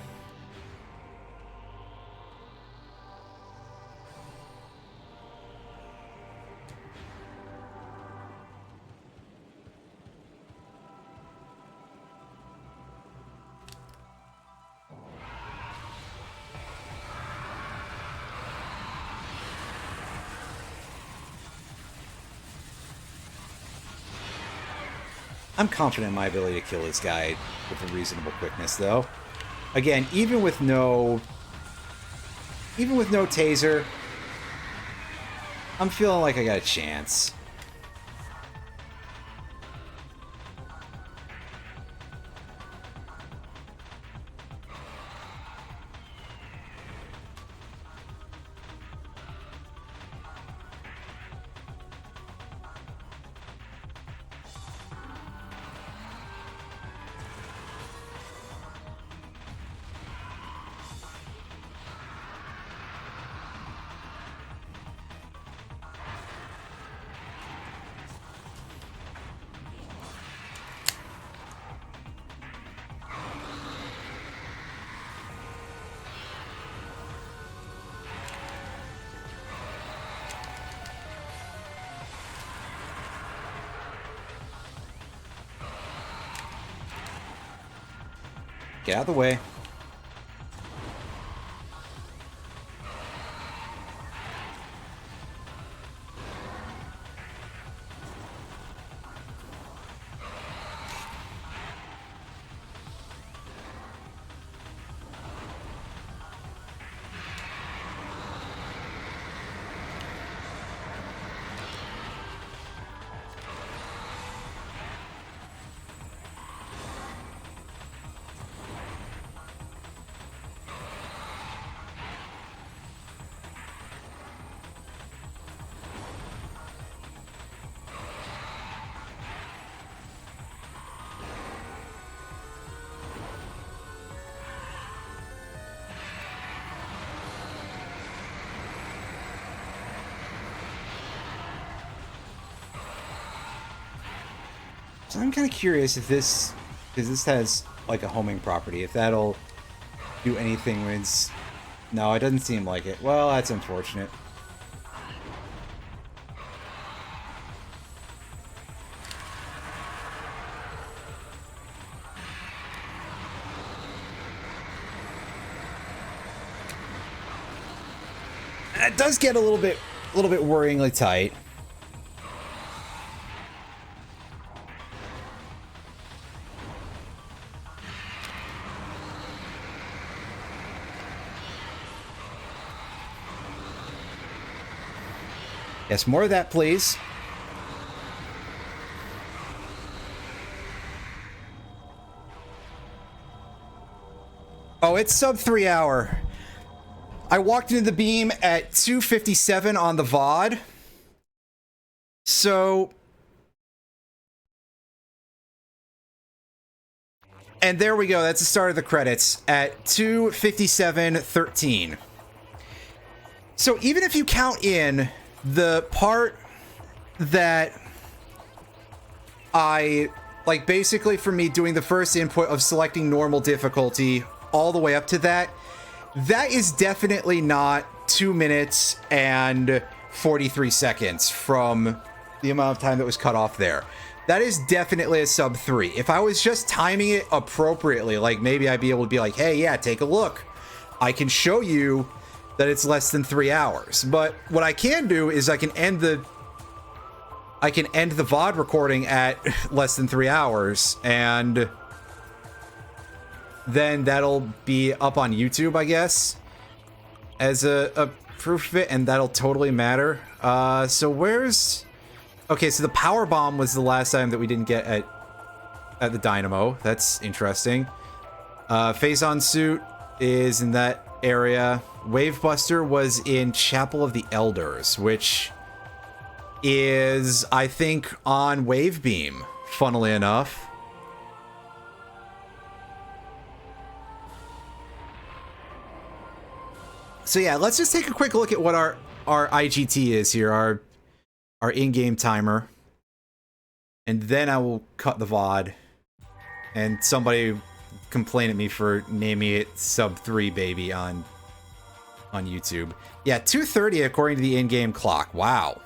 I'm confident in my ability to kill this guy with a reasonable quickness, though. Again, even with no taser, I'm feeling like I got a chance. Get out of the way. So I'm kind of curious if this, because this has like a homing property, if that'll do anything when it's... No, it doesn't seem like it. Well, that's unfortunate. It does get a little bit worryingly tight. Yes, more of that, please. Oh, it's sub 3 hour. I walked into the beam at 2:57 on the VOD. So... And there we go. That's the start of the credits at 2:57:13. So even if you count in the part that I, like, basically for me doing the first input of selecting normal difficulty all the way up to that, that is definitely not 2 minutes and 43 seconds from the amount of time that was cut off there. That is definitely a sub 3. If I was just timing it appropriately, like maybe I'd be able to be like, hey, yeah, take a look. I can show you that it's less than 3 hours. But what I can do is I can end the VOD recording at less than 3 hours, and then that'll be up on YouTube, I guess, as a proof of it, and that'll totally matter. So where's... Okay, so the power bomb was the last time that we didn't get at the dynamo. That's interesting. Phazon suit is in that area. Wavebuster was in Chapel of the Elders, which is, I think, on Wavebeam, funnily enough. So yeah, let's just take a quick look at what our IGT is here, our in-game timer. And then I will cut the VOD. And somebody complain at me for naming it Sub 3 Baby on YouTube. Yeah, 2:30 according to the in-game clock. Wow.